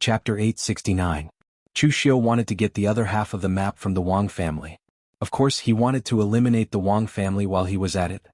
Chapter 869. Chu Xiu wanted to get the other half of the map from the Wang family. Of course he wanted to eliminate the Wang family while he was at it.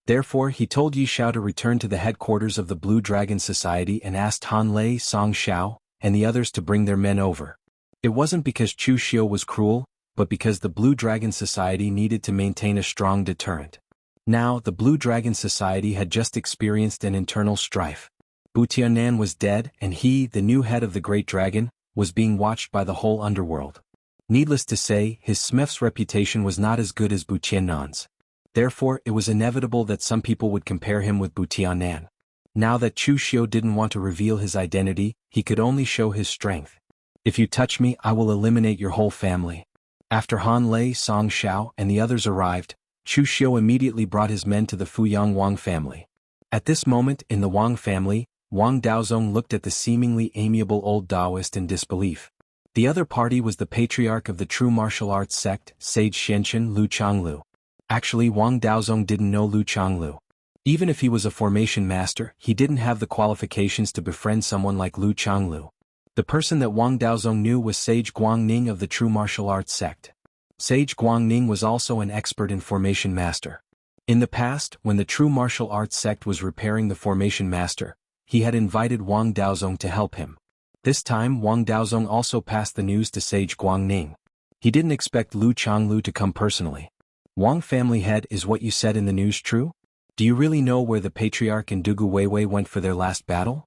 Therefore he told Yi Xiao to return to the headquarters of the Blue Dragon Society and asked Han Lei, Song Xiao, and the others to bring their men over. It wasn't because Chu Xiu was cruel, but because the Blue Dragon Society needed to maintain a strong deterrent. Now the Blue Dragon Society had just experienced an internal strife. Bu Tianan was dead and he, the new head of the Great Dragon, was being watched by the whole underworld. Needless to say, his Smith's reputation was not as good as Bu Tianan's. Therefore it was inevitable that some people would compare him with Bu Tianan. Now that Chu Xiu didn't want to reveal his identity, he could only show his strength. If you touch me, I will eliminate your whole family. After Han Lei, Song Xiao, and the others arrived, Chu Xiu immediately brought his men to the Fuyang Wang family. At this moment, in the Wang family, Wang Daozong looked at the seemingly amiable old Taoist in disbelief. The other party was the patriarch of the true martial arts sect, Sage Xianchen Lu Changlu. Actually, Wang Daozong didn't know Lu Changlu. Even if he was a formation master, he didn't have the qualifications to befriend someone like Lu Changlu. The person that Wang Daozong knew was Sage Guangning of the true martial arts sect. Sage Guangning was also an expert in formation master. In the past, when the true martial arts sect was repairing the formation master, he had invited Wang Daozong to help him. This time Wang Daozong also passed the news to Sage Guangning. He didn't expect Lu Changlu to come personally. Wang family head, is what you said in the news true? Do you really know where the patriarch and Dugu Weiwei went for their last battle?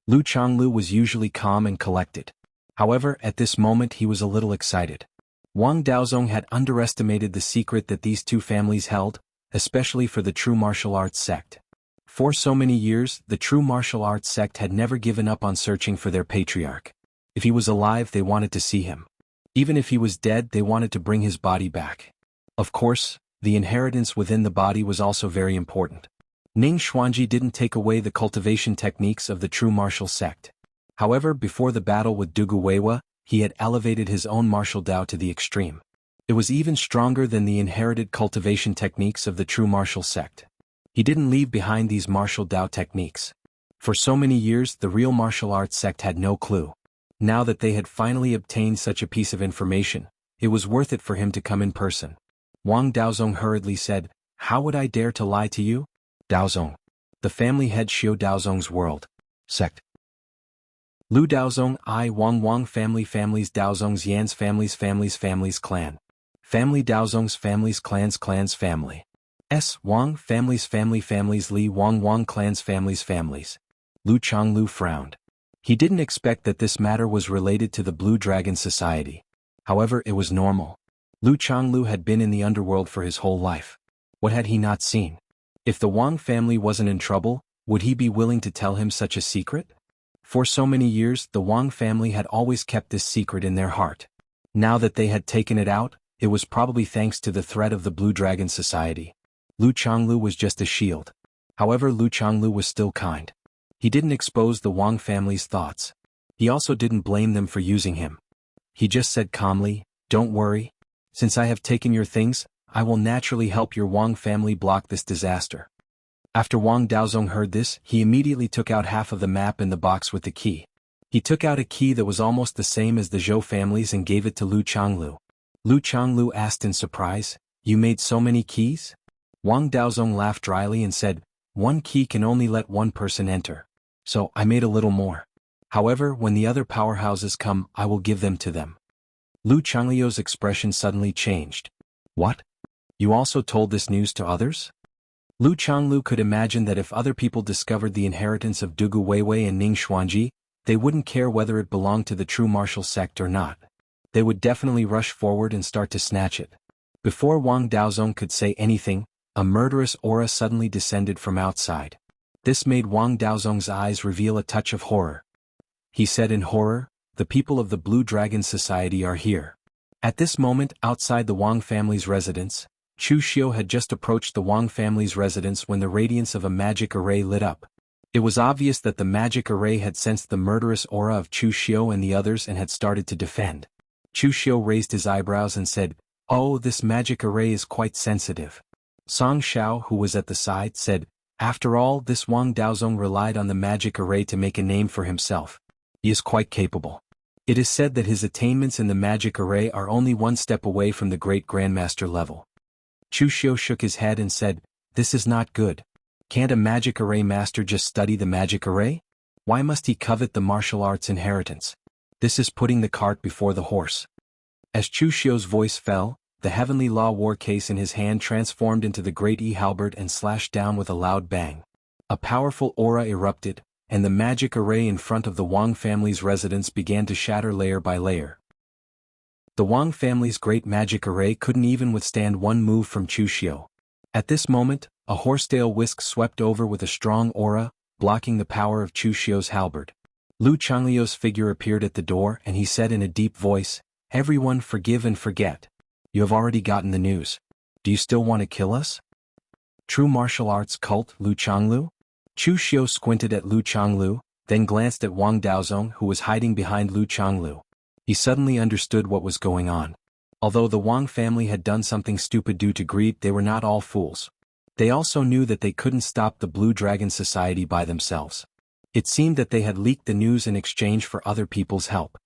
Lu Changlu was usually calm and collected. However, at this moment he was a little excited. Wang Daozong had underestimated the secret that these two families held, especially for the true martial arts sect. For so many years, the true martial arts sect had never given up on searching for their patriarch. If he was alive, they wanted to see him. Even if he was dead, they wanted to bring his body back. Of course, the inheritance within the body was also very important. Ning Xuanji didn't take away the cultivation techniques of the true martial sect. However, before the battle with Dugu Weiwei, he had elevated his own martial Dao to the extreme. It was even stronger than the inherited cultivation techniques of the true martial sect. He didn't leave behind these martial Dao techniques. For so many years, the real martial arts sect had no clue. Now that they had finally obtained such a piece of information, it was worth it for him to come in person. Wang Daozong hurriedly said, "How would I dare to lie to you?" Daozong. The family head Xiu Daozong's world. Sect. Lu Daozong, I Wang family families Daozong's Yan's families clan. Family Daozong's families clans family. S. Wang families Li Wang clans families. Lu Changlu frowned. He didn't expect that this matter was related to the Blue Dragon Society. However, it was normal. Lu Changlu had been in the underworld for his whole life. What had he not seen? If the Wang family wasn't in trouble, would he be willing to tell him such a secret? For so many years, the Wang family had always kept this secret in their heart. Now that they had taken it out, it was probably thanks to the threat of the Blue Dragon Society. Lu Changlu was just a shield. However, Lu Changlu was still kind. He didn't expose the Wang family's thoughts. He also didn't blame them for using him. He just said calmly, "Don't worry. Since I have taken your things, I will naturally help your Wang family block this disaster." After Wang Daozong heard this, he immediately took out half of the map in the box with the key. He took out a key that was almost the same as the Zhou families and gave it to Lu Changlu. Lu Changlu asked in surprise, "You made so many keys?" Wang Daozong laughed dryly and said, "One key can only let one person enter. So I made a little more. However, when the other powerhouses come, I will give them to them." Lu Changliu's expression suddenly changed. "What? You also told this news to others?" Lu Changlu could imagine that if other people discovered the inheritance of Dugu Weiwei and Ning Xuanji, they wouldn't care whether it belonged to the true martial sect or not. They would definitely rush forward and start to snatch it. Before Wang Daozong could say anything, a murderous aura suddenly descended from outside. This made Wang Daozong's eyes reveal a touch of horror. He said in horror, "The people of the Blue Dragon Society are here." At this moment, outside the Wang family's residence, Chu Xiu had just approached the Wang family's residence when the radiance of a magic array lit up. It was obvious that the magic array had sensed the murderous aura of Chu Xiu and the others and had started to defend. Chu Xiu raised his eyebrows and said, "Oh, this magic array is quite sensitive." Song Xiao, who was at the side, said, "After all, this Wang Daozong relied on the magic array to make a name for himself. He is quite capable. It is said that his attainments in the magic array are only one step away from the great grandmaster level. Chu Xiu shook his head and said, "This is not good. Can't a magic array master just study the magic array? Why must he covet the martial arts inheritance? This is putting the cart before the horse." As Chu Xiu's voice fell, the heavenly law war case in his hand transformed into the great halberd and slashed down with a loud bang. A powerful aura erupted, and the magic array in front of the Wang family's residence began to shatter layer by layer. The Wang family's great magic array couldn't even withstand one move from Chu Xiu. At this moment, a horsetail whisk swept over with a strong aura, blocking the power of Chu Xiu's halberd. Lu Changliu's figure appeared at the door and he said in a deep voice, "Everyone forgive and forget. You have already gotten the news. Do you still want to kill us?" True martial arts cult Lu Changlu? Chu Xiu squinted at Lu Changlu, then glanced at Wang Daozong who was hiding behind Lu Changlu. He suddenly understood what was going on. Although the Wang family had done something stupid due to greed, they were not all fools. They also knew that they couldn't stop the Blue Dragon Society by themselves. It seemed that they had leaked the news in exchange for other people's help.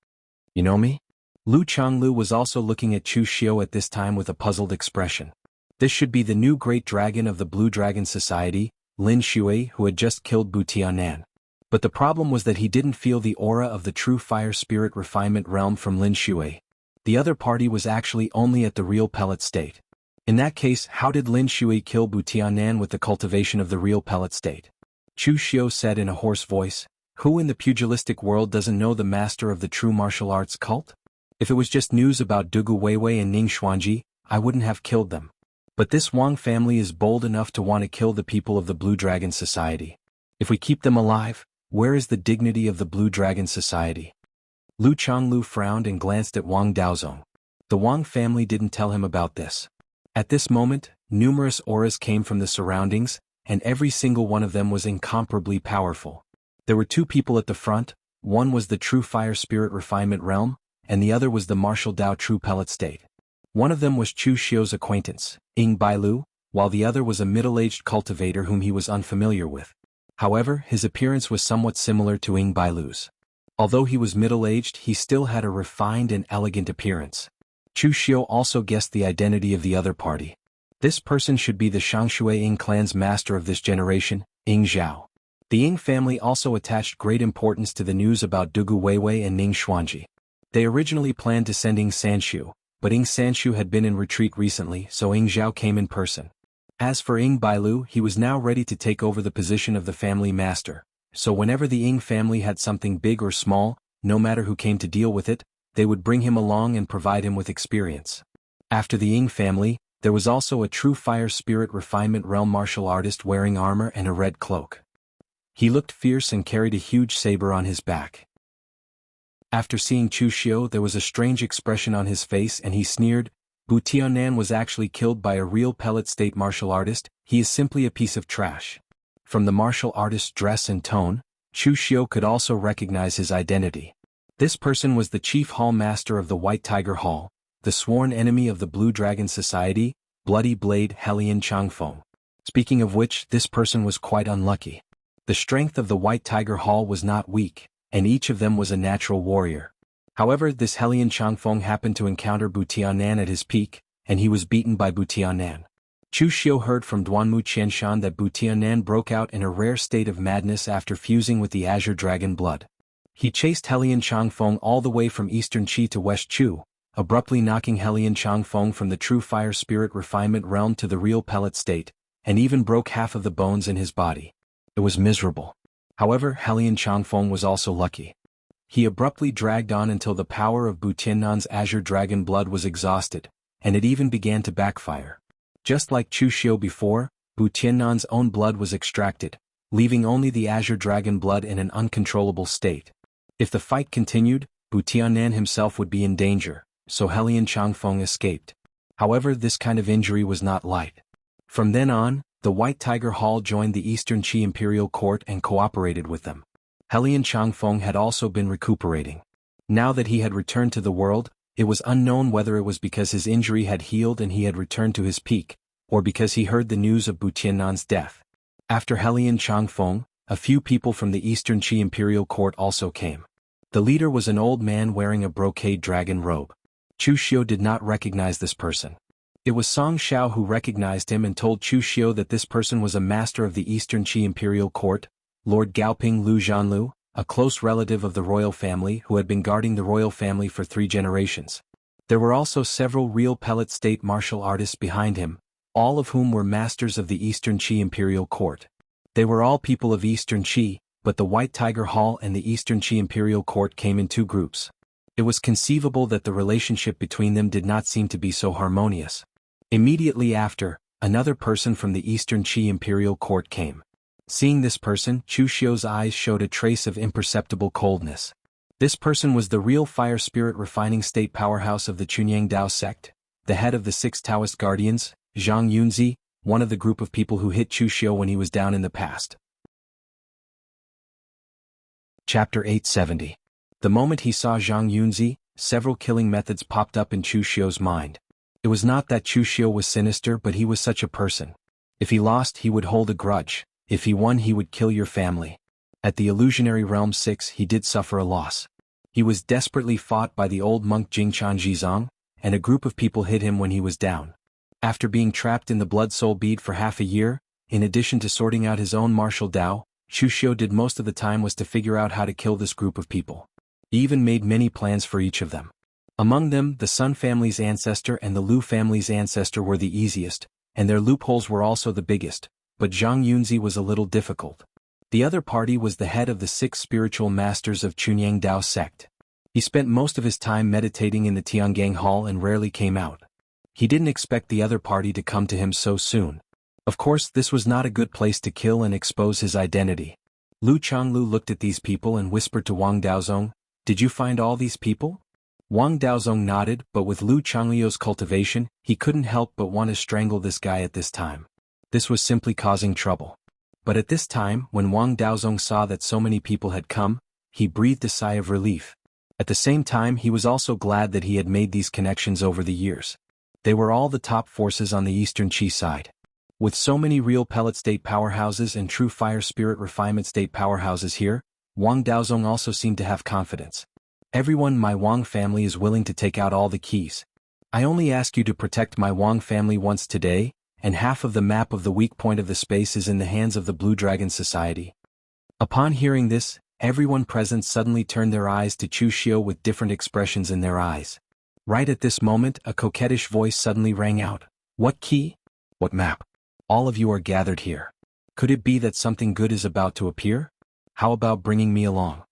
"You know me?" Lu Changlu was also looking at Chu Xiu at this time with a puzzled expression. This should be the new great dragon of the Blue Dragon Society, Lin Shui, who had just killed Bu Tianan. But the problem was that he didn't feel the aura of the true fire spirit refinement realm from Lin Shui. The other party was actually only at the real pellet state. In that case, how did Lin Shui kill Bu Tianan with the cultivation of the real pellet state? Chu Xiu said in a hoarse voice, "Who in the pugilistic world doesn't know the master of the true martial arts cult? If it was just news about Dugu Weiwei and Ning Xuanji, I wouldn't have killed them. But this Wang family is bold enough to want to kill the people of the Blue Dragon Society. If we keep them alive, where is the dignity of the Blue Dragon Society?" Lu Changlu frowned and glanced at Wang Daozong. The Wang family didn't tell him about this. At this moment, numerous auras came from the surroundings, and every single one of them was incomparably powerful. There were two people at the front, one was the true fire spirit refinement realm, and the other was the martial Dao true pellet state. One of them was Chu Xiu's acquaintance, Ying Bailu, while the other was a middle-aged cultivator whom he was unfamiliar with. However, his appearance was somewhat similar to Ying Bailu's. Although he was middle-aged, he still had a refined and elegant appearance. Chu Xiu also guessed the identity of the other party. This person should be the Shangshui Ying clan's master of this generation, Ying Zhao. The Ying family also attached great importance to the news about Dugu Weiwei and Ning Xuanji. They originally planned to send Ying Sanshu, but Ying Sanshu had been in retreat recently, so Ying Zhao came in person. As for Ying Bailu, he was now ready to take over the position of the family master, so whenever the Ying family had something big or small, no matter who came to deal with it, they would bring him along and provide him with experience. After the Ying family, there was also a true fire spirit refinement realm martial artist wearing armor and a red cloak. He looked fierce and carried a huge saber on his back. After seeing Chu Xiu, there was a strange expression on his face and he sneered, "Bu Tianan was actually killed by a real pellet state martial artist, he is simply a piece of trash." From the martial artist's dress and tone, Chu Xiu could also recognize his identity. This person was the chief hall master of the White Tiger Hall, the sworn enemy of the Blue Dragon Society, Bloody Blade Helian Changfeng. Speaking of which, this person was quite unlucky. The strength of the White Tiger Hall was not weak, and each of them was a natural warrior. However, this Helian Changfeng happened to encounter Bu Tianan at his peak, and he was beaten by Bu Tianan. Chu Xiu heard from Duanmu Qianshan that Bu Tianan broke out in a rare state of madness after fusing with the Azure Dragon blood. He chased Helian Changfeng all the way from Eastern Qi to West Chu, abruptly knocking Helian Changfeng from the true fire spirit refinement realm to the real pellet state, and even broke half of the bones in his body. It was miserable. However, Helian Changfeng was also lucky. He abruptly dragged on until the power of Bu Tiannan's Azure Dragon blood was exhausted, and it even began to backfire. Just like Chu Xiu before, Bu Tiannan's own blood was extracted, leaving only the Azure Dragon blood in an uncontrollable state. If the fight continued, Bu Tianan himself would be in danger, so Helian Changfeng escaped. However, this kind of injury was not light. From then on, the White Tiger Hall joined the Eastern Qi Imperial Court and cooperated with them. Helian Changfeng had also been recuperating. Now that he had returned to the world, it was unknown whether it was because his injury had healed and he had returned to his peak, or because he heard the news of Bu Tiannan's death. After Helian Changfeng, a few people from the Eastern Qi Imperial Court also came. The leader was an old man wearing a brocade dragon robe. Chu Xiu did not recognize this person. It was Song Xiao who recognized him and told Chu Xiu that this person was a master of the Eastern Qi Imperial Court, Lord Gaoping Lu Zhanlu, a close relative of the royal family who had been guarding the royal family for 3 generations. There were also several real pellet state martial artists behind him, all of whom were masters of the Eastern Qi Imperial Court. They were all people of Eastern Qi, but the White Tiger Hall and the Eastern Qi Imperial Court came in 2 groups. It was conceivable that the relationship between them did not seem to be so harmonious. Immediately after, another person from the Eastern Qi Imperial Court came. Seeing this person, Chu Xiu's eyes showed a trace of imperceptible coldness. This person was the real fire spirit refining state powerhouse of the Chunyang Dao sect, the head of the 6 Taoist guardians, Zhang Yunzi, one of the group of people who hit Chu Xiu when he was down in the past. Chapter 870. The moment he saw Zhang Yunzi, several killing methods popped up in Chu Xiu's mind. It was not that Chu Xiu was sinister, but he was such a person. If he lost, he would hold a grudge. If he won, he would kill your family. At the Illusionary Realm 6, he did suffer a loss. He was desperately fought by the old monk Jingchan Jizong, and a group of people hit him when he was down. After being trapped in the Blood Soul Bead for half a year, in addition to sorting out his own martial Dao, Chu Xiu did most of the time was to figure out how to kill this group of people. He even made many plans for each of them. Among them, the Sun family's ancestor and the Lu family's ancestor were the easiest, and their loopholes were also the biggest, but Zhang Yunzi was a little difficult. The other party was the head of the 6 spiritual masters of Chunyang Dao sect. He spent most of his time meditating in the Tiangang Hall and rarely came out. He didn't expect the other party to come to him so soon. Of course, this was not a good place to kill and expose his identity. Lu Changlu looked at these people and whispered to Wang Daozong, "Did you find all these people?" Wang Daozong nodded, but with Lu Changlu's cultivation, he couldn't help but want to strangle this guy at this time. This was simply causing trouble. But at this time, when Wang Daozong saw that so many people had come, he breathed a sigh of relief. At the same time, he was also glad that he had made these connections over the years. They were all the top forces on the Eastern Qi side. With so many real pellet state powerhouses and true fire spirit refinement state powerhouses here, Wang Daozong also seemed to have confidence. "Everyone in my Wang family is willing to take out all the keys. I only ask you to protect my Wang family once today, and half of the map of the weak point of the space is in the hands of the Blue Dragon Society." Upon hearing this, everyone present suddenly turned their eyes to Chu Xiu with different expressions in their eyes. Right at this moment, a coquettish voice suddenly rang out. "What key? What map? All of you are gathered here. Could it be that something good is about to appear? How about bringing me along?"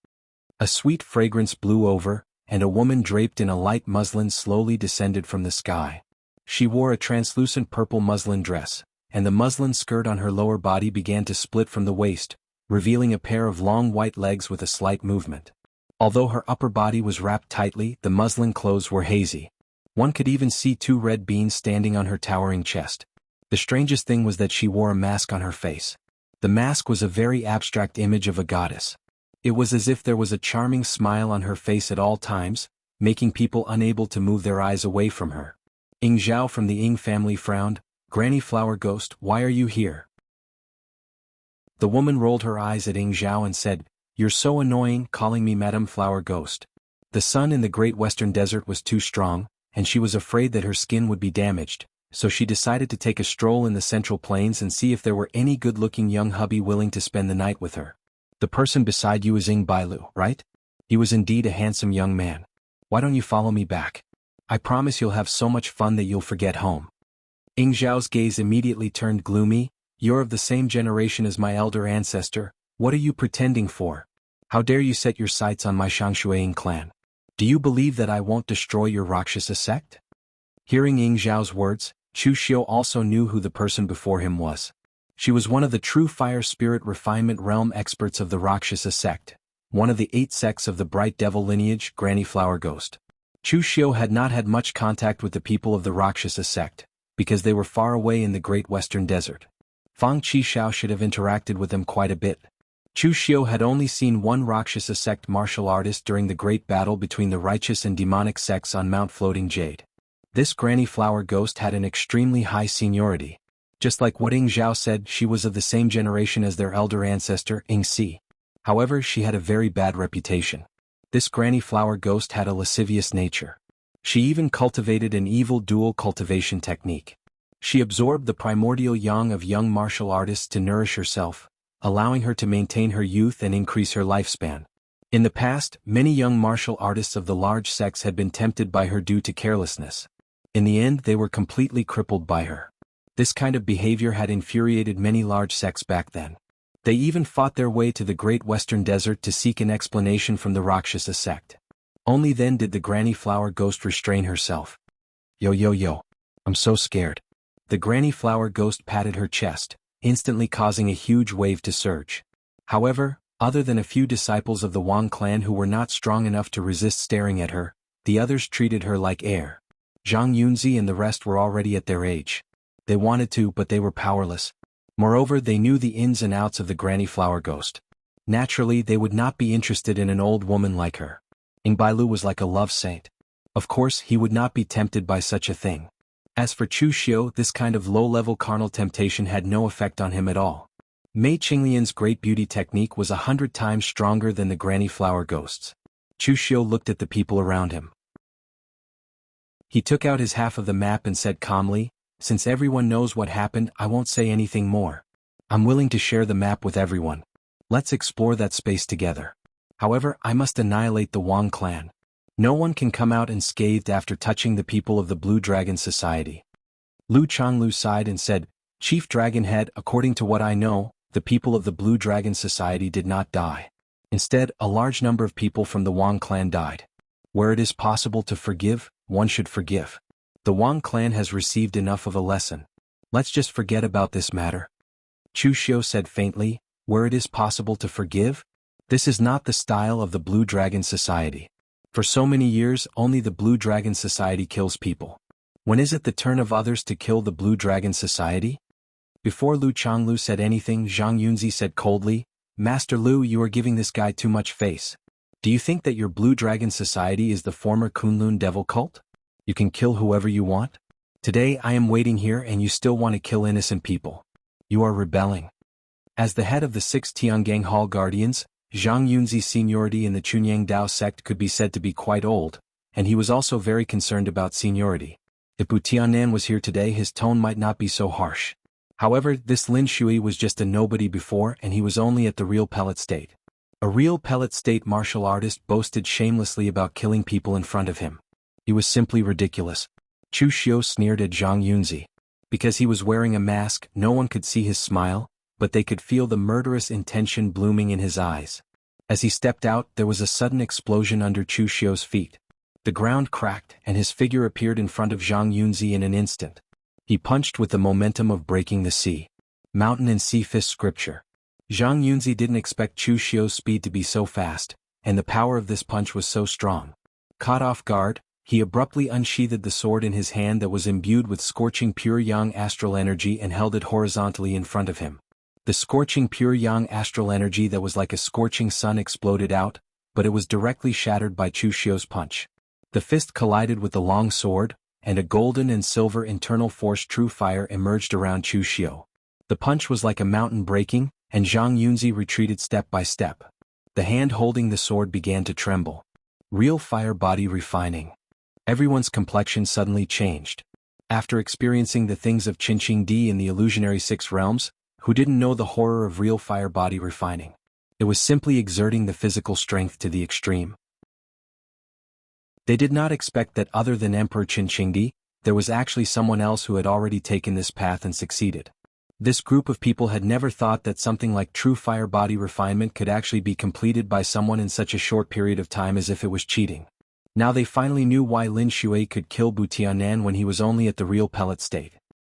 A sweet fragrance blew over, and a woman draped in a light muslin slowly descended from the sky. She wore a translucent purple muslin dress, and the muslin skirt on her lower body began to split from the waist, revealing a pair of long white legs with a slight movement. Although her upper body was wrapped tightly, the muslin clothes were hazy. One could even see 2 red beans standing on her towering chest. The strangest thing was that she wore a mask on her face. The mask was a very abstract image of a goddess. It was as if there was a charming smile on her face at all times, making people unable to move their eyes away from her. Ying Zhao from the Ying family frowned. "Granny Flower Ghost, why are you here?" The woman rolled her eyes at Ying Zhao and said, "You're so annoying, calling me Madame Flower Ghost." The sun in the Great Western Desert was too strong, and she was afraid that her skin would be damaged, so she decided to take a stroll in the Central Plains and see if there were any good-looking young hubby willing to spend the night with her. "The person beside you is Ying Bailu, right? He was indeed a handsome young man. Why don't you follow me back? I promise you'll have so much fun that you'll forget home." Ying Zhao's gaze immediately turned gloomy. "You're of the same generation as my elder ancestor. What are you pretending for? How dare you set your sights on my Shangshuaying clan? Do you believe that I won't destroy your Rakshasa sect?" Hearing Ying Zhao's words, Chu Xiu also knew who the person before him was. She was one of the true fire spirit refinement realm experts of the Rakshasa sect, one of the 8 sects of the Bright Devil lineage, Granny Flower Ghost. Chu Xiu had not had much contact with the people of the Rakshasa sect, because they were far away in the Great Western Desert. Fang Qishao should have interacted with them quite a bit. Chu Xiu had only seen one Rakshasa sect martial artist during the great battle between the righteous and demonic sects on Mount Floating Jade. This Granny Flower Ghost had an extremely high seniority. Just like what Ying Zhao said, she was of the same generation as their elder ancestor, Ying Si. However, she had a very bad reputation. This granny flower ghost had a lascivious nature. She even cultivated an evil dual cultivation technique. She absorbed the primordial yang of young martial artists to nourish herself, allowing her to maintain her youth and increase her lifespan. In the past, many young martial artists of the large sex had been tempted by her due to carelessness. In the end, they were completely crippled by her. This kind of behavior had infuriated many large sects back then. They even fought their way to the great western desert to seek an explanation from the Rakshasa sect. Only then did the granny flower ghost restrain herself. Yo, I'm so scared. The granny flower ghost patted her chest, instantly causing a huge wave to surge. However, other than a few disciples of the Wang clan who were not strong enough to resist staring at her, the others treated her like air. Zhang Yunzi and the rest were already at their age. They wanted to, but they were powerless. Moreover, they knew the ins and outs of the granny flower ghost. Naturally, they would not be interested in an old woman like her. Ing Bailu was like a love saint. Of course, he would not be tempted by such a thing. As for Chu Xiu, this kind of low-level carnal temptation had no effect on him at all. Mei Qinglian's great beauty technique was 100 times stronger than the granny flower ghost's. Chu Xiu looked at the people around him. He took out his half of the map and said calmly, "Since everyone knows what happened, I won't say anything more. I'm willing to share the map with everyone. Let's explore that space together. However, I must annihilate the Wang clan. No one can come out unscathed after touching the people of the Blue Dragon Society." Lu Changlu sighed and said, "Chief Dragonhead, according to what I know, the people of the Blue Dragon Society did not die. Instead, a large number of people from the Wang clan died. Where it is possible to forgive, one should forgive. The Wang clan has received enough of a lesson. Let's just forget about this matter." Chu Xiu said faintly, "Where it is possible to forgive? This is not the style of the Blue Dragon Society. For so many years, only the Blue Dragon Society kills people. When is it the turn of others to kill the Blue Dragon Society?" Before Lu Changlu said anything, Zhang Yunzi said coldly, "Master Lu, you are giving this guy too much face. Do you think that your Blue Dragon Society is the former Kunlun devil cult? You can kill whoever you want? Today I am waiting here and you still want to kill innocent people. You are rebelling." As the head of the 6 Tiangang Hall Guardians, Zhang Yunzi's seniority in the Chunyang Dao sect could be said to be quite old, and he was also very concerned about seniority. If Bu Tiannan was here today, his tone might not be so harsh. However, this Lin Shui was just a nobody before, and he was only at the real pellet state. A real pellet state martial artist boasted shamelessly about killing people in front of him. He was simply ridiculous. Chu Xiu sneered at Zhang Yunzi. Because he was wearing a mask, no one could see his smile, but they could feel the murderous intention blooming in his eyes. As he stepped out, there was a sudden explosion under Chu Xiu's feet. The ground cracked, and his figure appeared in front of Zhang Yunzi in an instant. He punched with the momentum of breaking the sea. Mountain and sea fist scripture. Zhang Yunzi didn't expect Chu Xiu's speed to be so fast, and the power of this punch was so strong. Caught off guard, he abruptly unsheathed the sword in his hand that was imbued with scorching pure yang astral energy and held it horizontally in front of him. The scorching pure yang astral energy that was like a scorching sun exploded out, but it was directly shattered by Chu Xiu's punch. The fist collided with the long sword, and a golden and silver internal force true fire emerged around Chu Xiu. The punch was like a mountain breaking, and Zhang Yunzi retreated step by step. The hand holding the sword began to tremble. Real fire body refining. Everyone's complexion suddenly changed. After experiencing the things of Qinqing Di in the illusionary 6 realms, who didn't know the horror of real fire body refining? It was simply exerting the physical strength to the extreme. They did not expect that other than Emperor Qinqing Di, there was actually someone else who had already taken this path and succeeded. This group of people had never thought that something like true fire body refinement could actually be completed by someone in such a short period of time, as if it was cheating. Now they finally knew why Lin Shui could kill Bu Tiannan when he was only at the real pellet state.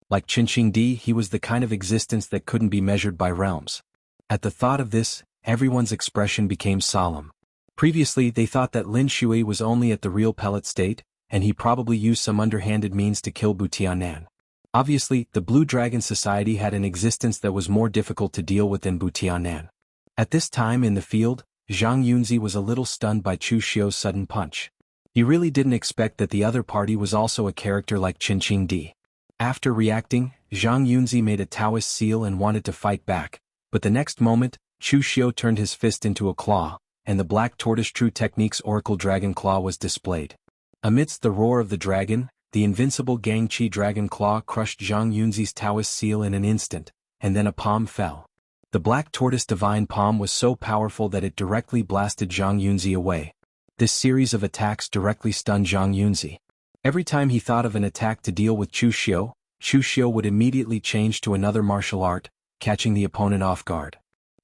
Like Qinqing Di, he was the kind of existence that couldn't be measured by realms. At the thought of this, everyone's expression became solemn. Previously they thought that Lin Shui was only at the real pellet state, and he probably used some underhanded means to kill Bu Tiannan. Obviously, the Blue Dragon Society had an existence that was more difficult to deal with than Bu Tiannan. At this time in the field, Zhang Yunzi was a little stunned by Chu Xiu's sudden punch. He really didn't expect that the other party was also a character like Qinqing Di. After reacting, Zhang Yunzi made a Taoist seal and wanted to fight back, but the next moment, Chu Xiu turned his fist into a claw, and the black tortoise true technique's oracle dragon claw was displayed. Amidst the roar of the dragon, the invincible Gangqi dragon claw crushed Zhang Yunzi's Taoist seal in an instant, and then a palm fell. The black tortoise divine palm was so powerful that it directly blasted Zhang Yunzi away. This series of attacks directly stunned Zhang Yunzi. Every time he thought of an attack to deal with Chu Xiu would immediately change to another martial art, catching the opponent off guard.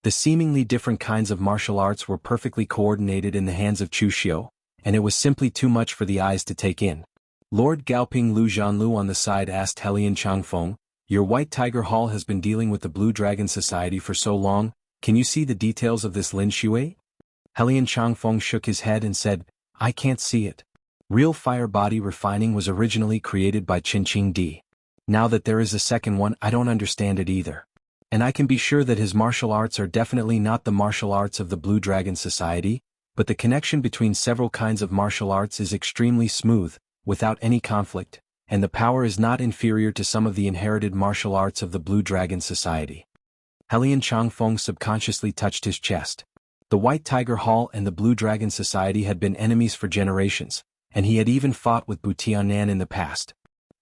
The seemingly different kinds of martial arts were perfectly coordinated in the hands of Chu Xiu, and it was simply too much for the eyes to take in. Lord Gaoping Lu Zhanlu on the side asked Helian Changfeng, "Your White Tiger Hall has been dealing with the Blue Dragon Society for so long, can you see the details of this Lin Shui?" Helian Changfeng shook his head and said, "I can't see it. Real fire body refining was originally created by Qinqing Di. Now that there is a second one, I don't understand it either. And I can be sure that his martial arts are definitely not the martial arts of the Blue Dragon Society, but the connection between several kinds of martial arts is extremely smooth, without any conflict, and the power is not inferior to some of the inherited martial arts of the Blue Dragon Society." Helian Changfeng subconsciously touched his chest. The White Tiger Hall and the Blue Dragon Society had been enemies for generations, and he had even fought with Butianan in the past.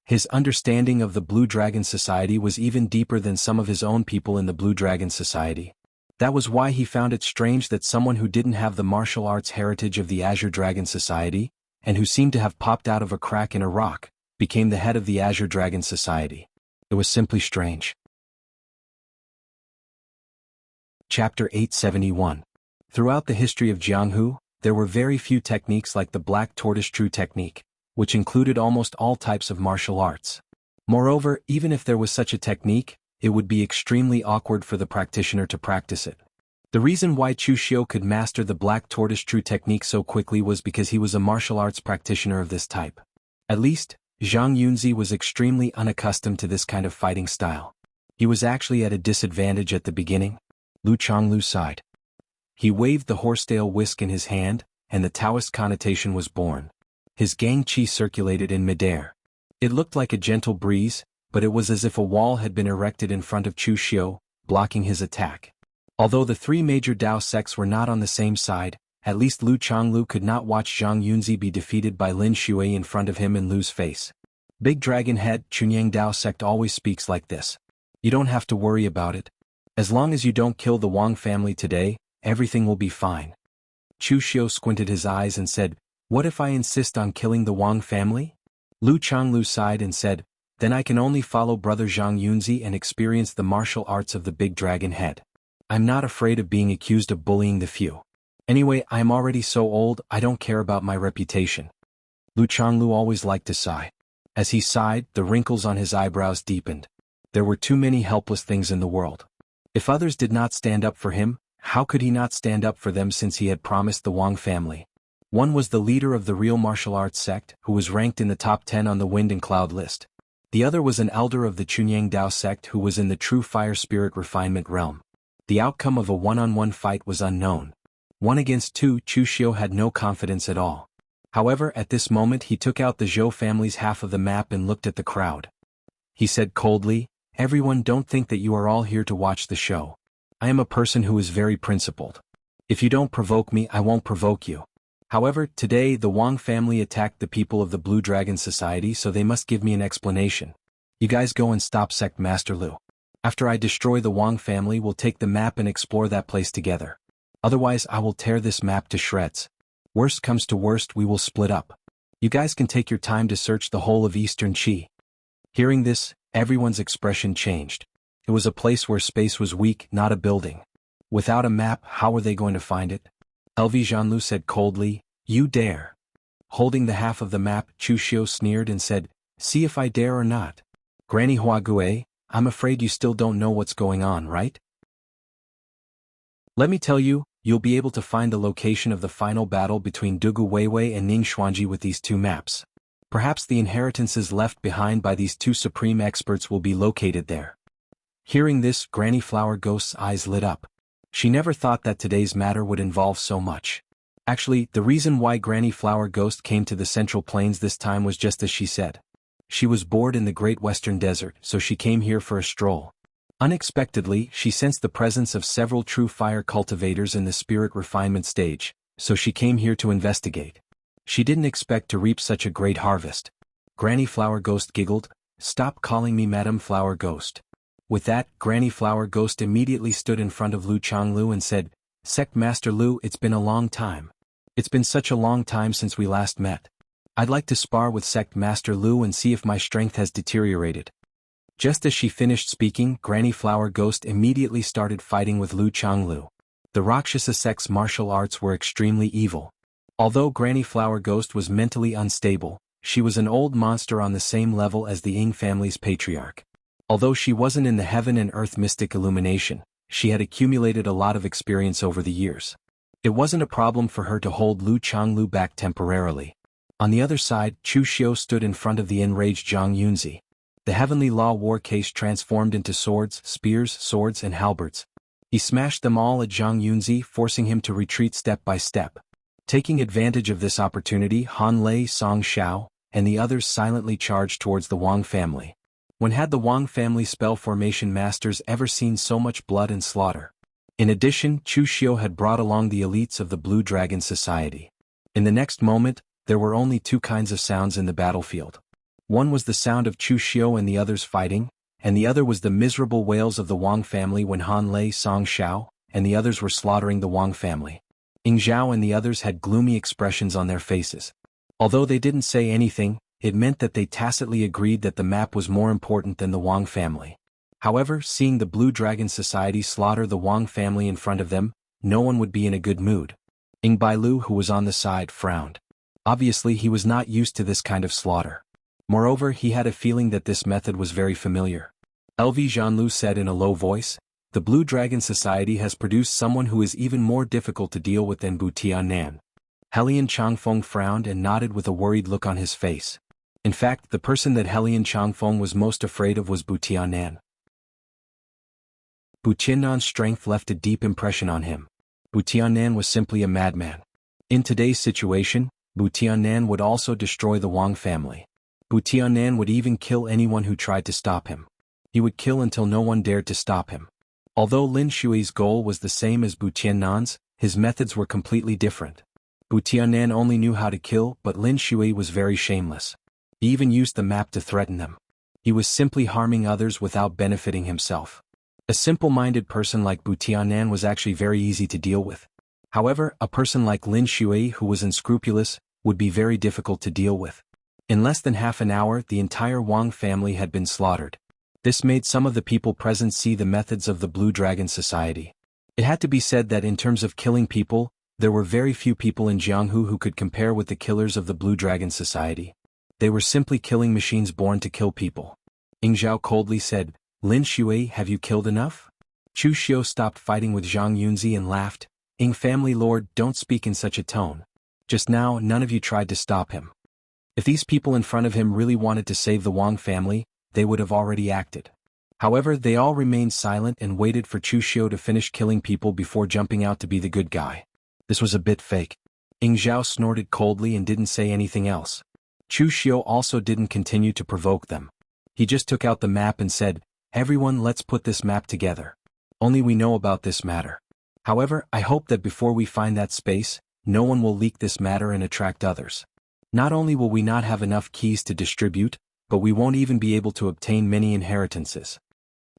His understanding of the Blue Dragon Society was even deeper than some of his own people in the Blue Dragon Society. That was why he found it strange that someone who didn't have the martial arts heritage of the Azure Dragon Society, and who seemed to have popped out of a crack in a rock, became the head of the Azure Dragon Society. It was simply strange. Chapter 871. Throughout the history of Jianghu, there were very few techniques like the Black Tortoise True Technique, which included almost all types of martial arts. Moreover, even if there was such a technique, it would be extremely awkward for the practitioner to practice it. The reason why Chu Xiu could master the Black Tortoise True Technique so quickly was because he was a martial arts practitioner of this type. At least, Zhang Yunzi was extremely unaccustomed to this kind of fighting style. He was actually at a disadvantage at the beginning. Lu Changlu sighed. He waved the horsetail whisk in his hand, and the Taoist connotation was born. His Gangqi circulated in midair. It looked like a gentle breeze, but it was as if a wall had been erected in front of Chu Xiu, blocking his attack. Although the three major Dao sects were not on the same side, at least Lu Changlu could not watch Zhang Yunzi be defeated by Lin Shui in front of him and lose face. Big Dragon Head Chunyang Dao sect always speaks like this. You don't have to worry about it. As long as you don't kill the Wang family today, everything will be fine. Chu Xiu squinted his eyes and said, "What if I insist on killing the Wang family?" Lu Changlu sighed and said, "Then I can only follow brother Zhang Yunzi and experience the martial arts of the Big Dragon Head. I'm not afraid of being accused of bullying the few. Anyway, I am already so old, I don't care about my reputation." Lu Changlu always liked to sigh. As he sighed, the wrinkles on his eyebrows deepened. There were too many helpless things in the world. If others did not stand up for him, how could he not stand up for them since he had promised the Wang family? One was the leader of the real martial arts sect, who was ranked in the top 10 on the Wind and Cloud list. The other was an elder of the Chunyang Dao sect who was in the true fire spirit refinement realm. The outcome of a one-on-one fight was unknown. 1 against 2, Chu Xiu had no confidence at all. However, at this moment he took out the Zhou family's half of the map and looked at the crowd. He said coldly, "Everyone, don't think that you are all here to watch the show. I am a person who is very principled. If you don't provoke me, I won't provoke you. However, today the Wang family attacked the people of the Blue Dragon Society, so they must give me an explanation. You guys go and stop Sect Master Lu. After I destroy the Wang family, we'll take the map and explore that place together. Otherwise I will tear this map to shreds. Worst comes to worst, we will split up. You guys can take your time to search the whole of Eastern Qi." Hearing this, everyone's expression changed. It was a place where space was weak, not a building. Without a map, how were they going to find it? LV Zhanlu said coldly, "You dare." Holding the half of the map, Chu Xiu sneered and said, "See if I dare or not. Granny Huague, I'm afraid you still don't know what's going on, right? Let me tell you, you'll be able to find the location of the final battle between Dugu Weiwei and Ning Xuanji with these two maps. Perhaps the inheritances left behind by these two supreme experts will be located there." Hearing this, Granny Flower Ghost's eyes lit up. She never thought that today's matter would involve so much. Actually, the reason why Granny Flower Ghost came to the Central Plains this time was just as she said. She was bored in the Great Western Desert, so she came here for a stroll. Unexpectedly, she sensed the presence of several true fire cultivators in the spirit refinement stage, so she came here to investigate. She didn't expect to reap such a great harvest. Granny Flower Ghost giggled, "Stop calling me Madam Flower Ghost." With that, Granny Flower Ghost immediately stood in front of Lu Changlu and said, "Sect Master Lu, it's been a long time. It's been such a long time since we last met. I'd like to spar with Sect Master Lu and see if my strength has deteriorated." Just as she finished speaking, Granny Flower Ghost immediately started fighting with Lu Changlu. The Rakshasa sect's martial arts were extremely evil. Although Granny Flower Ghost was mentally unstable, she was an old monster on the same level as the Ying family's patriarch. Although she wasn't in the heaven and earth mystic illumination, she had accumulated a lot of experience over the years. It wasn't a problem for her to hold Lu Changlu back temporarily. On the other side, Chu Xiu stood in front of the enraged Zhang Yunzi. The heavenly law war case transformed into swords, spears, swords and halberds. He smashed them all at Zhang Yunzi, forcing him to retreat step by step. Taking advantage of this opportunity, Han Lei, Song Xiao, and the others silently charged towards the Wang family. When had the Wang family spell formation masters ever seen so much blood and slaughter? In addition, Chu Xiu had brought along the elites of the Blue Dragon Society. In the next moment, there were only two kinds of sounds in the battlefield. One was the sound of Chu Xiu and the others fighting, and the other was the miserable wails of the Wang family when Han Lei, Song Xiao, and the others were slaughtering the Wang family. Ying Zhao and the others had gloomy expressions on their faces. Although they didn't say anything, it meant that they tacitly agreed that the map was more important than the Wang family. However, seeing the Blue Dragon Society slaughter the Wang family in front of them, no one would be in a good mood. Ying Bailu, who was on the side, frowned. Obviously he was not used to this kind of slaughter. Moreover, he had a feeling that this method was very familiar. LV Zhanlu said in a low voice, "The Blue Dragon Society has produced someone who is even more difficult to deal with than Bu Tiannan." Helian Changfeng frowned and nodded with a worried look on his face. In fact, the person that Helian Changfeng was most afraid of was Bu Tiannan. Bu Tiannan's strength left a deep impression on him. Bu Tiannan was simply a madman. In today's situation, Bu Tiannan would also destroy the Wang family. Bu Tiannan would even kill anyone who tried to stop him. He would kill until no one dared to stop him. Although Lin Shui's goal was the same as Bu Tiannan's, his methods were completely different. Bu Tiannan only knew how to kill, but Lin Shui was very shameless. He even used the map to threaten them. He was simply harming others without benefiting himself. A simple-minded person like Bu Tiannan was actually very easy to deal with. However, a person like Lin Shui who was unscrupulous would be very difficult to deal with. In less than half an hour, the entire Wang family had been slaughtered. This made some of the people present see the methods of the Blue Dragon Society. It had to be said that in terms of killing people, there were very few people in Jianghu who could compare with the killers of the Blue Dragon Society. They were simply killing machines born to kill people. Ying Zhao coldly said, "Lin Shui, have you killed enough?" Chu Xiu stopped fighting with Zhang Yunzi and laughed, "Ying family lord, don't speak in such a tone. Just now, none of you tried to stop him. If these people in front of him really wanted to save the Wang family, they would have already acted." However, they all remained silent and waited for Chu Xiu to finish killing people before jumping out to be the good guy. This was a bit fake. Ying Zhao snorted coldly and didn't say anything else. Chu Xiu also didn't continue to provoke them. He just took out the map and said, "Everyone, let's put this map together. Only we know about this matter. However, I hope that before we find that space, no one will leak this matter and attract others. Not only will we not have enough keys to distribute, but we won't even be able to obtain many inheritances."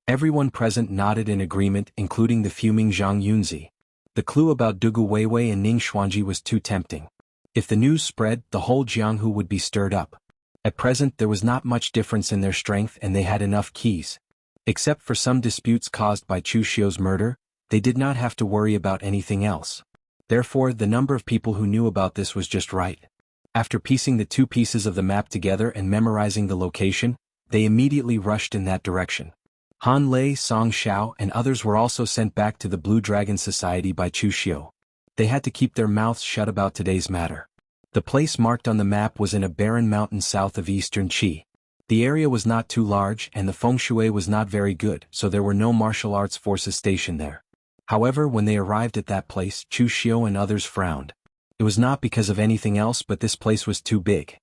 Everyone present nodded in agreement, including the fuming Zhang Yunzi. The clue about Dugu Weiwei and Ning Xuanji was too tempting. If the news spread, the whole Jianghu would be stirred up. At present there was not much difference in their strength and they had enough keys. Except for some disputes caused by Chu Xiu's murder, they did not have to worry about anything else. Therefore, the number of people who knew about this was just right. After piecing the two pieces of the map together and memorizing the location, they immediately rushed in that direction. Han Lei, Song Xiao, and others were also sent back to the Blue Dragon Society by Chu Xiu. They had to keep their mouths shut about today's matter. The place marked on the map was in a barren mountain south of eastern Qi. The area was not too large and the feng shui was not very good, so there were no martial arts forces stationed there. However, when they arrived at that place, Chu Xiu and others frowned. It was not because of anything else, but this place was too big.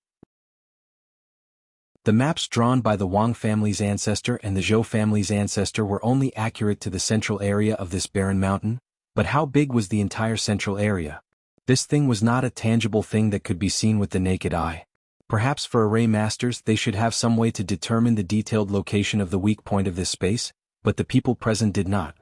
The maps drawn by the Wang family's ancestor and the Zhou family's ancestor were only accurate to the central area of this barren mountain, but how big was the entire central area? This thing was not a tangible thing that could be seen with the naked eye. Perhaps for array masters they should have some way to determine the detailed location of the weak point of this space, but the people present did not.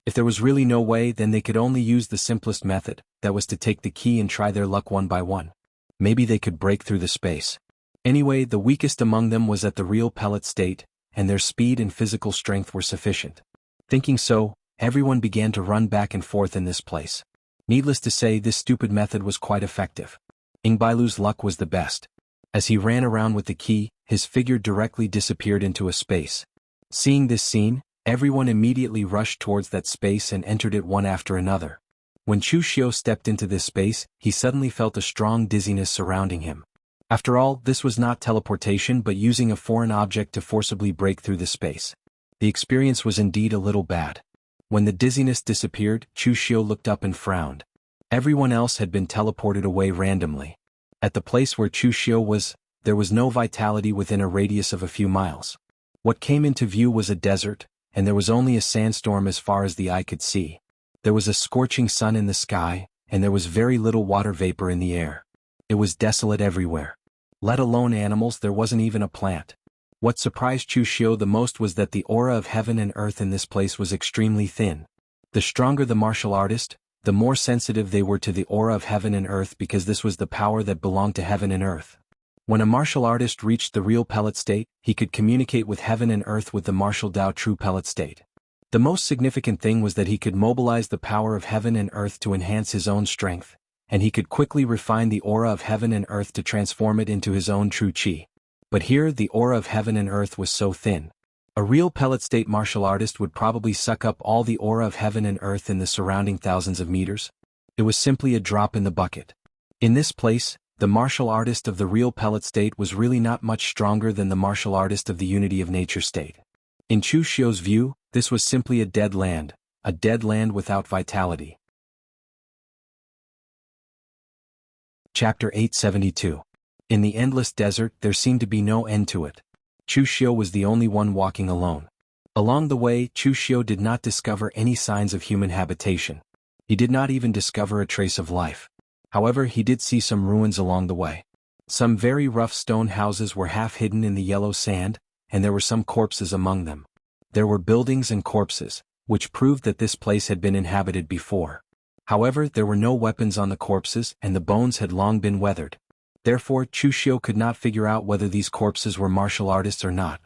If there was really no way, then they could only use the simplest method, that was to take the key and try their luck one by one. Maybe they could break through the space. Anyway, the weakest among them was at the real pellet state, and their speed and physical strength were sufficient. Thinking so, everyone began to run back and forth in this place. Needless to say, this stupid method was quite effective. Ingbailu's luck was the best. As he ran around with the key, his figure directly disappeared into a space. Seeing this scene, everyone immediately rushed towards that space and entered it one after another. When Chu Xiu stepped into this space, he suddenly felt a strong dizziness surrounding him. After all, this was not teleportation but using a foreign object to forcibly break through the space. The experience was indeed a little bad. When the dizziness disappeared, Chu Xiu looked up and frowned. Everyone else had been teleported away randomly. At the place where Chu Xiu was, there was no vitality within a radius of a few miles. What came into view was a desert, and there was only a sandstorm as far as the eye could see. There was a scorching sun in the sky, and there was very little water vapor in the air. It was desolate everywhere. Let alone animals, there wasn't even a plant. What surprised Chu Xiu the most was that the aura of heaven and earth in this place was extremely thin. The stronger the martial artist, the more sensitive they were to the aura of heaven and earth because this was the power that belonged to heaven and earth. When a martial artist reached the real pellet state, he could communicate with heaven and earth with the martial Dao true pellet state. The most significant thing was that he could mobilize the power of heaven and earth to enhance his own strength, and he could quickly refine the aura of heaven and earth to transform it into his own true qi. But here the aura of heaven and earth was so thin. A real pellet state martial artist would probably suck up all the aura of heaven and earth in the surrounding thousands of meters. It was simply a drop in the bucket. In this place, the martial artist of the real pellet state was really not much stronger than the martial artist of the unity of nature state. In Chu Xiu's view, this was simply a dead land without vitality. Chapter 872. In the endless desert, there seemed to be no end to it. Chu Xiu was the only one walking alone. Along the way, Chu Xiu did not discover any signs of human habitation. He did not even discover a trace of life. However, he did see some ruins along the way. Some very rough stone houses were half hidden in the yellow sand, and there were some corpses among them. There were buildings and corpses, which proved that this place had been inhabited before. However, there were no weapons on the corpses and the bones had long been weathered. Therefore, Chu Xiu could not figure out whether these corpses were martial artists or not.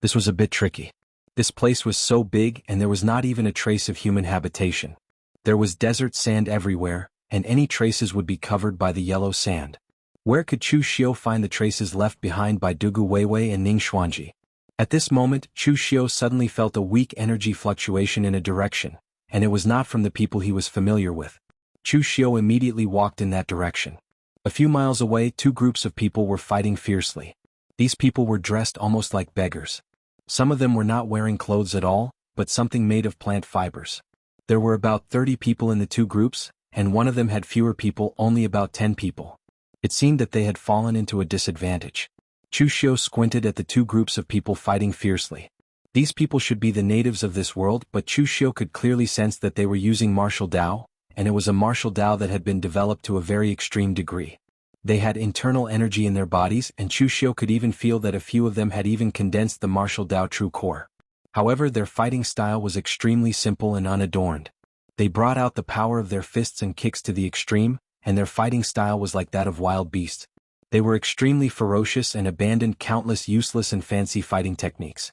This was a bit tricky. This place was so big and there was not even a trace of human habitation. There was desert sand everywhere, and any traces would be covered by the yellow sand. Where could Chu Xiu find the traces left behind by Dugu Weiwei and Ning Xuanji? At this moment, Chu Xiu suddenly felt a weak energy fluctuation in a direction, and it was not from the people he was familiar with. Chu Xiu immediately walked in that direction. A few miles away, two groups of people were fighting fiercely. These people were dressed almost like beggars. Some of them were not wearing clothes at all, but something made of plant fibers. There were about 30 people in the two groups, and one of them had fewer people, only about 10 people. It seemed that they had fallen into a disadvantage. Chu Xiu squinted at the two groups of people fighting fiercely. These people should be the natives of this world, but Chu Xiu could clearly sense that they were using martial Dao, and it was a martial Dao that had been developed to a very extreme degree. They had internal energy in their bodies, and Chu Xiu could even feel that a few of them had even condensed the martial Dao true core. However, their fighting style was extremely simple and unadorned. They brought out the power of their fists and kicks to the extreme, and their fighting style was like that of wild beasts. They were extremely ferocious and abandoned countless useless and fancy fighting techniques.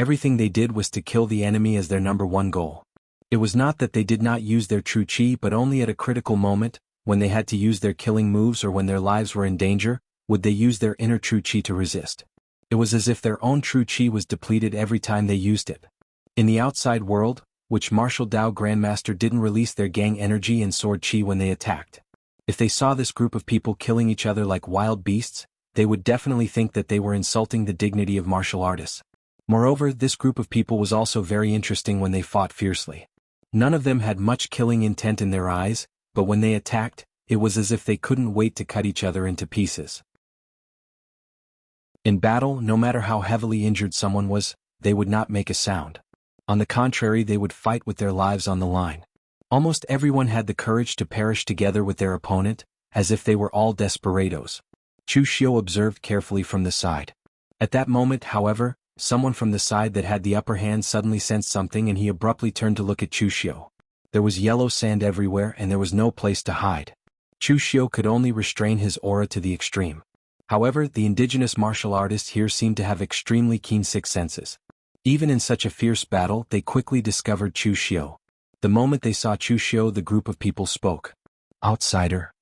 Everything they did was to kill the enemy as their number one goal. It was not that they did not use their true qi, but only at a critical moment, when they had to use their killing moves or when their lives were in danger, would they use their inner true qi to resist. It was as if their own true qi was depleted every time they used it. In the outside world, which martial Dao Grandmaster didn't release their gang energy and sword qi when they attacked. If they saw this group of people killing each other like wild beasts, they would definitely think that they were insulting the dignity of martial artists. Moreover, this group of people was also very interesting when they fought fiercely. None of them had much killing intent in their eyes, but when they attacked, it was as if they couldn't wait to cut each other into pieces. In battle, no matter how heavily injured someone was, they would not make a sound. On the contrary, they would fight with their lives on the line. Almost everyone had the courage to perish together with their opponent, as if they were all desperados. Chu Xiu observed carefully from the side. At that moment, however, someone from the side that had the upper hand suddenly sensed something, and he abruptly turned to look at Chu Xiu. There was yellow sand everywhere and there was no place to hide. Chu Xiu could only restrain his aura to the extreme. However, the indigenous martial artists here seemed to have extremely keen sixth senses. Even in such a fierce battle, they quickly discovered Chu Xiu. The moment they saw Chu Xiu, the group of people spoke. Outsider.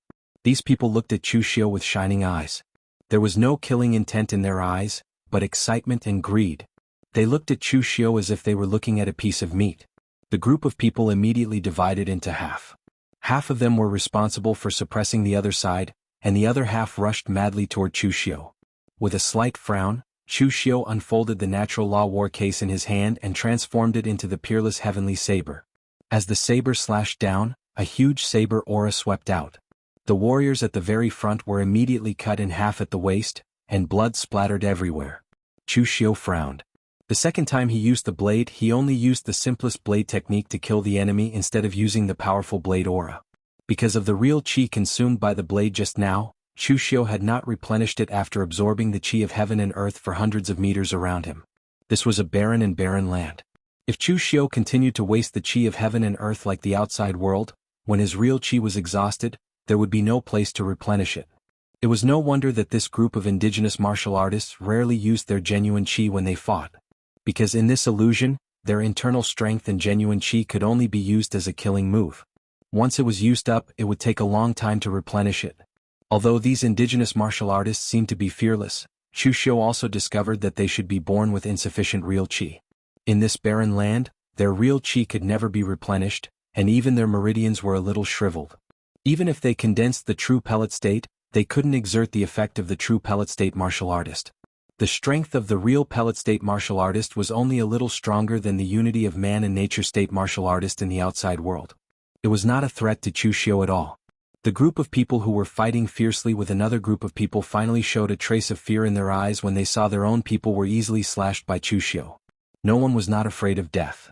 These people looked at Chu Xiu with shining eyes. There was no killing intent in their eyes, but excitement and greed. They looked at Chu Xiu as if they were looking at a piece of meat. The group of people immediately divided into half. Half of them were responsible for suppressing the other side, and the other half rushed madly toward Chu Xiu. With a slight frown, Chu Xiu unfolded the natural law war case in his hand and transformed it into the peerless heavenly saber. As the saber slashed down, a huge saber aura swept out. The warriors at the very front were immediately cut in half at the waist, and blood splattered everywhere. Chu Xiu frowned. The second time he used the blade, he only used the simplest blade technique to kill the enemy instead of using the powerful blade aura. Because of the real qi consumed by the blade just now, Chu Xiu had not replenished it after absorbing the qi of heaven and earth for hundreds of meters around him. This was a barren land. If Chu Xiu continued to waste the qi of heaven and earth like the outside world, when his real qi was exhausted, there would be no place to replenish it. It was no wonder that this group of indigenous martial artists rarely used their genuine qi when they fought. Because in this illusion, their internal strength and genuine qi could only be used as a killing move. Once it was used up, it would take a long time to replenish it. Although these indigenous martial artists seemed to be fearless, Chu Xiu also discovered that they should be born with insufficient real qi. In this barren land, their real qi could never be replenished, and even their meridians were a little shriveled. Even if they condensed the true pellet state, they couldn't exert the effect of the true pellet state martial artist. The strength of the real pellet state martial artist was only a little stronger than the unity of man and nature state martial artist in the outside world. It was not a threat to Chu Xiu at all. The group of people who were fighting fiercely with another group of people finally showed a trace of fear in their eyes when they saw their own people were easily slashed by Chu Xiu. No one was not afraid of death.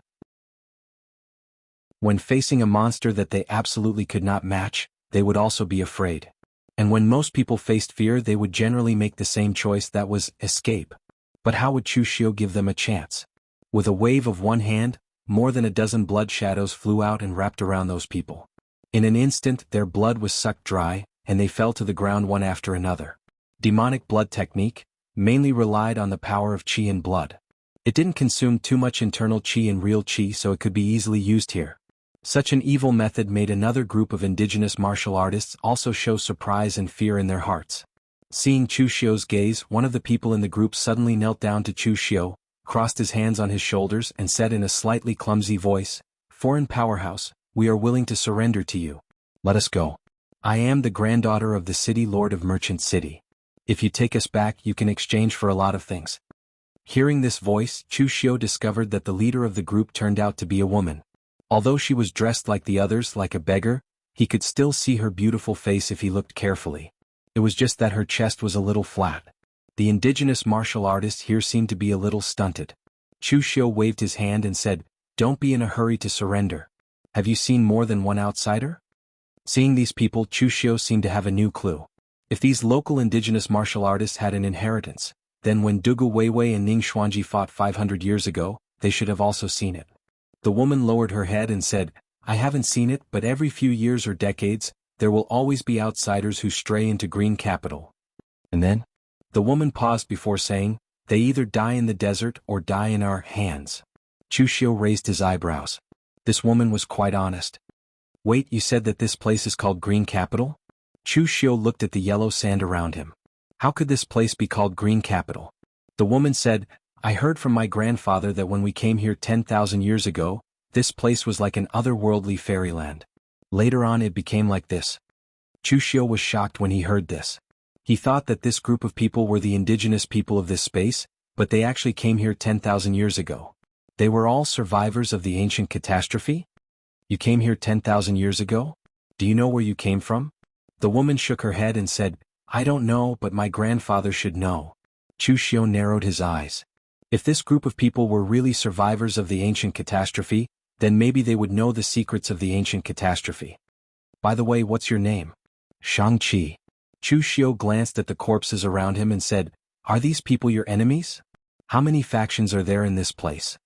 When facing a monster that they absolutely could not match, they would also be afraid. And when most people faced fear, they would generally make the same choice, that was, escape. But how would Chu Xiu give them a chance? With a wave of one hand, more than a dozen blood shadows flew out and wrapped around those people. In an instant, their blood was sucked dry, and they fell to the ground one after another. Demonic blood technique mainly relied on the power of qi and blood. It didn't consume too much internal qi and real qi, so it could be easily used here. Such an evil method made another group of indigenous martial artists also show surprise and fear in their hearts. Seeing Chu Xiu's gaze, one of the people in the group suddenly knelt down to Chu Xiu, crossed his hands on his shoulders, and said in a slightly clumsy voice, "Foreign powerhouse, we are willing to surrender to you. Let us go. I am the granddaughter of the city lord of Merchant City. If you take us back, you can exchange for a lot of things." Hearing this voice, Chu Xiu discovered that the leader of the group turned out to be a woman. Although she was dressed like the others, like a beggar, he could still see her beautiful face if he looked carefully. It was just that her chest was a little flat. The indigenous martial artist here seemed to be a little stunted. Chu Xiu waved his hand and said, "Don't be in a hurry to surrender. Have you seen more than one outsider?" Seeing these people, Chu Xiu seemed to have a new clue. If these local indigenous martial artists had an inheritance, then when Dugu Weiwei and Ning Xuanji fought 500 years ago, they should have also seen it. The woman lowered her head and said, "I haven't seen it, but every few years or decades, there will always be outsiders who stray into Green Capital." And then? The woman paused before saying, "They either die in the desert or die in our hands." Chu Xiu raised his eyebrows. This woman was quite honest. "Wait, you said that this place is called Green Capital?" Chu Xiu looked at the yellow sand around him. How could this place be called Green Capital? The woman said, "I heard from my grandfather that when we came here 10,000 years ago, this place was like an otherworldly fairyland. Later on it became like this." Chu Xiu was shocked when he heard this. He thought that this group of people were the indigenous people of this space, but they actually came here 10,000 years ago. They were all survivors of the ancient catastrophe? You came here 10,000 years ago? Do you know where you came from? The woman shook her head and said, "I don't know, but my grandfather should know." Chu Xiu narrowed his eyes. If this group of people were really survivors of the ancient catastrophe, then maybe they would know the secrets of the ancient catastrophe. By the way, what's your name? Shang-Chi. Chu Xiu glanced at the corpses around him and said, "Are these people your enemies? How many factions are there in this place?"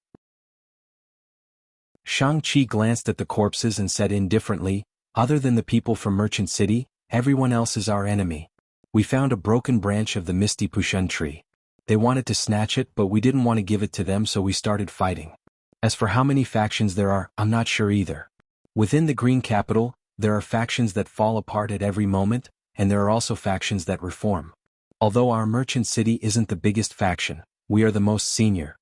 Shang-Chi glanced at the corpses and said indifferently, "Other than the people from Merchant City, everyone else is our enemy. We found a broken branch of the Misty Pushun tree. They wanted to snatch it, but we didn't want to give it to them, so we started fighting. As for how many factions there are, I'm not sure either. Within the Green Capital, there are factions that fall apart at every moment, and there are also factions that reform. Although our Merchant City isn't the biggest faction, we are the most senior."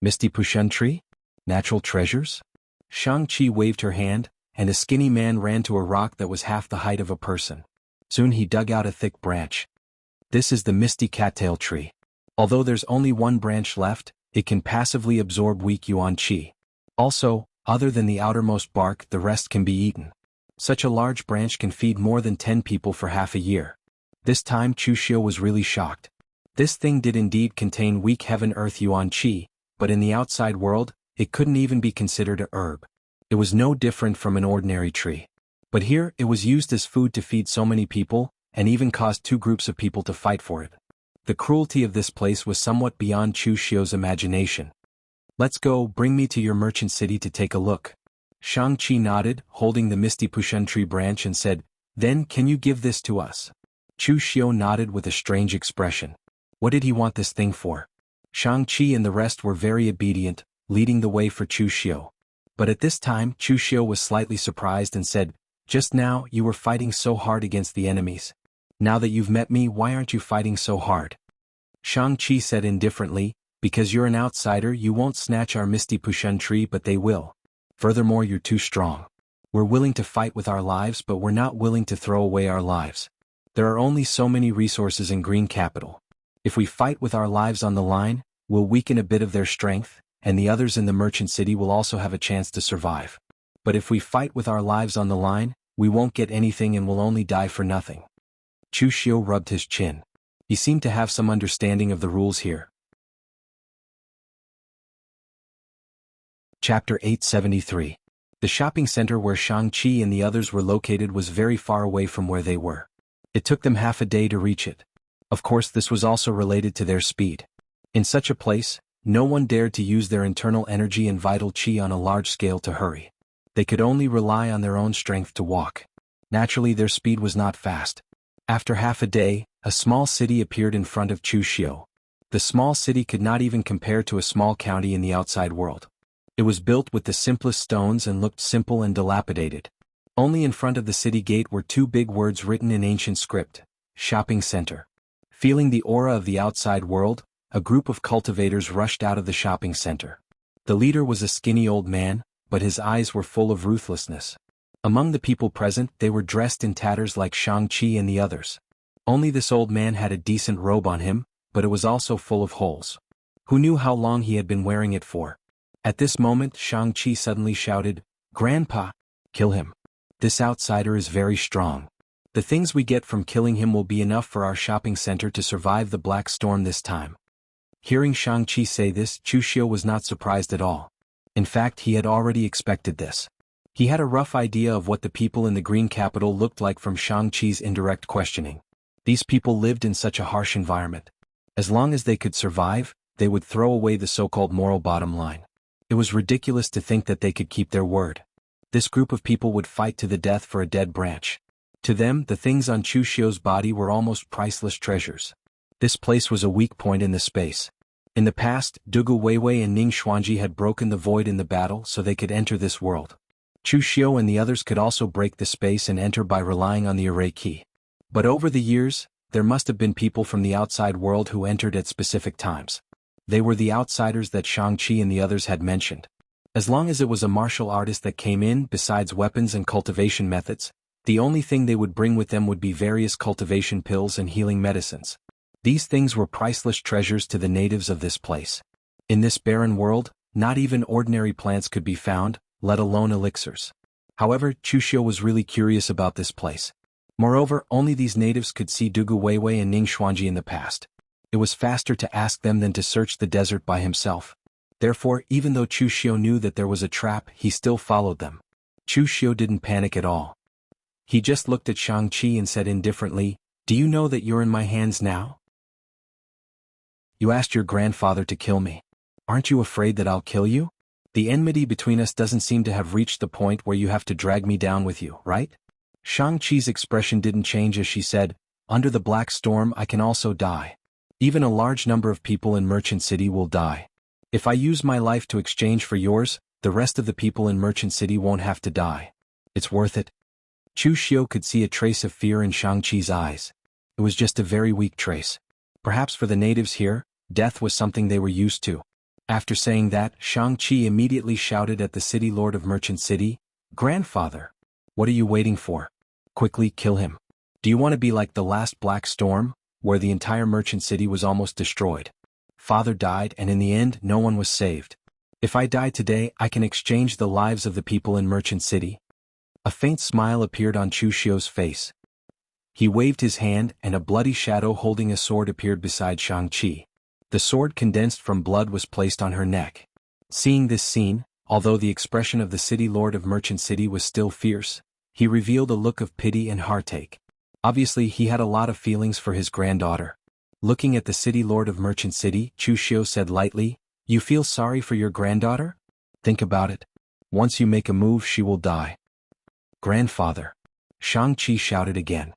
Misty Pushun tree? Natural treasures? Shang-Chi waved her hand, and a skinny man ran to a rock that was half the height of a person. Soon he dug out a thick branch. This is the Misty Cattail tree. Although there's only one branch left, it can passively absorb weak yuan qi. Also, other than the outermost bark, the rest can be eaten. Such a large branch can feed more than 10 people for half a year. This time Chu Xiu was really shocked. This thing did indeed contain weak heaven-earth yuan qi, but in the outside world, it couldn't even be considered a herb. It was no different from an ordinary tree. But here, it was used as food to feed so many people, and even caused two groups of people to fight for it. The cruelty of this place was somewhat beyond Chu Xiu's imagination. "Let's go, bring me to your merchant city to take a look." Shang-Chi nodded, holding the Misty Pushun tree branch and said, "Then can you give this to us?" Chu Xiu nodded with a strange expression. What did he want this thing for? Shang-Chi and the rest were very obedient, leading the way for Chu Xiu. But at this time Chu Xiu was slightly surprised and said, "Just now you were fighting so hard against the enemies. Now that you've met me, why aren't you fighting so hard?" Shang-Chi said indifferently, "Because you're an outsider, you won't snatch our Misty Pushun tree, but they will. Furthermore, you're too strong. We're willing to fight with our lives, but we're not willing to throw away our lives. There are only so many resources in Green Capital. If we fight with our lives on the line, we'll weaken a bit of their strength, and the others in the Merchant City will also have a chance to survive. But if we fight with our lives on the line, we won't get anything and will only die for nothing." Chu Xiu rubbed his chin. He seemed to have some understanding of the rules here. Chapter 873. The shopping center where Shang-Chi and the others were located was very far away from where they were. It took them half a day to reach it. Of course, this was also related to their speed. In such a place, no one dared to use their internal energy and vital qi on a large scale to hurry. They could only rely on their own strength to walk. Naturally, their speed was not fast. After half a day, a small city appeared in front of Chu Xiu. The small city could not even compare to a small county in the outside world. It was built with the simplest stones and looked simple and dilapidated. Only in front of the city gate were two big words written in ancient script: Shopping Center. Feeling the aura of the outside world, a group of cultivators rushed out of the shopping center. The leader was a skinny old man, but his eyes were full of ruthlessness. Among the people present, they were dressed in tatters like Shang-Chi and the others. Only this old man had a decent robe on him, but it was also full of holes. Who knew how long he had been wearing it for? At this moment Shang-Chi suddenly shouted, "Grandpa! Kill him! This outsider is very strong. The things we get from killing him will be enough for our shopping center to survive the black storm this time." Hearing Shang-Chi say this, Chu Xiu was not surprised at all. In fact, he had already expected this. He had a rough idea of what the people in the Green Capital looked like from Shang-Chi's indirect questioning. These people lived in such a harsh environment. As long as they could survive, they would throw away the so-called moral bottom line. It was ridiculous to think that they could keep their word. This group of people would fight to the death for a dead branch. To them, the things on Chu Xiu's body were almost priceless treasures. This place was a weak point in the space. In the past, Dugu Weiwei and Ning Xuanji had broken the void in the battle so they could enter this world. Chu Xiu and the others could also break the space and enter by relying on the array key. But over the years, there must have been people from the outside world who entered at specific times. They were the outsiders that Shang-Chi and the others had mentioned. As long as it was a martial artist that came in, besides weapons and cultivation methods, the only thing they would bring with them would be various cultivation pills and healing medicines. These things were priceless treasures to the natives of this place. In this barren world, not even ordinary plants could be found, let alone elixirs. However, Chu Xiu was really curious about this place. Moreover, only these natives could see Dugu Weiwei and Ning Xuanji in the past. It was faster to ask them than to search the desert by himself. Therefore, even though Chu Xiu knew that there was a trap, he still followed them. Chu Xiu didn't panic at all. He just looked at Shang-Chi and said indifferently, "Do you know that you're in my hands now? You asked your grandfather to kill me. Aren't you afraid that I'll kill you? The enmity between us doesn't seem to have reached the point where you have to drag me down with you, right?" Shang-Chi's expression didn't change as she said, "Under the black storm I can also die. Even a large number of people in Merchant City will die. If I use my life to exchange for yours, the rest of the people in Merchant City won't have to die. It's worth it." Chu Xiu could see a trace of fear in Shang-Chi's eyes. It was just a very weak trace. Perhaps for the natives here, death was something they were used to. After saying that, Shang-Chi immediately shouted at the city lord of Merchant City, "Grandfather! What are you waiting for? Quickly kill him. Do you want to be like the last black storm, where the entire Merchant City was almost destroyed? Father died and in the end no one was saved. If I die today I can exchange the lives of the people in Merchant City." A faint smile appeared on Chu Xiu's face. He waved his hand and a bloody shadow holding a sword appeared beside Shang-Chi. The sword condensed from blood was placed on her neck. Seeing this scene, although the expression of the city lord of Merchant City was still fierce, he revealed a look of pity and heartache. Obviously he had a lot of feelings for his granddaughter. Looking at the city lord of Merchant City, Chu Xiu said lightly, "You feel sorry for your granddaughter? Think about it. Once you make a move she will die." "Grandfather!" Shang-Chi shouted again.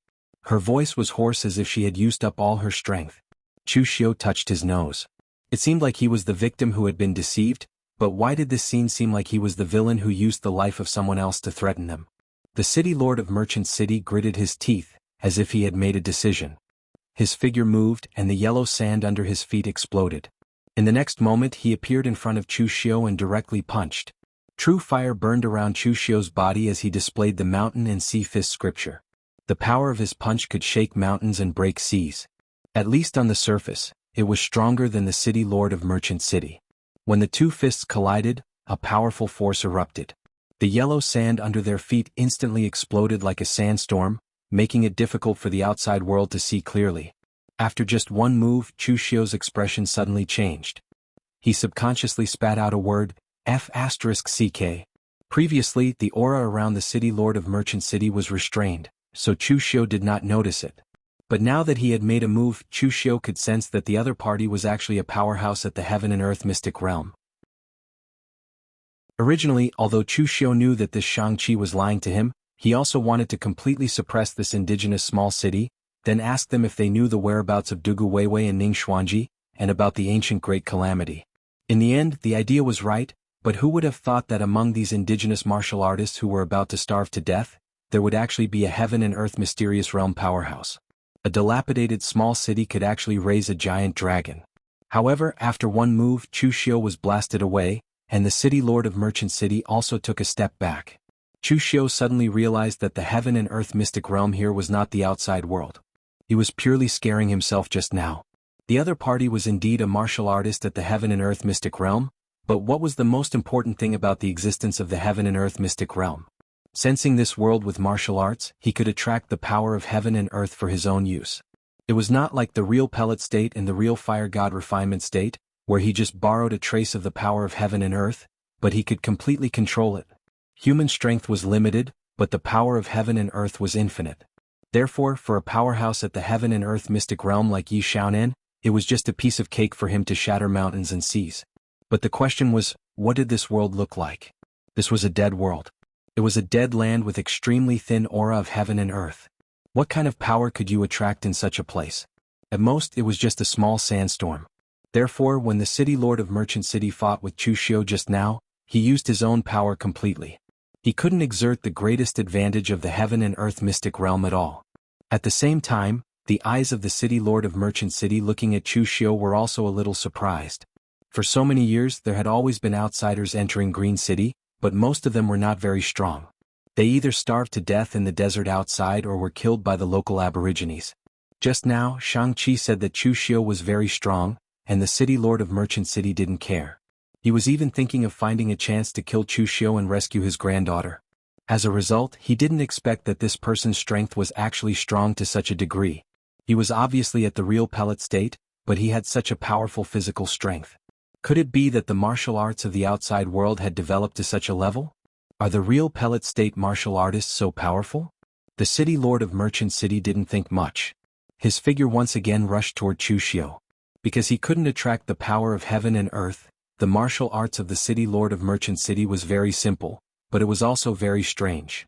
Her voice was hoarse as if she had used up all her strength. Chu Xiu touched his nose. It seemed like he was the victim who had been deceived, but why did this scene seem like he was the villain who used the life of someone else to threaten him? The city lord of Merchant City gritted his teeth, as if he had made a decision. His figure moved and the yellow sand under his feet exploded. In the next moment he appeared in front of Chu Xiu and directly punched. True fire burned around Chu Xiu's body as he displayed the mountain and sea fist scripture. The power of his punch could shake mountains and break seas. At least on the surface, it was stronger than the city lord of Merchant City. When the two fists collided, a powerful force erupted. The yellow sand under their feet instantly exploded like a sandstorm, making it difficult for the outside world to see clearly. After just one move, Chu Xiu's expression suddenly changed. He subconsciously spat out a word, F***CK. Previously, the aura around the city lord of Merchant City was restrained, so Chu Xiu did not notice it. But now that he had made a move, Chu Xiu could sense that the other party was actually a powerhouse at the heaven and earth mystic realm. Originally, although Chu Xiu knew that this Shang-Chi was lying to him, he also wanted to completely suppress this indigenous small city, then ask them if they knew the whereabouts of Dugu Weiwei and Ning Xuanji, and about the ancient Great Calamity. In the end, the idea was right, but who would have thought that among these indigenous martial artists who were about to starve to death, there would actually be a heaven and earth mysterious realm powerhouse? A dilapidated small city could actually raise a giant dragon. However, after one move, Chu Xiu was blasted away, and the city lord of Merchant City also took a step back. Chu Xiu suddenly realized that the heaven and earth mystic realm here was not the outside world. He was purely scaring himself just now. The other party was indeed a martial artist at the heaven and earth mystic realm, but what was the most important thing about the existence of the heaven and earth mystic realm? Sensing this world with martial arts, he could attract the power of heaven and earth for his own use. It was not like the real pellet state and the real fire god refinement state, where he just borrowed a trace of the power of heaven and earth, but he could completely control it. Human strength was limited, but the power of heaven and earth was infinite. Therefore, for a powerhouse at the heaven and earth mystic realm like Yi Xiaonan, it was just a piece of cake for him to shatter mountains and seas. But the question was, what did this world look like? This was a dead world. It was a dead land with extremely thin aura of heaven and earth. What kind of power could you attract in such a place? At most, it was just a small sandstorm. Therefore, when the city lord of Merchant City fought with Chu Xiu just now, he used his own power completely. He couldn't exert the greatest advantage of the heaven and earth mystic realm at all. At the same time, the eyes of the city lord of Merchant City looking at Chu Xiu were also a little surprised. For so many years there had always been outsiders entering Green City, but most of them were not very strong. They either starved to death in the desert outside or were killed by the local aborigines. Just now, Shang-Chi said that Chu Xiu was very strong, and the city lord of Merchant City didn't care. He was even thinking of finding a chance to kill Chu Xiu and rescue his granddaughter. As a result, he didn't expect that this person's strength was actually strong to such a degree. He was obviously at the real pellet state, but he had such a powerful physical strength. Could it be that the martial arts of the outside world had developed to such a level? Are the real Pellet State martial artists so powerful? The city lord of Merchant City didn't think much. His figure once again rushed toward Chushio. Because he couldn't attract the power of heaven and earth, the martial arts of the city lord of Merchant City was very simple, but it was also very strange.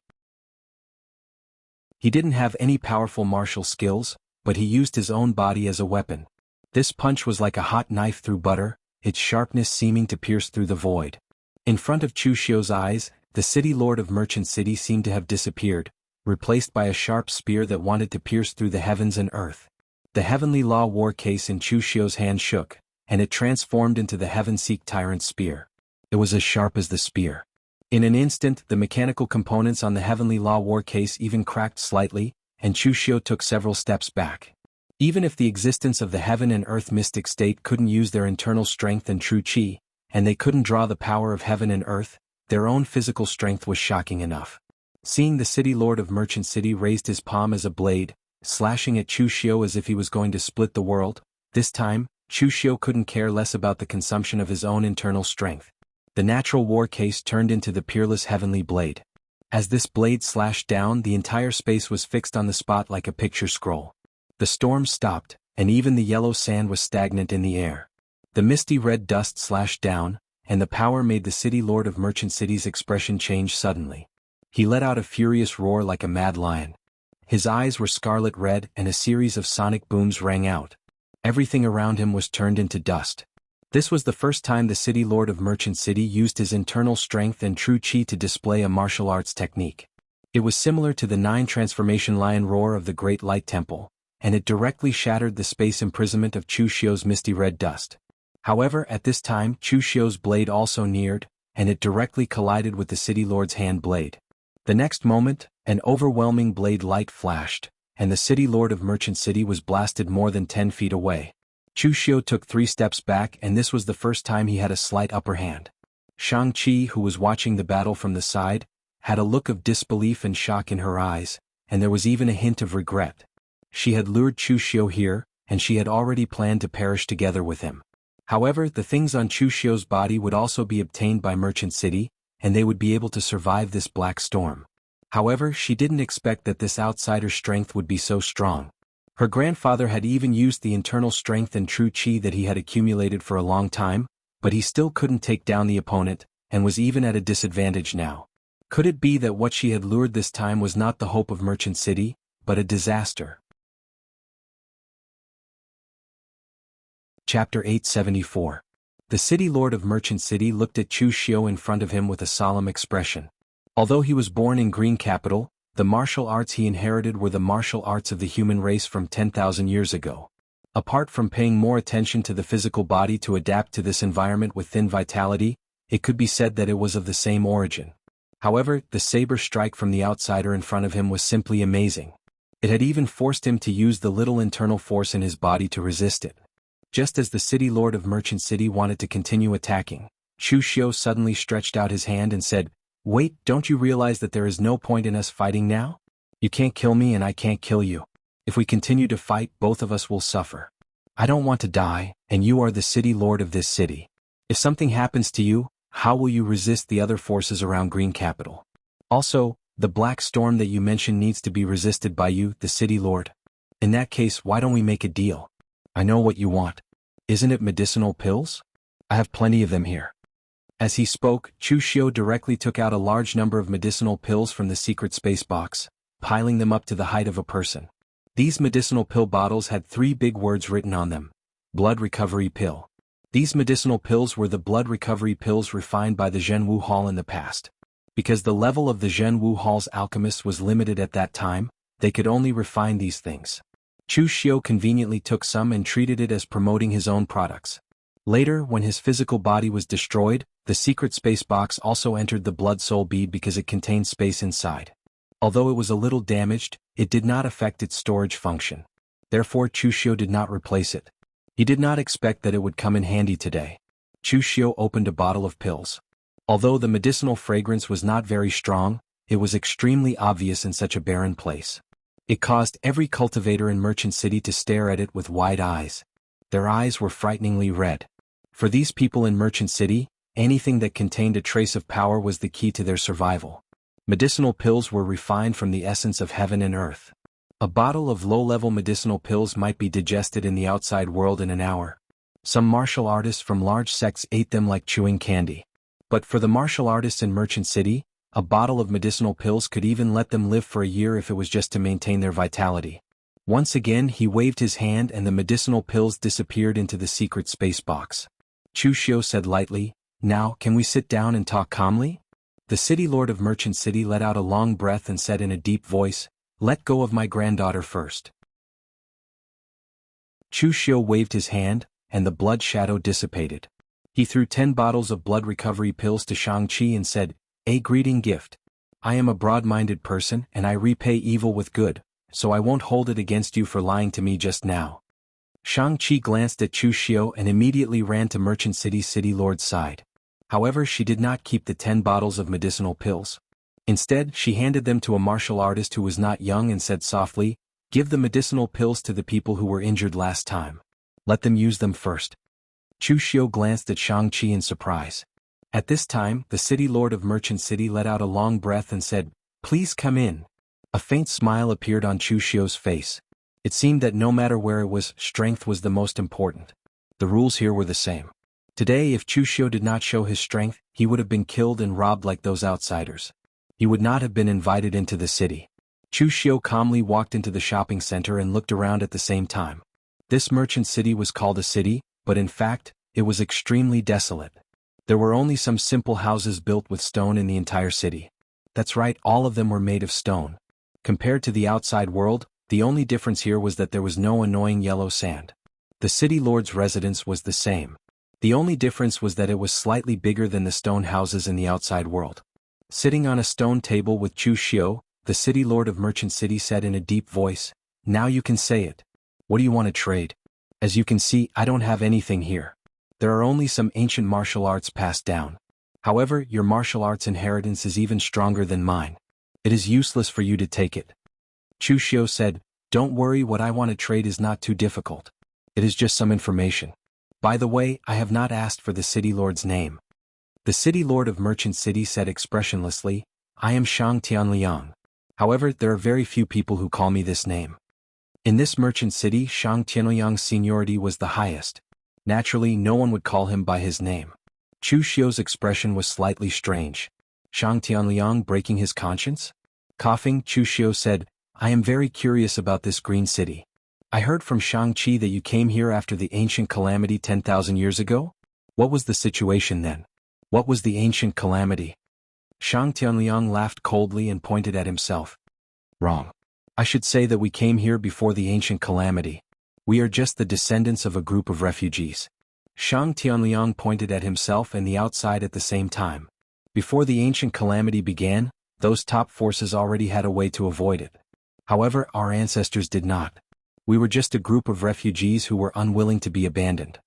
He didn't have any powerful martial skills, but he used his own body as a weapon. This punch was like a hot knife through butter, its sharpness seeming to pierce through the void. In front of Chushio's eyes, the city lord of Merchant City seemed to have disappeared, replaced by a sharp spear that wanted to pierce through the heavens and earth. The heavenly law war case in Chushio's hand shook, and it transformed into the heaven-seek tyrant spear. It was as sharp as the spear. In an instant, the mechanical components on the heavenly law war case even cracked slightly, and Chushio took several steps back. Even if the existence of the heaven and earth mystic state couldn't use their internal strength and true chi, and they couldn't draw the power of heaven and earth, their own physical strength was shocking enough. Seeing the city lord of Merchant City raised his palm as a blade, slashing at Chushio as if he was going to split the world, this time, Chushio couldn't care less about the consumption of his own internal strength. The natural war case turned into the peerless heavenly blade. As this blade slashed down, the entire space was fixed on the spot like a picture scroll. The storm stopped, and even the yellow sand was stagnant in the air. The misty red dust slashed down, and the power made the city lord of Merchant City's expression change suddenly. He let out a furious roar like a mad lion. His eyes were scarlet red and a series of sonic booms rang out. Everything around him was turned into dust. This was the first time the city lord of Merchant City used his internal strength and true chi to display a martial arts technique. It was similar to the 9 transformation lion roar of the Great Light Temple, and it directly shattered the space imprisonment of Chushio's misty red dust. However, at this time Chushio's blade also neared, and it directly collided with the city lord's hand blade. The next moment, an overwhelming blade light flashed, and the city lord of Merchant City was blasted more than 10 feet away. Chushio took 3 steps back, and this was the first time he had a slight upper hand. Shang-Chi, who was watching the battle from the side, had a look of disbelief and shock in her eyes, and there was even a hint of regret. She had lured Chushio here, and she had already planned to perish together with him. However, the things on Chushio's body would also be obtained by Merchant City, and they would be able to survive this black storm. However, she didn't expect that this outsider's strength would be so strong. Her grandfather had even used the internal strength and true chi that he had accumulated for a long time, but he still couldn't take down the opponent, and was even at a disadvantage now. Could it be that what she had lured this time was not the hope of Merchant City, but a disaster? Chapter 874. The city lord of Merchant City looked at Chushio in front of him with a solemn expression. Although he was born in Green Capital, the martial arts he inherited were the martial arts of the human race from 10,000 years ago. Apart from paying more attention to the physical body to adapt to this environment with thin vitality, it could be said that it was of the same origin. However, the saber strike from the outsider in front of him was simply amazing. It had even forced him to use the little internal force in his body to resist it. Just as the city lord of Merchant City wanted to continue attacking, Chushio suddenly stretched out his hand and said, "Wait, don't you realize that there is no point in us fighting now? You can't kill me and I can't kill you. If we continue to fight, both of us will suffer. I don't want to die, and you are the city lord of this city. If something happens to you, how will you resist the other forces around Green Capital? Also, the black storm that you mentioned needs to be resisted by you, the city lord. In that case, why don't we make a deal? I know what you want. Isn't it medicinal pills? I have plenty of them here." As he spoke, Chushio directly took out a large number of medicinal pills from the secret space box, piling them up to the height of a person. These medicinal pill bottles had 3 big words written on them: blood recovery pill. These medicinal pills were the blood recovery pills refined by the Zhenwu Hall in the past. Because the level of the Zhenwu Hall's alchemists was limited at that time, they could only refine these things. Chushio conveniently took some and treated it as promoting his own products. Later, when his physical body was destroyed, the secret space box also entered the blood soul bead because it contained space inside. Although it was a little damaged, it did not affect its storage function. Therefore Chushio did not replace it. He did not expect that it would come in handy today. Chushio opened a bottle of pills. Although the medicinal fragrance was not very strong, it was extremely obvious in such a barren place. It caused every cultivator in Merchant City to stare at it with wide eyes. Their eyes were frighteningly red. For these people in Merchant City, anything that contained a trace of power was the key to their survival. Medicinal pills were refined from the essence of heaven and earth. A bottle of low-level medicinal pills might be digested in the outside world in an hour. Some martial artists from large sects ate them like chewing candy. But for the martial artists in Merchant City, a bottle of medicinal pills could even let them live for a year if it was just to maintain their vitality. Once again he waved his hand and the medicinal pills disappeared into the secret space box. Chu Xiu said lightly, "Now, can we sit down and talk calmly?" The city lord of Merchant City let out a long breath and said in a deep voice, "Let go of my granddaughter first." Chu Xiu waved his hand, and the blood shadow dissipated. He threw 10 bottles of blood recovery pills to Shang-Chi and said, "A greeting gift. I am a broad-minded person and I repay evil with good, so I won't hold it against you for lying to me just now." Shang-Chi glanced at Chu Xiu and immediately ran to Merchant City's city lord's side. However, she did not keep the 10 bottles of medicinal pills. Instead, she handed them to a martial artist who was not young and said softly, "Give the medicinal pills to the people who were injured last time. Let them use them first." Chu Xiu glanced at Shang-Chi in surprise. At this time, the city lord of Merchant City let out a long breath and said, "Please come in." A faint smile appeared on Chu Xiu's face. It seemed that no matter where it was, strength was the most important. The rules here were the same. Today, if Chu Xiu did not show his strength, he would have been killed and robbed like those outsiders. He would not have been invited into the city. Chu Xiu calmly walked into the shopping center and looked around at the same time. This merchant city was called a city, but in fact, it was extremely desolate. There were only some simple houses built with stone in the entire city. That's right, all of them were made of stone. Compared to the outside world, the only difference here was that there was no annoying yellow sand. The city lord's residence was the same. The only difference was that it was slightly bigger than the stone houses in the outside world. Sitting on a stone table with Chu Xiu, the city lord of Merchant City said in a deep voice, "Now you can say it. What do you want to trade? As you can see, I don't have anything here. There are only some ancient martial arts passed down. However, your martial arts inheritance is even stronger than mine. It is useless for you to take it." Chu Xiu said, "Don't worry, what I want to trade is not too difficult. It is just some information. By the way, I have not asked for the city lord's name." The city lord of Merchant City said expressionlessly, "I am Shang Tianliang. However, there are very few people who call me this name." In this merchant city, Shang Tianliang's seniority was the highest. Naturally, no one would call him by his name. Chu Xiu's expression was slightly strange. Shang Tianliang breaking his conscience? Coughing, Chu Xiu said, "I am very curious about this green city. I heard from Shang-Chi that you came here after the ancient calamity 10,000 years ago? What was the situation then? What was the ancient calamity?" Shang Tianliang laughed coldly and pointed at himself. "Wrong. I should say that we came here before the ancient calamity. We are just the descendants of a group of refugees." Shang Tianliang pointed at himself and the outside at the same time. Before the ancient calamity began, those top forces already had a way to avoid it. However, our ancestors did not. We were just a group of refugees who were unwilling to be abandoned.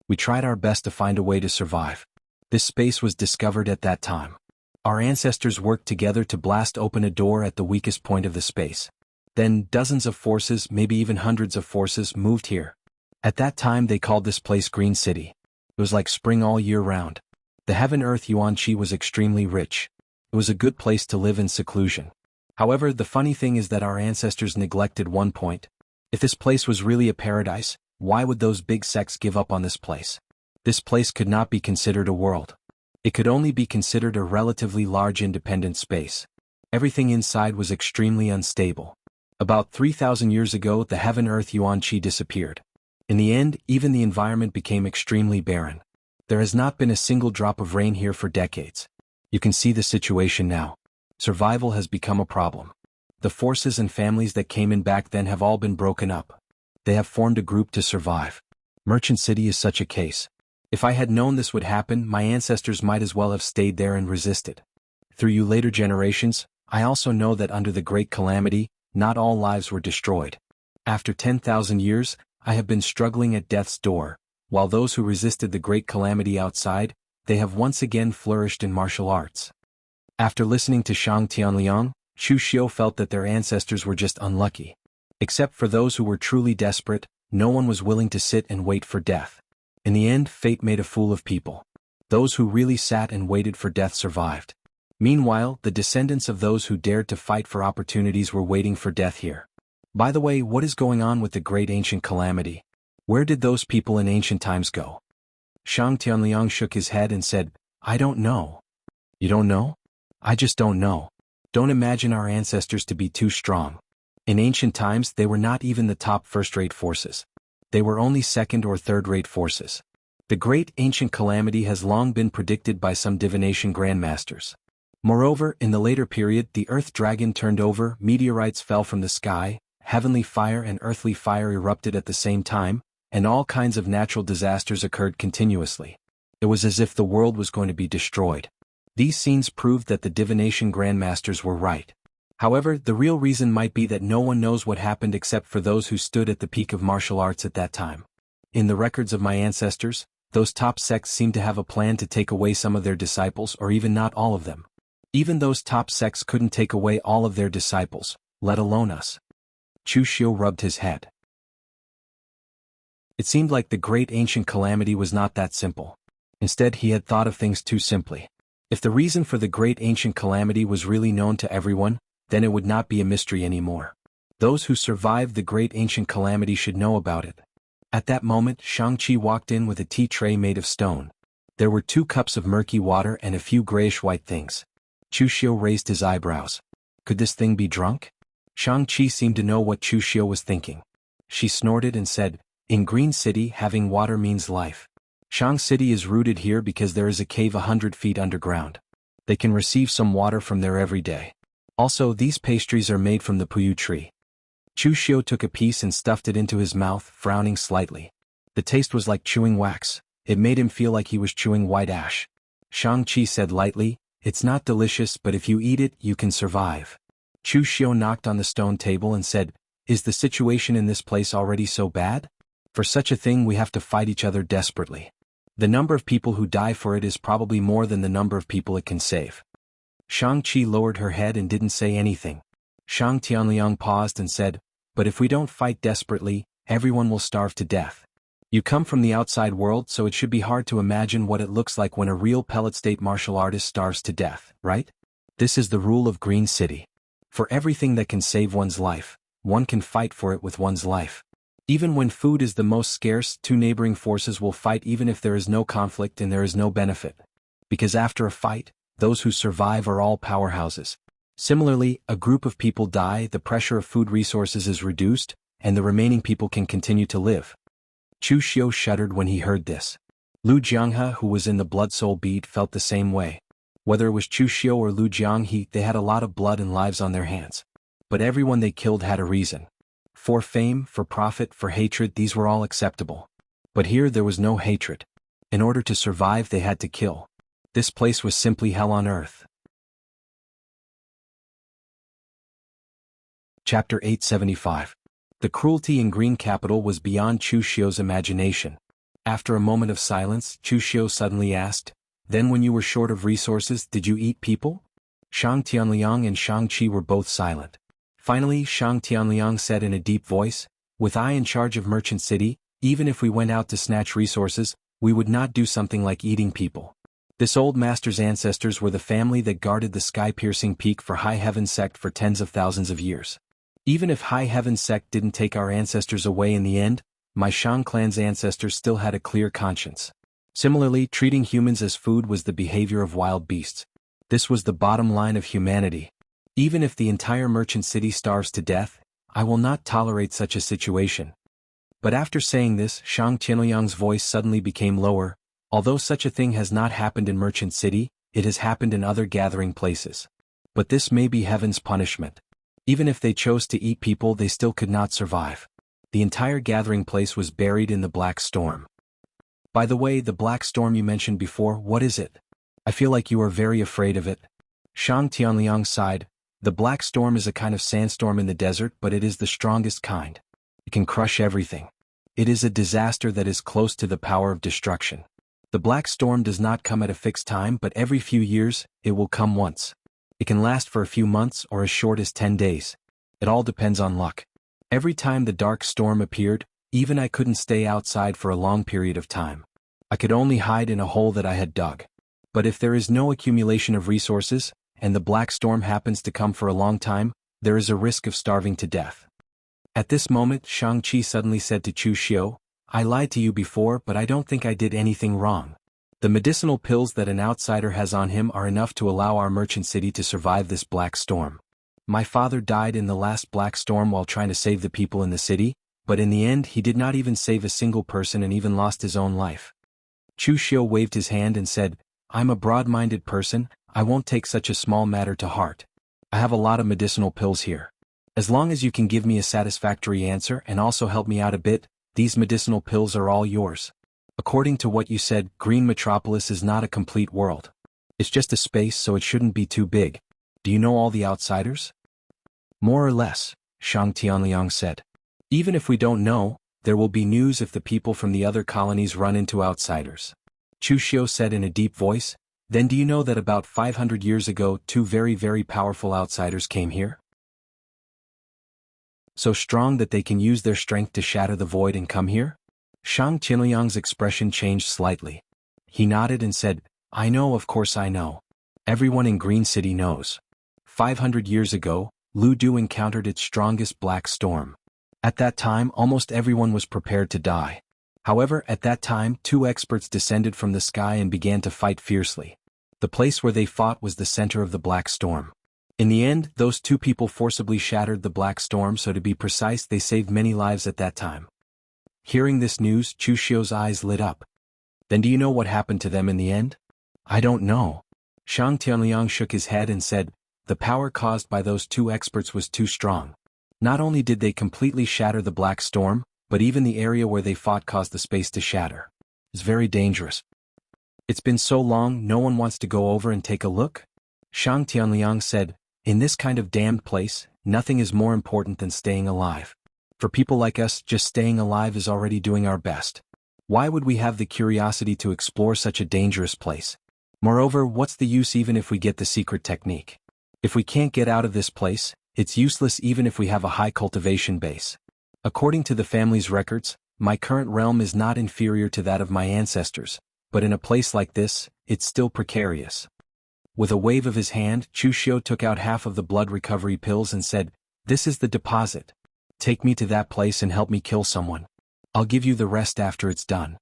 We tried our best to find a way to survive. This space was discovered at that time. Our ancestors worked together to blast open a door at the weakest point of the space. Then dozens of forces, maybe even hundreds of forces, moved here. At that time they called this place Green City. It was like spring all year round. The heaven-earth Yuan-Chi was extremely rich. It was a good place to live in seclusion. However, the funny thing is that our ancestors neglected one point. If this place was really a paradise, why would those big sects give up on this place? This place could not be considered a world. It could only be considered a relatively large independent space. Everything inside was extremely unstable. About 3,000 years ago, the heaven-earth Yuan-Chi disappeared. In the end, even the environment became extremely barren. There has not been a single drop of rain here for decades. You can see the situation now. Survival has become a problem. The forces and families that came in back then have all been broken up. They have formed a group to survive. Merchant City is such a case. If I had known this would happen, my ancestors might as well have stayed there and resisted. Through you later generations, I also know that under the Great Calamity, not all lives were destroyed. After 10,000 years, I have been struggling at death's door, while those who resisted the Great Calamity outside, they have once again flourished in martial arts. After listening to Shang Tianliang, Chu Xiu felt that their ancestors were just unlucky. Except for those who were truly desperate, no one was willing to sit and wait for death. In the end, fate made a fool of people. Those who really sat and waited for death survived. Meanwhile, the descendants of those who dared to fight for opportunities were waiting for death here. By the way, what is going on with the great ancient calamity? Where did those people in ancient times go? Shang Tianliang shook his head and said, I don't know. You don't know? I just don't know. Don't imagine our ancestors to be too strong. In ancient times they were not even the top first-rate forces. They were only second or third-rate forces. The great ancient calamity has long been predicted by some divination grandmasters. Moreover, in the later period the earth dragon turned over, meteorites fell from the sky, heavenly fire and earthly fire erupted at the same time, and all kinds of natural disasters occurred continuously. It was as if the world was going to be destroyed. These scenes proved that the divination grandmasters were right. However, the real reason might be that no one knows what happened except for those who stood at the peak of martial arts at that time. In the records of my ancestors, those top sects seem to have a plan to take away some of their disciples or even not all of them. Even those top sects couldn't take away all of their disciples, let alone us. Chu Xiu rubbed his head. It seemed like the great ancient calamity was not that simple. Instead, he had thought of things too simply. If the reason for the great ancient calamity was really known to everyone, then it would not be a mystery anymore. Those who survived the great ancient calamity should know about it. At that moment, Shang-Chi walked in with a tea tray made of stone. There were 2 cups of murky water and a few grayish-white things. Chu Xiu raised his eyebrows. Could this thing be drunk? Shang-Chi seemed to know what Chu Xiu was thinking. She snorted and said, in Green City, having water means life. Shang City is rooted here because there is a cave 100 feet underground. They can receive some water from there every day. Also, these pastries are made from the puyu tree. Chu Xiu took a piece and stuffed it into his mouth, frowning slightly. The taste was like chewing wax. It made him feel like he was chewing white ash. Shang-Chi said lightly, it's not delicious, but if you eat it, you can survive. Chu Xiu knocked on the stone table and said, is the situation in this place already so bad? For such a thing we have to fight each other desperately. The number of people who die for it is probably more than the number of people it can save. Shang-Chi lowered her head and didn't say anything. Shang Tianliang paused and said, but if we don't fight desperately, everyone will starve to death. You come from the outside world, so it should be hard to imagine what it looks like when a real pellet state martial artist starves to death, right? This is the rule of Green City. For everything that can save one's life, one can fight for it with one's life. Even when food is the most scarce, 2 neighboring forces will fight even if there is no conflict and there is no benefit. Because after a fight, those who survive are all powerhouses. Similarly, a group of people die, the pressure of food resources is reduced, and the remaining people can continue to live. Chu Xiu shuddered when he heard this. Lu Jianghe, who was in the Blood Soul beat, felt the same way. Whether it was Chu Xiu or Lu Jianghe, they had a lot of blood and lives on their hands. But everyone they killed had a reason. For fame, for profit, for hatred, these were all acceptable. But here there was no hatred. In order to survive they had to kill. This place was simply hell on earth. Chapter 875. The cruelty in Green Capital was beyond Chu Xiu's imagination. After a moment of silence, Chu Xiu suddenly asked, then when you were short of resources, did you eat people? Shang Tianliang and Shang-Chi were both silent. Finally, Shang Tianliang said in a deep voice, with I in charge of Merchant City, even if we went out to snatch resources, we would not do something like eating people. This old master's ancestors were the family that guarded the sky-piercing peak for High Heaven Sect for tens of thousands of years. Even if High Heaven Sect didn't take our ancestors away in the end, my Shang clan's ancestors still had a clear conscience. Similarly, treating humans as food was the behavior of wild beasts. This was the bottom line of humanity. Even if the entire Merchant City starves to death, I will not tolerate such a situation. But after saying this, Shang Tianliang's voice suddenly became lower. Although such a thing has not happened in Merchant City, it has happened in other gathering places. But this may be heaven's punishment. Even if they chose to eat people, they still could not survive. The entire gathering place was buried in the Black Storm. By the way, the Black Storm you mentioned before, what is it? I feel like you are very afraid of it. Shang Tianliang sighed. The Black Storm is a kind of sandstorm in the desert, but it is the strongest kind. It can crush everything. It is a disaster that is close to the power of destruction. The Black Storm does not come at a fixed time, but every few years, it will come once. It can last for a few months or as short as 10 days. It all depends on luck. Every time the dark storm appeared, Even I couldn't stay outside for a long period of time. I could only hide in a hole that I had dug. But if there is no accumulation of resources, and the black storm happens to come for a long time, there is a risk of starving to death. At this moment, Shang-Chi suddenly said to Chu Xiu, I lied to you before, but I don't think I did anything wrong. The medicinal pills that an outsider has on him are enough to allow our merchant city to survive this black storm. My father died in the last black storm while trying to save the people in the city, but in the end he did not even save a single person and even lost his own life. Chu Xiu waved his hand and said, I'm a broad-minded person, I won't take such a small matter to heart. I have a lot of medicinal pills here. As long as you can give me a satisfactory answer and also help me out a bit, these medicinal pills are all yours. According to what you said, Green Metropolis is not a complete world. It's just a space, so it shouldn't be too big. Do you know all the outsiders? More or less, Shang Tianliang said. Even if we don't know, there will be news if the people from the other colonies run into outsiders. Chu Xiu said in a deep voice, Then do you know that about 500 years ago two very, very powerful outsiders came here? So strong that they can use their strength to shatter the void and come here? Shang Tianliang's expression changed slightly. He nodded and said, I know, of course I know. Everyone in Green City knows. 500 years ago, Lu Du encountered its strongest black storm. At that time almost everyone was prepared to die. However, at that time two experts descended from the sky and began to fight fiercely. The place where they fought was the center of the black storm. In the end, those two people forcibly shattered the black storm, so to be precise, they saved many lives at that time. Hearing this news, Chu Xiu's eyes lit up. Then do you know what happened to them in the end? I don't know. Shang Tianliang shook his head and said, the power caused by those two experts was too strong. Not only did they completely shatter the black storm, but even the area where they fought caused the space to shatter. It's very dangerous. It's been so long, no one wants to go over and take a look? Shang Tianliang said, in this kind of damned place, nothing is more important than staying alive. For people like us, just staying alive is already doing our best. Why would we have the curiosity to explore such a dangerous place? Moreover, what's the use even if we get the secret technique? If we can't get out of this place, it's useless even if we have a high cultivation base. According to the family's records, my current realm is not inferior to that of my ancestors, but in a place like this, it's still precarious. With a wave of his hand, Chu Xiu took out half of the blood recovery pills and said, this is the deposit. Take me to that place and help me kill someone. I'll give you the rest after it's done.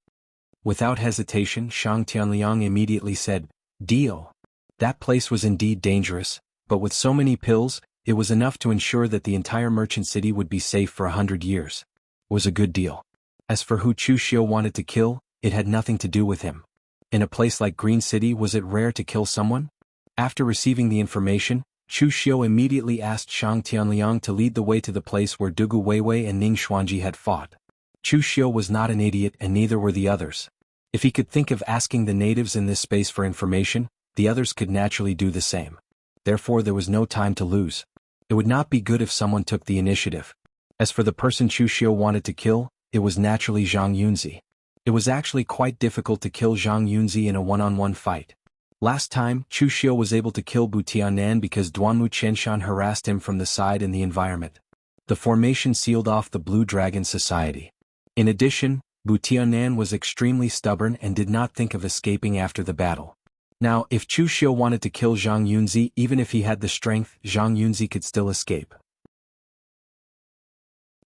Without hesitation, Shang Tianliang immediately said, deal. That place was indeed dangerous, but with so many pills, it was enough to ensure that the entire merchant city would be safe for 100 years. It was a good deal. As for who Chu Xiu wanted to kill, it had nothing to do with him. In a place like Green City, was it rare to kill someone? After receiving the information, Chu Xiu immediately asked Shang Tianliang to lead the way to the place where Dugu Weiwei and Ning Xuanji had fought. Chu Xiu was not an idiot and neither were the others. If he could think of asking the natives in this space for information, the others could naturally do the same. Therefore there was no time to lose. It would not be good if someone took the initiative. As for the person Chu Xiu wanted to kill, it was naturally Zhang Yunzi. It was actually quite difficult to kill Zhang Yunzi in a one-on-one fight. Last time, Chu Xiu was able to kill Bu Tianan because Duanmu Qianshan harassed him from the side in the environment. The formation sealed off the Blue Dragon Society. In addition, Bu Tianan was extremely stubborn and did not think of escaping after the battle. Now, if Chu Xiu wanted to kill Zhang Yunzi, even if he had the strength, Zhang Yunzi could still escape.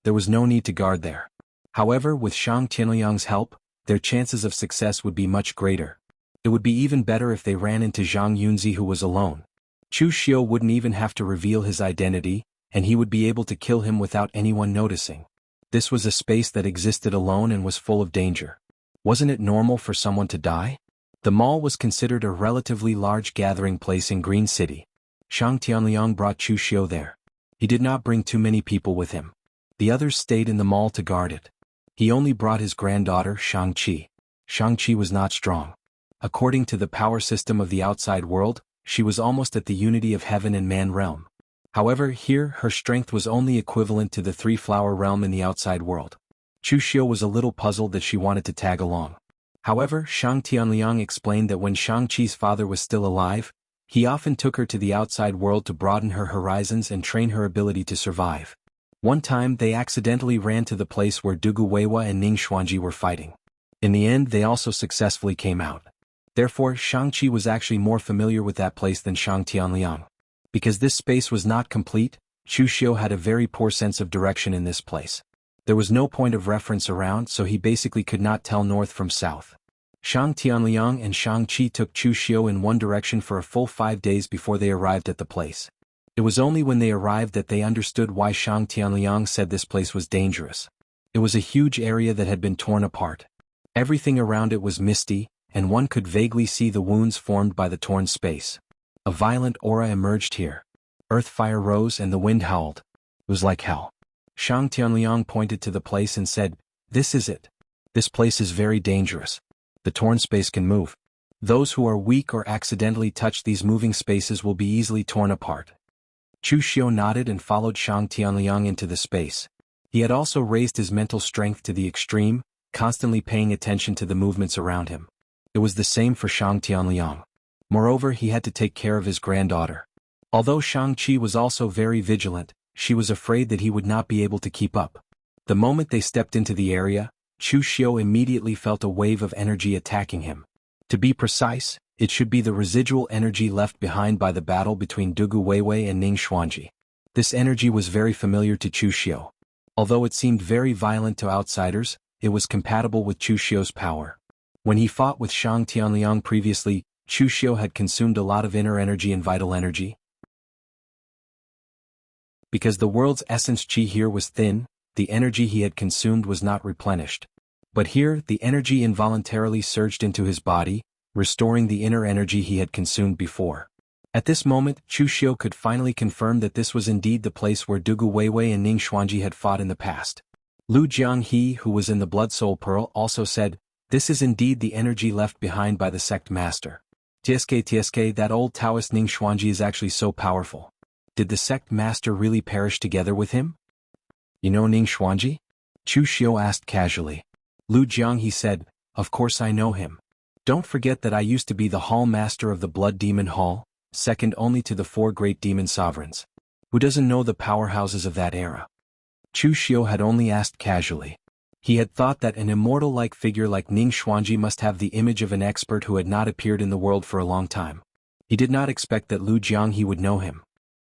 There was no need to guard there. However, with Shang Tianliang's help, their chances of success would be much greater. It would be even better if they ran into Zhang Yunzi, who was alone. Chu Xiu wouldn't even have to reveal his identity, and he would be able to kill him without anyone noticing. This was a space that existed alone and was full of danger. Wasn't it normal for someone to die? The mall was considered a relatively large gathering place in Green City. Shang Tianliang brought Chu Xiu there. He did not bring too many people with him. The others stayed in the mall to guard it. He only brought his granddaughter, Shang-Chi. Shang-Chi was not strong. According to the power system of the outside world, she was almost at the unity of heaven and man realm. However, here, her strength was only equivalent to the three-flower realm in the outside world. Chu Xiu was a little puzzled that she wanted to tag along. However, Shang Tianliang explained that when Shang-Chi's father was still alive, he often took her to the outside world to broaden her horizons and train her ability to survive. One time they accidentally ran to the place where Dugu Weiwa and Ning Xuanji were fighting. In the end they also successfully came out. Therefore Shang-Chi was actually more familiar with that place than Shang Tianliang. Because this space was not complete, Chu Xiu had a very poor sense of direction in this place. There was no point of reference around, so he basically could not tell north from south. Shang Tianliang and Shang-Chi took Chu Xiu in one direction for a full 5 days before they arrived at the place. It was only when they arrived that they understood why Shang Tianliang said this place was dangerous. It was a huge area that had been torn apart. Everything around it was misty, and one could vaguely see the wounds formed by the torn space. A violent aura emerged here. Earth fire rose and the wind howled. It was like hell. Shang Tianliang pointed to the place and said, "This is it. This place is very dangerous. The torn space can move. Those who are weak or accidentally touch these moving spaces will be easily torn apart." Chu Xiu nodded and followed Shang Tianliang into the space. He had also raised his mental strength to the extreme, constantly paying attention to the movements around him. It was the same for Shang Tianliang. Moreover, he had to take care of his granddaughter. Although Shang-Chi was also very vigilant, she was afraid that he would not be able to keep up. The moment they stepped into the area, Chu Xiu immediately felt a wave of energy attacking him. To be precise, it should be the residual energy left behind by the battle between Dugu Weiwei and Ning Xuanji. This energy was very familiar to Chu Xiu. Although it seemed very violent to outsiders, it was compatible with Chu Xiu's power. When he fought with Shang Tianliang previously, Chu Xiu had consumed a lot of inner energy and vital energy. Because the world's essence chi here was thin, the energy he had consumed was not replenished. But here, the energy involuntarily surged into his body, restoring the inner energy he had consumed before. At this moment, Chu Xiu could finally confirm that this was indeed the place where Dugu Weiwei and Ning Xuanji had fought in the past. Lu Jianghe, who was in the Blood Soul Pearl, also said, "This is indeed the energy left behind by the sect master. TSK, that old Taoist Ning Xuanji is actually so powerful. Did the sect master really perish together with him?" "You know Ning Xuanji?" Chu Xiu asked casually. Lu Jianghe said, "Of course I know him. Don't forget that I used to be the Hall Master of the Blood Demon Hall, second only to the 4 great demon sovereigns. Who doesn't know the powerhouses of that era?" Chu Xiu had only asked casually. He had thought that an immortal-like figure like Ning Xuanji must have the image of an expert who had not appeared in the world for a long time. He did not expect that Lu Jianghe would know him.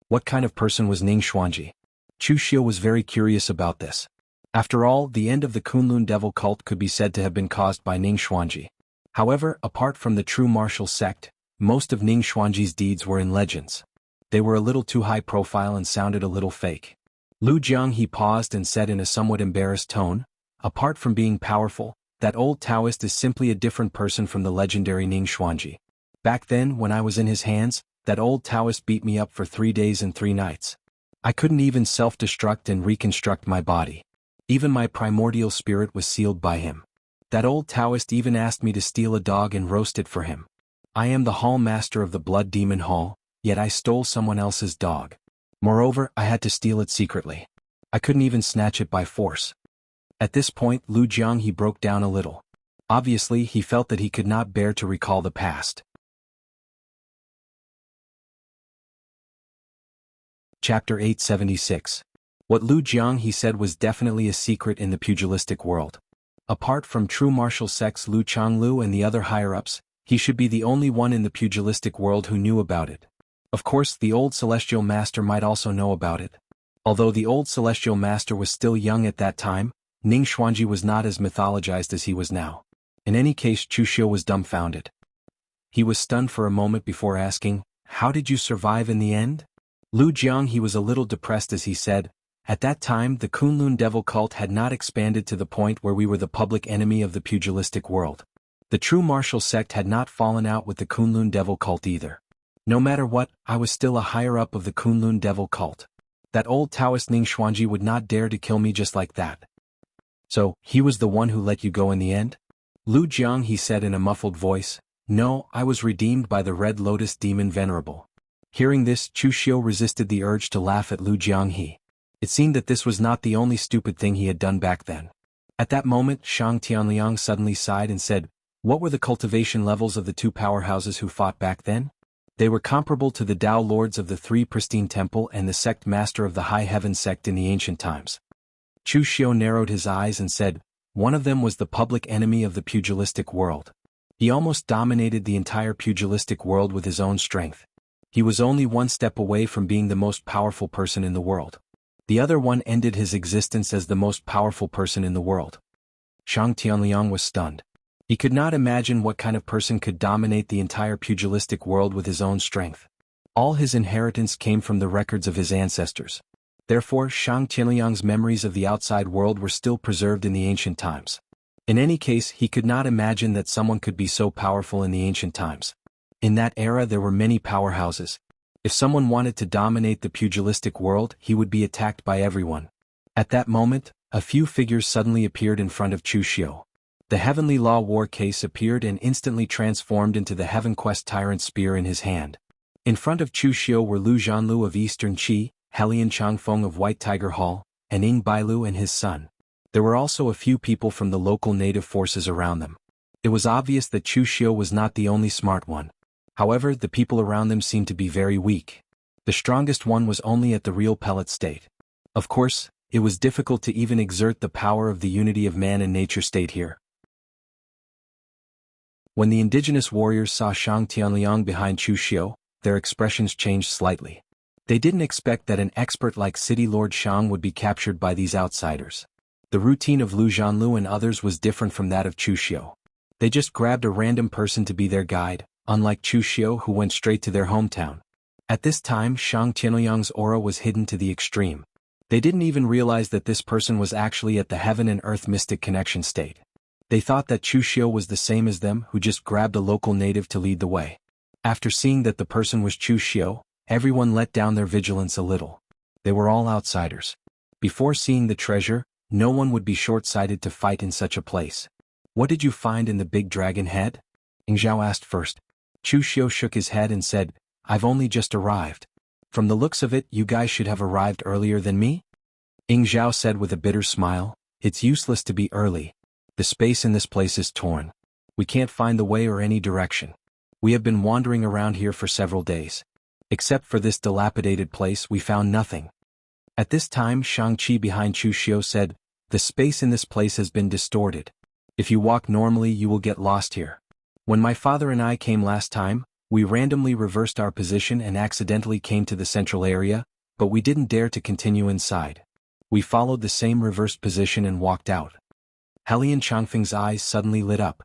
What kind of person was Ning Xuanji? Chu Xiu was very curious about this. After all, the end of the Kunlun devil cult could be said to have been caused by Ning Xuanji. However, apart from the true martial sect, most of Ning Xuanji's deeds were in legends. They were a little too high profile and sounded a little fake. Lu Jianghe paused and said in a somewhat embarrassed tone, "Apart from being powerful, that old Taoist is simply a different person from the legendary Ning Xuanji. Back then, when I was in his hands, that old Taoist beat me up for 3 days and 3 nights. I couldn't even self-destruct and reconstruct my body. Even my primordial spirit was sealed by him. That old Taoist even asked me to steal a dog and roast it for him. I am the Hall Master of the Blood Demon Hall, yet I stole someone else's dog. Moreover, I had to steal it secretly. I couldn't even snatch it by force." At this point, Lu Jianghe broke down a little. Obviously, he felt that he could not bear to recall the past. Chapter 876. What Lu Jianghe said was definitely a secret in the pugilistic world. Apart from true martial sects Lu Changlu and the other higher-ups, he should be the only one in the pugilistic world who knew about it. Of course, the old Celestial Master might also know about it. Although the old Celestial Master was still young at that time, Ning Xuanji was not as mythologized as he was now. In any case, Chu Xiu was dumbfounded. He was stunned for a moment before asking, "How did you survive in the end?" Lu Jianghe was a little depressed as he said, "At that time the Kunlun devil cult had not expanded to the point where we were the public enemy of the pugilistic world. The true martial sect had not fallen out with the Kunlun devil cult either. No matter what, I was still a higher-up of the Kunlun devil cult. That old Taoist Ning Xuanji would not dare to kill me just like that." "So, he was the one who let you go in the end?" Lu Jianghe said in a muffled voice, "No, I was redeemed by the Red Lotus Demon Venerable." Hearing this, Chu Xiu resisted the urge to laugh at Lu Jianghe. It seemed that this was not the only stupid thing he had done back then. At that moment, Shang Tianliang suddenly sighed and said, "What were the cultivation levels of the 2 powerhouses who fought back then?" They were comparable to the Tao lords of the Three Pristine Temple and the sect master of the High Heaven sect in the ancient times. Chu Xiu narrowed his eyes and said, one of them was the public enemy of the pugilistic world. He almost dominated the entire pugilistic world with his own strength. He was only one step away from being the most powerful person in the world. The other one ended his existence as the most powerful person in the world. Shang Tianliang was stunned. He could not imagine what kind of person could dominate the entire pugilistic world with his own strength. All his inheritance came from the records of his ancestors. Therefore, Shang Tianliang's memories of the outside world were still preserved in the ancient times. In any case, he could not imagine that someone could be so powerful in the ancient times. In that era there were many powerhouses. If someone wanted to dominate the pugilistic world, he would be attacked by everyone. At that moment, a few figures suddenly appeared in front of Chu Xiu. The heavenly law war case appeared and instantly transformed into the Heaven Quest tyrant spear in his hand. In front of Chu Xiu were Lu Zhanlu of Eastern Qi, Helian Changfeng of White Tiger Hall, and Ying Bailu and his son. There were also a few people from the local native forces around them. It was obvious that Chu Xiu was not the only smart one. However, the people around them seemed to be very weak. The strongest one was only at the real pellet state. Of course, it was difficult to even exert the power of the unity of man and nature state here. When the indigenous warriors saw Shang Tianliang behind Chu Xiu, their expressions changed slightly. They didn't expect that an expert like City Lord Shang would be captured by these outsiders. The routine of Lu Zhanlu and others was different from that of Chu Xiu. They just grabbed a random person to be their guide, unlike Chu Xiu who went straight to their hometown. At this time, Shang Tianliang's aura was hidden to the extreme. They didn't even realize that this person was actually at the heaven and earth mystic connection state. They thought that Chu Xiu was the same as them who just grabbed a local native to lead the way. After seeing that the person was Chu Xiu, everyone let down their vigilance a little. They were all outsiders. Before seeing the treasure, no one would be short-sighted to fight in such a place. What did you find in the big dragon head? Ying Zhao asked first. Chu Xiu shook his head and said, I've only just arrived. From the looks of it, you guys should have arrived earlier than me? Ying Zhao said with a bitter smile, it's useless to be early. The space in this place is torn. We can't find the way or any direction. We have been wandering around here for several days. Except for this dilapidated place, we found nothing. At this time, Shang-Chi behind Chu Xiu said, the space in this place has been distorted. If you walk normally, you will get lost here. When my father and I came last time, we randomly reversed our position and accidentally came to the central area, but we didn't dare to continue inside. We followed the same reversed position and walked out. Helian Changfeng's eyes suddenly lit up.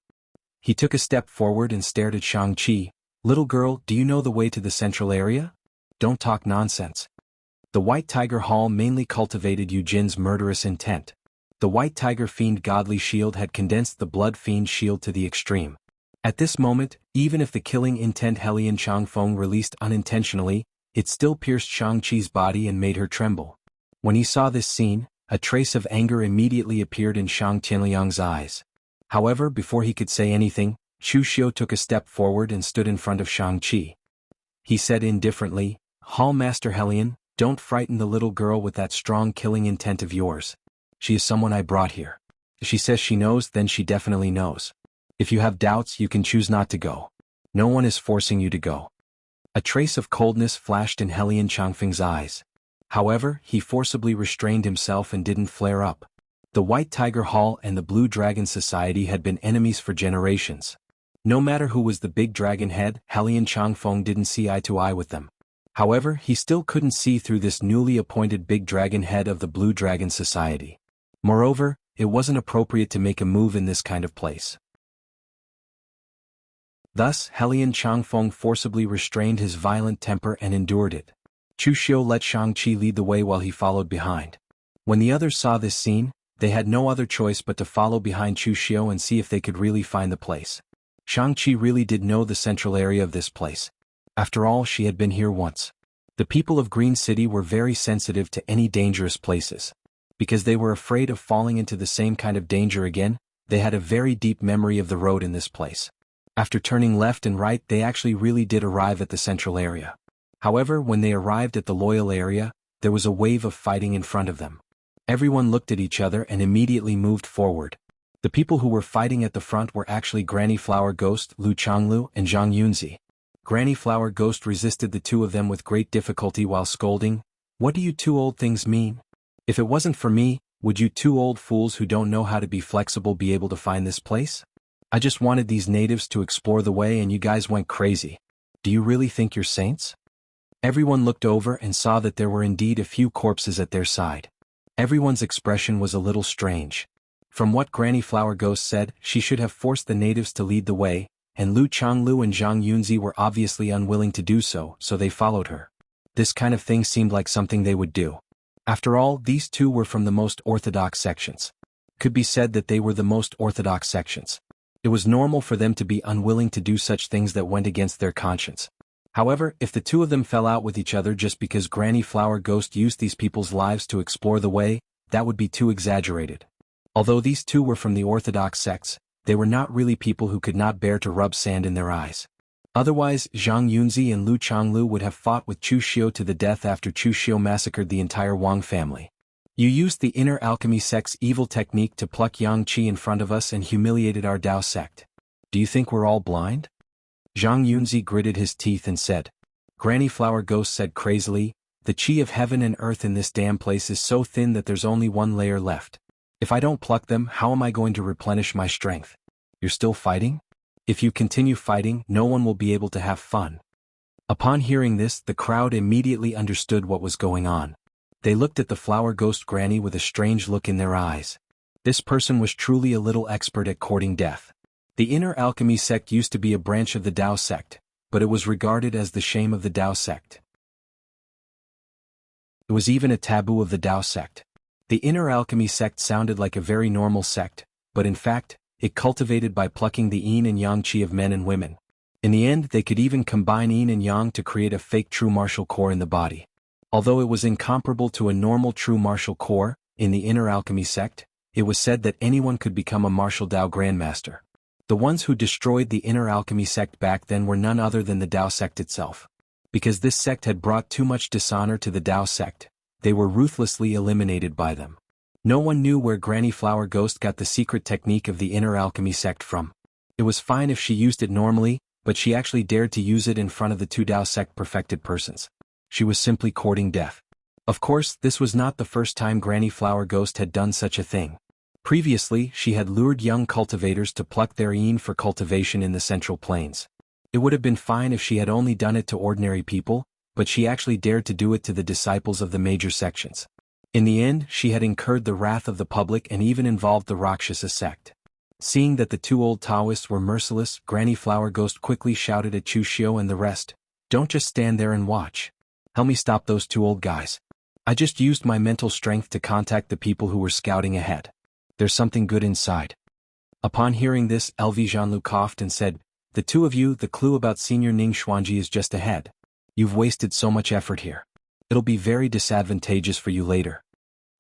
He took a step forward and stared at Shang-Chi. Little girl, do you know the way to the central area? Don't talk nonsense. The White Tiger Hall mainly cultivated Yu Jin's murderous intent. The White Tiger Fiend Godly Shield had condensed the Blood Fiend Shield to the extreme. At this moment, even if the killing intent Helian Changfeng released unintentionally, it still pierced Shang-Chi's body and made her tremble. When he saw this scene, a trace of anger immediately appeared in Shang Tianliang's eyes. However, before he could say anything, Chu Xiu took a step forward and stood in front of Shang-Chi. He said indifferently, Hall Master Helian, don't frighten the little girl with that strong killing intent of yours. She is someone I brought here. If she says she knows, then she definitely knows. If you have doubts, you can choose not to go. No one is forcing you to go. A trace of coldness flashed in Helian Changfeng's eyes. However, he forcibly restrained himself and didn't flare up. The White Tiger Hall and the Blue Dragon Society had been enemies for generations. No matter who was the big dragon head, Helian Changfeng didn't see eye to eye with them. However, he still couldn't see through this newly appointed big dragon head of the Blue Dragon Society. Moreover, it wasn't appropriate to make a move in this kind of place. Thus, Helian Changfeng forcibly restrained his violent temper and endured it. Chu Xiu let Shang-Chi lead the way while he followed behind. When the others saw this scene, they had no other choice but to follow behind Chu Xiu and see if they could really find the place. Shang-Chi really did know the central area of this place. After all, she had been here once. The people of Green City were very sensitive to any dangerous places. Because they were afraid of falling into the same kind of danger again, they had a very deep memory of the road in this place. After turning left and right, they actually really did arrive at the central area. However, when they arrived at the loyal area, there was a wave of fighting in front of them. Everyone looked at each other and immediately moved forward. The people who were fighting at the front were actually Granny Flower Ghost, Lu Changlu, and Zhang Yunzi. Granny Flower Ghost resisted the two of them with great difficulty while scolding, "What do you two old things mean? If it wasn't for me, would you two old fools who don't know how to be flexible be able to find this place? I just wanted these natives to explore the way and you guys went crazy. Do you really think you're saints?" Everyone looked over and saw that there were indeed a few corpses at their side. Everyone's expression was a little strange. From what Granny Flower Ghost said, she should have forced the natives to lead the way, and Lu Changlu and Zhang Yunzi were obviously unwilling to do so, so they followed her. This kind of thing seemed like something they would do. After all, these two were from the most orthodox sections. Could be said that they were the most orthodox sections. It was normal for them to be unwilling to do such things that went against their conscience. However, if the two of them fell out with each other just because Granny Flower Ghost used these people's lives to explore the way, that would be too exaggerated. Although these two were from the orthodox sects, they were not really people who could not bear to rub sand in their eyes. Otherwise, Zhang Yunzi and Lu Changlu would have fought with Chu Xiu to the death after Chu Xiu massacred the entire Wang family. You used the inner alchemy sect's evil technique to pluck Yang Qi in front of us and humiliated our Dao sect. Do you think we're all blind? Zhang Yunzi gritted his teeth and said. Granny Flower Ghost said crazily, "The qi of heaven and earth in this damn place is so thin that there's only one layer left. If I don't pluck them, how am I going to replenish my strength? You're still fighting? If you continue fighting, no one will be able to have fun." Upon hearing this, the crowd immediately understood what was going on. They looked at the Flower Ghost Granny with a strange look in their eyes. This person was truly a little expert at courting death. The inner alchemy sect used to be a branch of the Dao sect, but it was regarded as the shame of the Dao sect. It was even a taboo of the Dao sect. The inner alchemy sect sounded like a very normal sect, but in fact, it cultivated by plucking the yin and yang qi of men and women. In the end, they could even combine yin and yang to create a fake true martial core in the body. Although it was incomparable to a normal true martial core, in the inner alchemy sect, it was said that anyone could become a martial Dao grandmaster. The ones who destroyed the inner alchemy sect back then were none other than the Dao sect itself. Because this sect had brought too much dishonor to the Dao sect, they were ruthlessly eliminated by them. No one knew where Granny Flower Ghost got the secret technique of the inner alchemy sect from. It was fine if she used it normally, but she actually dared to use it in front of the two Dao sect perfected persons. She was simply courting death. Of course, this was not the first time Granny Flower Ghost had done such a thing. Previously, she had lured young cultivators to pluck their yin for cultivation in the Central Plains. It would have been fine if she had only done it to ordinary people, but she actually dared to do it to the disciples of the major sections. In the end, she had incurred the wrath of the public and even involved the Rakshasa sect. Seeing that the two old Taoists were merciless, Granny Flower Ghost quickly shouted at Chu Xiu and the rest, "Don't just stand there and watch. Help me stop those two old guys. I just used my mental strength to contact the people who were scouting ahead. There's something good inside." Upon hearing this, LV Zhanlu coughed and said, "The two of you, the clue about Senior Ning Xuanji is just ahead. You've wasted so much effort here. It'll be very disadvantageous for you later."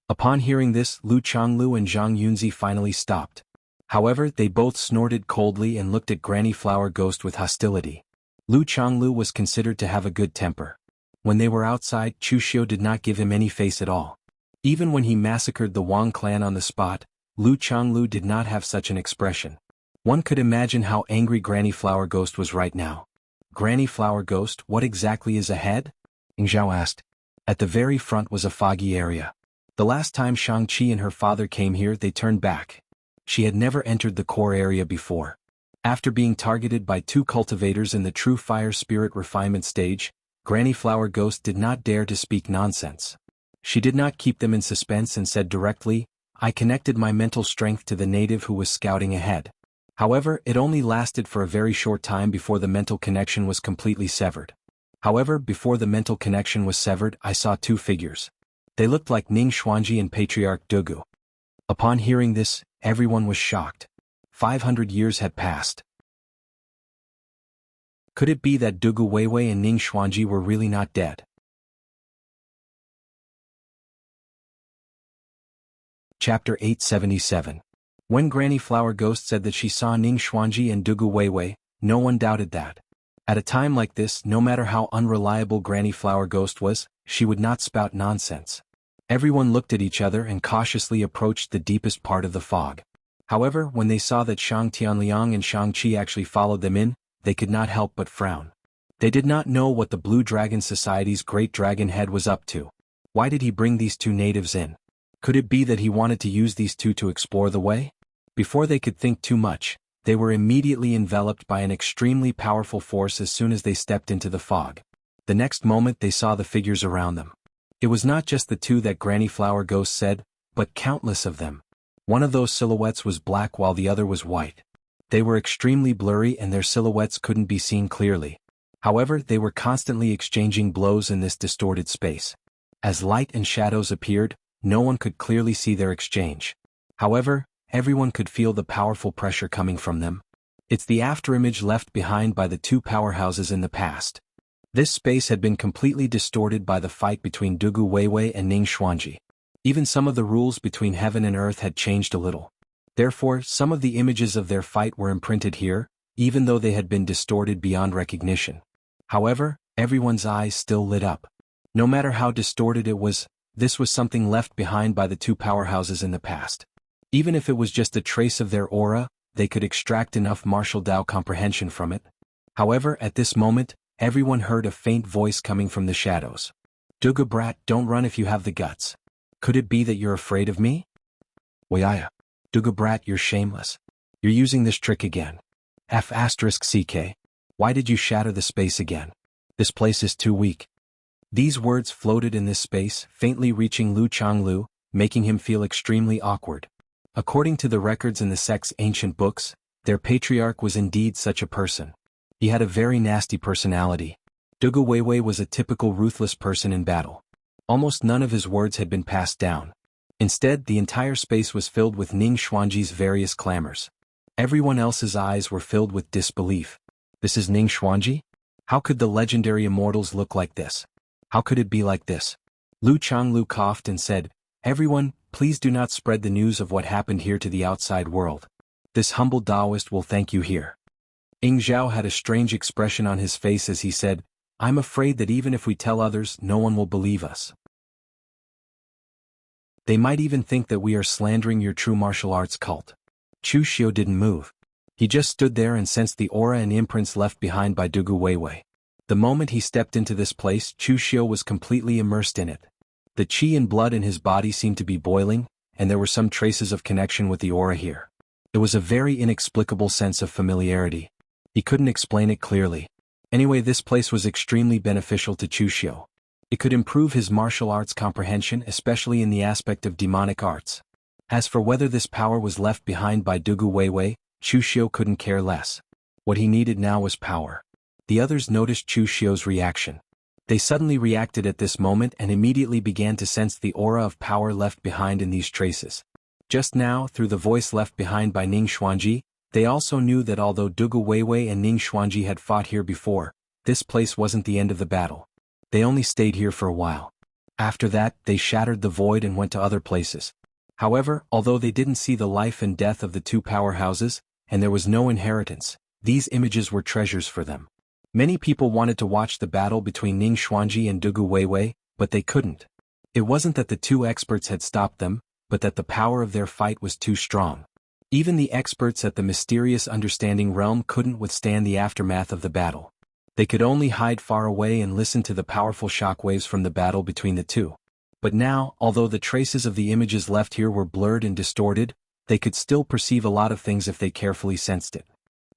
Upon hearing this, Lu Changlu and Zhang Yunzi finally stopped. However, they both snorted coldly and looked at Granny Flower Ghost with hostility. Lu Changlu was considered to have a good temper. When they were outside, Chu Xiu did not give him any face at all. Even when he massacred the Wang clan on the spot, Lu Changlu did not have such an expression. One could imagine how angry Granny Flower Ghost was right now. "Granny Flower Ghost, what exactly is ahead?" Ing Zhao asked. At the very front was a foggy area. The last time Shang-Chi and her father came here, they turned back. She had never entered the core area before. After being targeted by two cultivators in the true fire spirit refinement stage, Granny Flower Ghost did not dare to speak nonsense. She did not keep them in suspense and said directly, "I connected my mental strength to the native who was scouting ahead." However, it only lasted for a very short time before the mental connection was completely severed. However, before the mental connection was severed, I saw two figures. They looked like Ning Xuanji and Patriarch Dugu. Upon hearing this, everyone was shocked. 500 years had passed. Could it be that Dugu Weiwei and Ning Xuanji were really not dead? Chapter 877. When Granny Flower Ghost said that she saw Ning Xuanji and Dugu Weiwei, no one doubted that. At a time like this, no matter how unreliable Granny Flower Ghost was, she would not spout nonsense. Everyone looked at each other and cautiously approached the deepest part of the fog. However, when they saw that Shang Tianliang and Shang-Chi actually followed them in, they could not help but frown. They did not know what the Blue Dragon Society's great dragon head was up to. Why did he bring these two natives in? Could it be that he wanted to use these two to explore the way? Before they could think too much, they were immediately enveloped by an extremely powerful force as soon as they stepped into the fog. The next moment they saw the figures around them. It was not just the two that Granny Flower Ghost said, but countless of them. One of those silhouettes was black while the other was white. They were extremely blurry and their silhouettes couldn't be seen clearly. However, they were constantly exchanging blows in this distorted space. As light and shadows appeared, no one could clearly see their exchange. However, everyone could feel the powerful pressure coming from them. It's the afterimage left behind by the two powerhouses in the past. This space had been completely distorted by the fight between Dugu Weiwei and Ning Xuanji. Even some of the rules between heaven and earth had changed a little. Therefore, some of the images of their fight were imprinted here, even though they had been distorted beyond recognition. However, everyone's eyes still lit up. No matter how distorted it was, this was something left behind by the two powerhouses in the past. Even if it was just a trace of their aura, they could extract enough martial Dao comprehension from it. However, at this moment, everyone heard a faint voice coming from the shadows. Dugu brat, don't run if you have the guts. Could it be that you're afraid of me? Wayaya. Dugu brat, you're shameless. You're using this trick again. F***CK. Why did you shatter the space again? This place is too weak. These words floated in this space, faintly reaching Lu Changlu, making him feel extremely awkward. According to the records in the sect's ancient books, their patriarch was indeed such a person. He had a very nasty personality. Dugu Weiwei was a typical ruthless person in battle. Almost none of his words had been passed down. Instead, the entire space was filled with Ning Xuanji's various clamors. Everyone else's eyes were filled with disbelief. This is Ning Xuanji? How could the legendary immortals look like this? How could it be like this? Lu Changlu coughed and said, "Everyone, please do not spread the news of what happened here to the outside world. This humble Taoist will thank you here." Ying Zhao had a strange expression on his face as he said, "I'm afraid that even if we tell others, no one will believe us. They might even think that we are slandering your true martial arts cult." Chu Xiu didn't move. He just stood there and sensed the aura and imprints left behind by Dugu Weiwei. The moment he stepped into this place, Chu Xiu was completely immersed in it. The qi and blood in his body seemed to be boiling, and there were some traces of connection with the aura here. It was a very inexplicable sense of familiarity. He couldn't explain it clearly. Anyway, this place was extremely beneficial to Chu Xiu. It could improve his martial arts comprehension, especially in the aspect of demonic arts. As for whether this power was left behind by Dugu Weiwei, Chu Xiu couldn't care less. What he needed now was power. The others noticed Chu Xiu's reaction. They suddenly reacted at this moment and immediately began to sense the aura of power left behind in these traces. Just now, through the voice left behind by Ning Xuanji, they also knew that although Dugu Weiwei and Ning Xuanji had fought here before, this place wasn't the end of the battle. They only stayed here for a while. After that, they shattered the void and went to other places. However, although they didn't see the life and death of the two powerhouses, and there was no inheritance, these images were treasures for them. Many people wanted to watch the battle between Ning Xuanji and Dugu Weiwei, but they couldn't. It wasn't that the two experts had stopped them, but that the power of their fight was too strong. Even the experts at the mysterious understanding realm couldn't withstand the aftermath of the battle. They could only hide far away and listen to the powerful shockwaves from the battle between the two. But now, although the traces of the images left here were blurred and distorted, they could still perceive a lot of things if they carefully sensed it.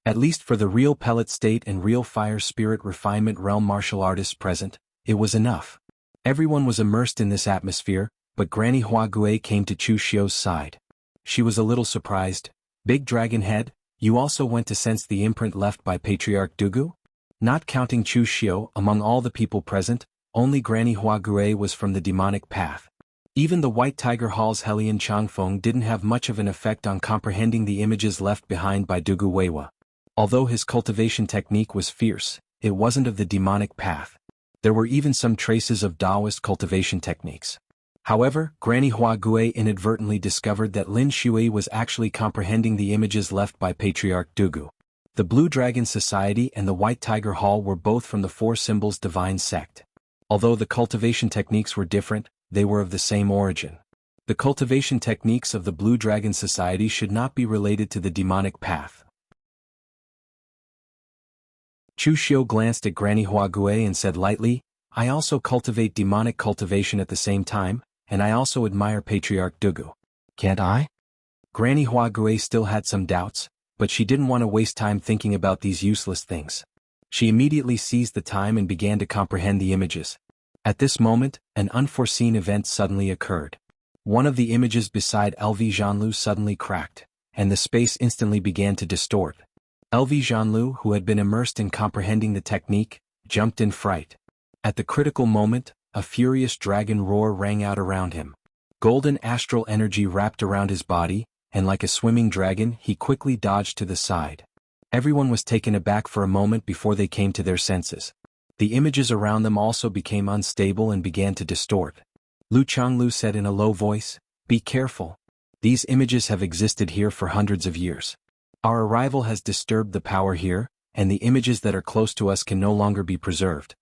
At least for the real pellet state and real fire spirit refinement realm martial artists present, it was enough. Everyone was immersed in this atmosphere, but Granny Huague came to Chu Xiu's side. She was a little surprised. "Big Dragon Head, you also went to sense the imprint left by Patriarch Dugu?" Not counting Chu Xiu, among all the people present, only Granny Huague was from the demonic path. Even the White Tiger Hall's Helian Changfeng didn't have much of an effect on comprehending the images left behind by Dugu Weiwei. Although his cultivation technique was fierce, it wasn't of the demonic path. There were even some traces of Taoist cultivation techniques. However, Granny Huague inadvertently discovered that Lin Shui was actually comprehending the images left by Patriarch Dugu. The Blue Dragon Society and the White Tiger Hall were both from the Four Symbols Divine Sect. Although the cultivation techniques were different, they were of the same origin. The cultivation techniques of the Blue Dragon Society should not be related to the demonic path. Chu Xiu glanced at Granny Huague and said lightly, I also cultivate demonic cultivation at the same time, and I also admire Patriarch Dugu. Can't I? Granny Huague still had some doubts, but she didn't want to waste time thinking about these useless things. She immediately seized the time and began to comprehend the images. At this moment, an unforeseen event suddenly occurred. One of the images beside LV Zhanlu suddenly cracked, and the space instantly began to distort. LV Zhanlu, who had been immersed in comprehending the technique, jumped in fright. At the critical moment, a furious dragon roar rang out around him. Golden astral energy wrapped around his body, and like a swimming dragon, he quickly dodged to the side. Everyone was taken aback for a moment before they came to their senses. The images around them also became unstable and began to distort. Lu Changlu said in a low voice, Be careful. These images have existed here for hundreds of years. Our arrival has disturbed the power here, and the images that are close to us can no longer be preserved.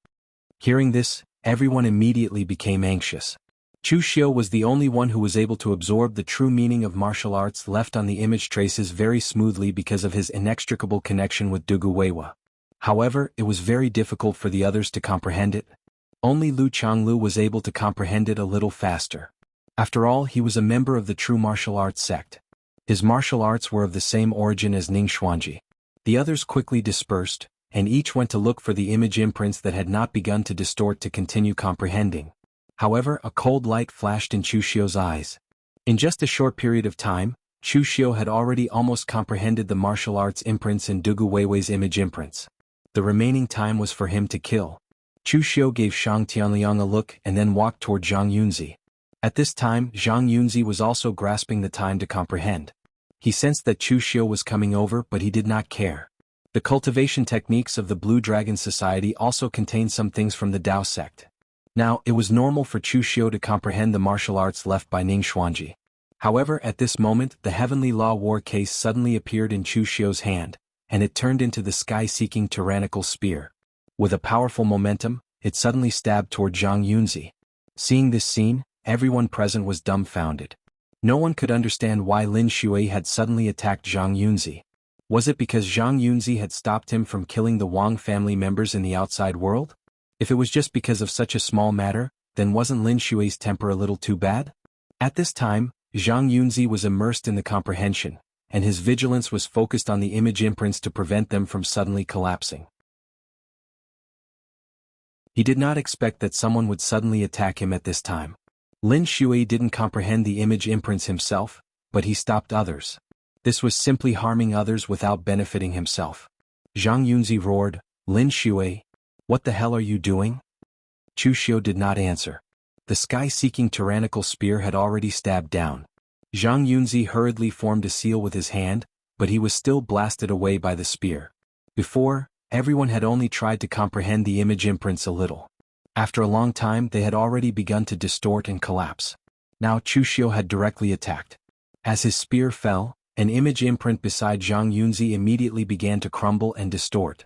Hearing this, everyone immediately became anxious. Chu Xiu was the only one who was able to absorb the true meaning of martial arts left on the image traces very smoothly because of his inextricable connection with Dugu Weiwa. However, it was very difficult for the others to comprehend it. Only Lu Changlu was able to comprehend it a little faster. After all, he was a member of the true martial arts sect. His martial arts were of the same origin as Ning Xuanji. The others quickly dispersed, and each went to look for the image imprints that had not begun to distort to continue comprehending. However, a cold light flashed in Chu Xiu's eyes. In just a short period of time, Chu Xiu had already almost comprehended the martial arts imprints and Dugu Weiwei's image imprints. The remaining time was for him to kill. Chu Xiu gave Zhang Tianliang a look and then walked toward Zhang Yunzi. At this time, Zhang Yunzi was also grasping the time to comprehend. He sensed that Chu Xiu was coming over, but he did not care. The cultivation techniques of the Blue Dragon Society also contained some things from the Dao sect. Now, it was normal for Chu Xiu to comprehend the martial arts left by Ning Xuanji. However, at this moment, the Heavenly Law War case suddenly appeared in Chu Xiu's hand, and it turned into the sky-seeking tyrannical spear. With a powerful momentum, it suddenly stabbed toward Zhang Yunzi. Seeing this scene, everyone present was dumbfounded. No one could understand why Lin Shui had suddenly attacked Zhang Yunzi. Was it because Zhang Yunzi had stopped him from killing the Wang family members in the outside world? If it was just because of such a small matter, then wasn't Lin Shui's temper a little too bad? At this time, Zhang Yunzi was immersed in the comprehension, and his vigilance was focused on the image imprints to prevent them from suddenly collapsing. He did not expect that someone would suddenly attack him at this time. Lin Shui didn't comprehend the image imprints himself, but he stopped others. This was simply harming others without benefiting himself. Zhang Yunzi roared, Lin Shui, what the hell are you doing? Chu Xiu did not answer. The sky-seeking tyrannical spear had already stabbed down. Zhang Yunzi hurriedly formed a seal with his hand, but he was still blasted away by the spear. Before, everyone had only tried to comprehend the image imprints a little. After a long time, they had already begun to distort and collapse. Now Chu Xiu had directly attacked. As his spear fell, an image imprint beside Zhang Yunzi immediately began to crumble and distort.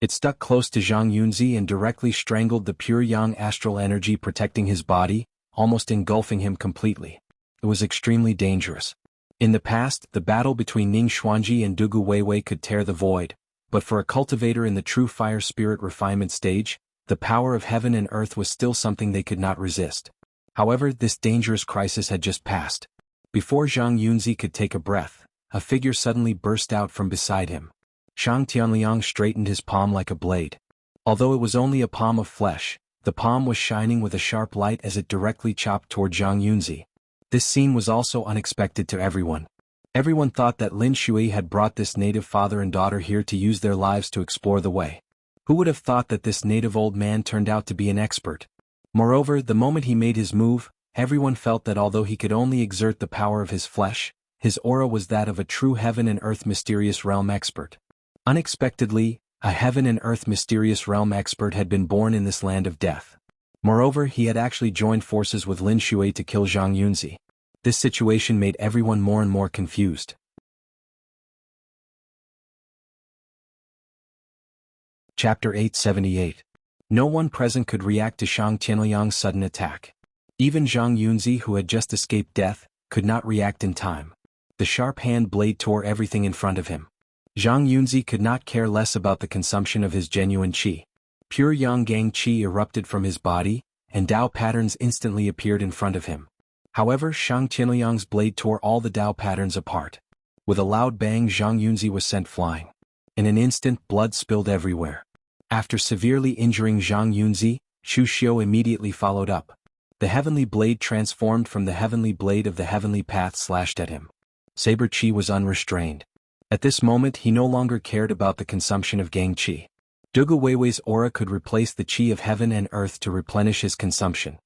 It stuck close to Zhang Yunzi and directly strangled the pure yang astral energy protecting his body, almost engulfing him completely. It was extremely dangerous. In the past, the battle between Ning Xuanji and Dugu Weiwei could tear the void, but for a cultivator in the true fire spirit refinement stage, the power of heaven and earth was still something they could not resist. However, this dangerous crisis had just passed. Before Zhang Yunzi could take a breath, a figure suddenly burst out from beside him. Zhang Tianliang straightened his palm like a blade. Although it was only a palm of flesh, the palm was shining with a sharp light as it directly chopped toward Zhang Yunzi. This scene was also unexpected to everyone. Everyone thought that Lin Shui had brought this native father and daughter here to use their lives to explore the way. Who would have thought that this native old man turned out to be an expert? Moreover, the moment he made his move, everyone felt that although he could only exert the power of his flesh, his aura was that of a true heaven and earth mysterious realm expert. Unexpectedly, a heaven and earth mysterious realm expert had been born in this land of death. Moreover, he had actually joined forces with Lin Shui to kill Zhang Yunzi. This situation made everyone more and more confused. Chapter 878. No one present could react to Zhang Tianliang's sudden attack. Even Zhang Yunzi, who had just escaped death, could not react in time. The sharp hand blade tore everything in front of him. Zhang Yunzi could not care less about the consumption of his genuine qi. Pure yang gang qi erupted from his body, and Dao patterns instantly appeared in front of him. However, Shang Qianliang's blade tore all the Dao patterns apart. With a loud bang, Zhang Yunzi was sent flying. In an instant, blood spilled everywhere. After severely injuring Zhang Yunzi, Chu Xiu immediately followed up. The heavenly blade transformed from the heavenly blade of the heavenly path slashed at him. Saber Qi was unrestrained. At this moment he no longer cared about the consumption of Gang Qi. Dugu Weiwei's aura could replace the Qi of heaven and earth to replenish his consumption.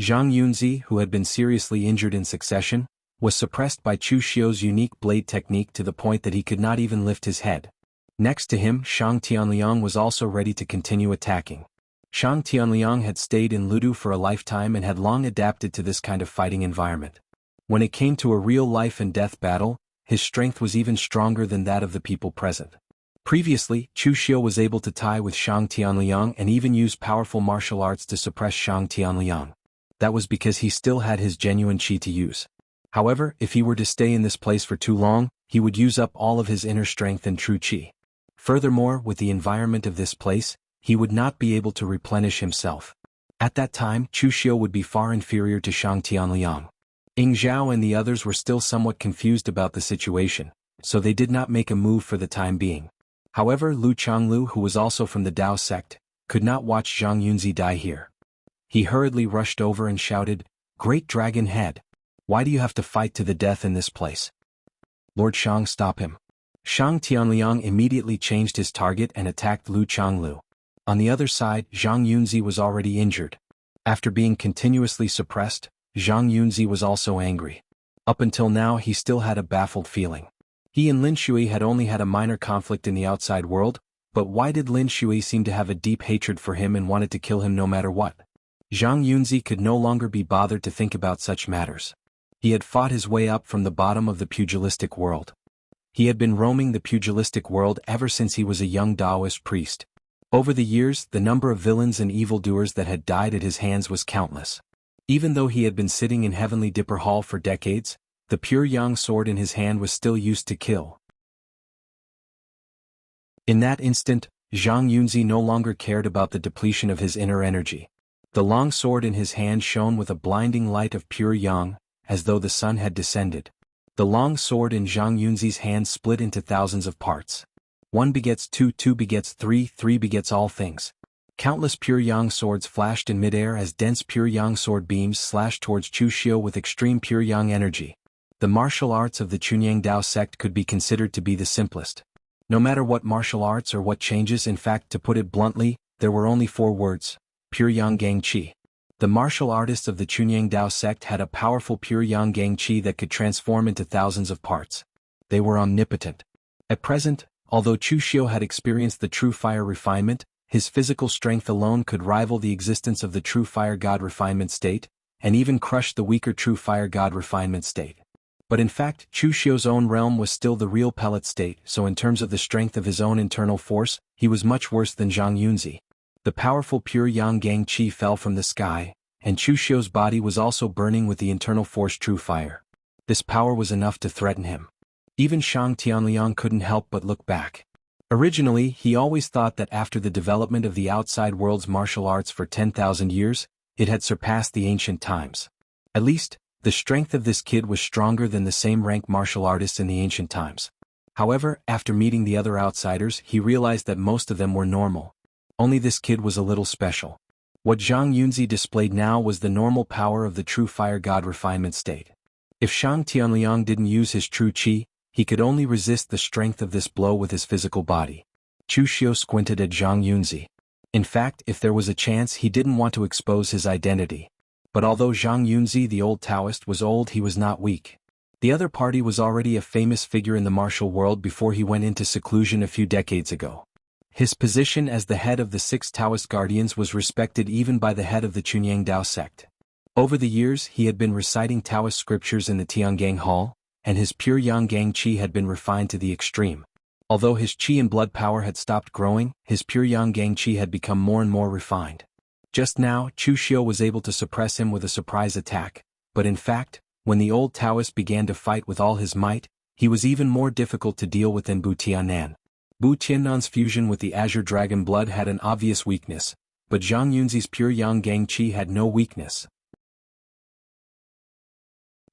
Zhang Yunzi, who had been seriously injured in succession, was suppressed by Chu Xiu's unique blade technique to the point that he could not even lift his head. Next to him, Shang Tianliang was also ready to continue attacking. Shang Tianliang had stayed in Ludu for a lifetime and had long adapted to this kind of fighting environment. When it came to a real life and death battle, his strength was even stronger than that of the people present. Previously, Chu Xiu was able to tie with Shang Tianliang and even use powerful martial arts to suppress Shang Tianliang. That was because he still had his genuine qi to use. However, if he were to stay in this place for too long, he would use up all of his inner strength and true qi. Furthermore, with the environment of this place, he would not be able to replenish himself. At that time, Chu Xiu would be far inferior to Shang Tianliang. Ying Zhao and the others were still somewhat confused about the situation, so they did not make a move for the time being. However, Lu Changlu, who was also from the Dao sect, could not watch Zhang Yunzi die here. He hurriedly rushed over and shouted, "Great Dragon Head! Why do you have to fight to the death in this place? Lord Shang, stop him." Shang Tianliang immediately changed his target and attacked Lu Changlu. On the other side, Zhang Yunzi was already injured. After being continuously suppressed, Zhang Yunzi was also angry. Up until now he still had a baffled feeling. He and Lin Shui had only had a minor conflict in the outside world, but why did Lin Shui seem to have a deep hatred for him and wanted to kill him no matter what? Zhang Yunzi could no longer be bothered to think about such matters. He had fought his way up from the bottom of the pugilistic world. He had been roaming the pugilistic world ever since he was a young Taoist priest. Over the years, the number of villains and evildoers that had died at his hands was countless. Even though he had been sitting in Heavenly Dipper Hall for decades, the pure yang sword in his hand was still used to kill. In that instant, Zhang Yunzi no longer cared about the depletion of his inner energy. The long sword in his hand shone with a blinding light of pure yang, as though the sun had descended. The long sword in Zhang Yunzi's hand split into thousands of parts. 1 begets 2, 2 begets 3, 3 begets all things. Countless pure yang swords flashed in midair as dense pure yang sword beams slashed towards Chu Xiu with extreme pure yang energy. The martial arts of the Chunyang Dao sect could be considered to be the simplest. No matter what martial arts or what changes, in fact, to put it bluntly, there were only 4 words: pure yang gang qi. The martial artists of the Chunyang Dao sect had a powerful pure yang gang qi that could transform into thousands of parts. They were omnipotent. At present, although Chu Xiu had experienced the true fire refinement, his physical strength alone could rival the existence of the true fire god refinement state, and even crush the weaker true fire god refinement state. But in fact, Chu Xiu's own realm was still the real pellet state, so in terms of the strength of his own internal force, he was much worse than Zhang Yunzi. The powerful pure yang gang qi fell from the sky, and Chu Xiu's body was also burning with the internal force true fire. This power was enough to threaten him. Even Shang Tianliang couldn't help but look back. Originally, he always thought that after the development of the outside world's martial arts for 10,000 years, it had surpassed the ancient times. At least, the strength of this kid was stronger than the same rank martial artists in the ancient times. However, after meeting the other outsiders, he realized that most of them were normal. Only this kid was a little special. What Zhang Yunzi displayed now was the normal power of the true fire god refinement state. If Shang Tianliang didn't use his true qi, he could only resist the strength of this blow with his physical body. Chu Xiu squinted at Zhang Yunzi. In fact, if there was a chance, he didn't want to expose his identity. But although Zhang Yunzi, the old Taoist, was old, he was not weak. The other party was already a famous figure in the martial world before he went into seclusion a few decades ago. His position as the head of the 6 Taoist guardians was respected even by the head of the Chunyang Dao sect. Over the years, he had been reciting Taoist scriptures in the Tiangang Hall, and his pure yang gang qi had been refined to the extreme. Although his qi and blood power had stopped growing, his pure yang gang qi had become more and more refined. Just now, Chu Xiu was able to suppress him with a surprise attack, but in fact, when the old Taoist began to fight with all his might, He was even more difficult to deal with than Bu Tianan. Bu Tiannan's fusion with the Azure Dragon blood had an obvious weakness, but Zhang Yunzi's pure Yang Gang Qi had no weakness.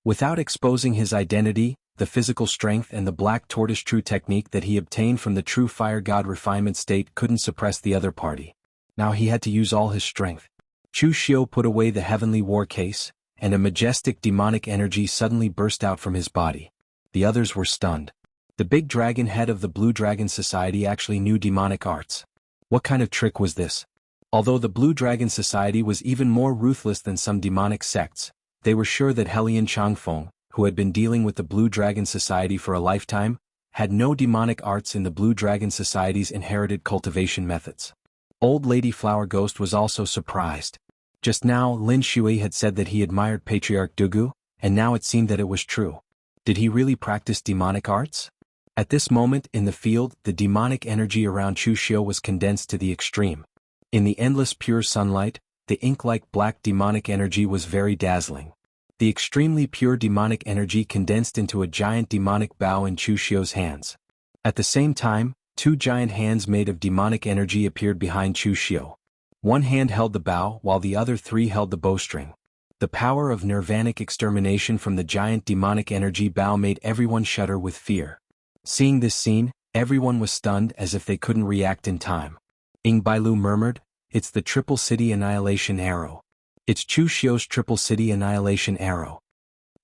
Without exposing his identity, the physical strength and the Black Tortoise True technique that he obtained from the True Fire God refinement state couldn't suppress the other party. Now he had to use all his strength. Chu Xiu put away the heavenly war case, and a majestic demonic energy suddenly burst out from his body. The others were stunned. The big dragon head of the Blue Dragon Society actually knew demonic arts. What kind of trick was this? Although the Blue Dragon Society was even more ruthless than some demonic sects, they were sure that Helian Changfeng, who had been dealing with the Blue Dragon Society for a lifetime, had no demonic arts in the Blue Dragon Society's inherited cultivation methods. Old Lady Flower Ghost was also surprised. Just now Lin Shui had said that he admired Patriarch Dugu, and now it seemed that it was true. Did he really practice demonic arts? At this moment in the field, the demonic energy around Chu Xiu was condensed to the extreme. In the endless pure sunlight, the ink-like black demonic energy was very dazzling. The extremely pure demonic energy condensed into a giant demonic bow in Chu Xiu's hands. At the same time, two giant hands made of demonic energy appeared behind Chu Xiu. One hand held the bow while the other three held the bowstring. The power of nirvanic extermination from the giant demonic energy bow made everyone shudder with fear. Seeing this scene, everyone was stunned as if they couldn't react in time. Ing Bailu murmured, "It's the Triple City Annihilation Arrow. It's Chu Xiu's Triple City Annihilation Arrow."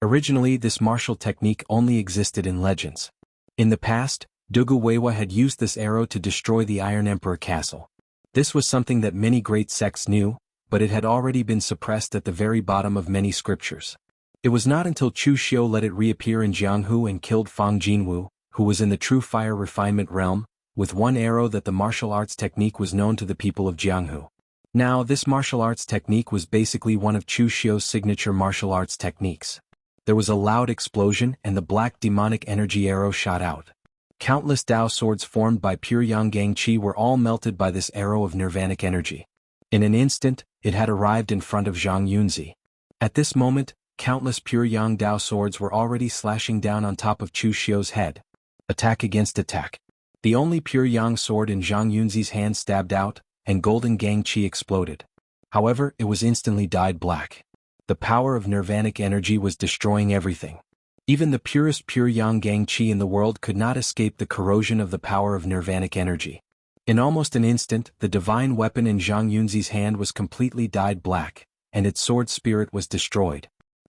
Originally this martial technique only existed in legends. In the past, Dugu Weiwa had used this arrow to destroy the Iron Emperor Castle. This was something that many great sects knew, but it had already been suppressed at the very bottom of many scriptures. It was not until Chu Xiu let it reappear in Jianghu and killed Fang Jinwu, who was in the True Fire refinement realm, with one arrow that the martial arts technique was known to the people of Jianghu. Now this martial arts technique was basically one of Chu Xiu's signature martial arts techniques. There was a loud explosion and the black demonic energy arrow shot out. Countless Dao swords formed by pure Yang Gang Qi were all melted by this arrow of nirvanic energy. In an instant, it had arrived in front of Zhang Yunzi. At this moment, countless pure Yang Dao swords were already slashing down on top of Chu Xiu's head. Attack against attack. The only pure Yang sword in Zhang Yunzi's hand stabbed out, and golden Gang Qi exploded. However, it was instantly dyed black. The power of nirvanic energy was destroying everything. Even the purest pure Yang Gang Qi in the world could not escape the corrosion of the power of nirvanic energy. In almost an instant, the divine weapon in Zhang Yunzi's hand was completely dyed black, and its sword spirit was destroyed.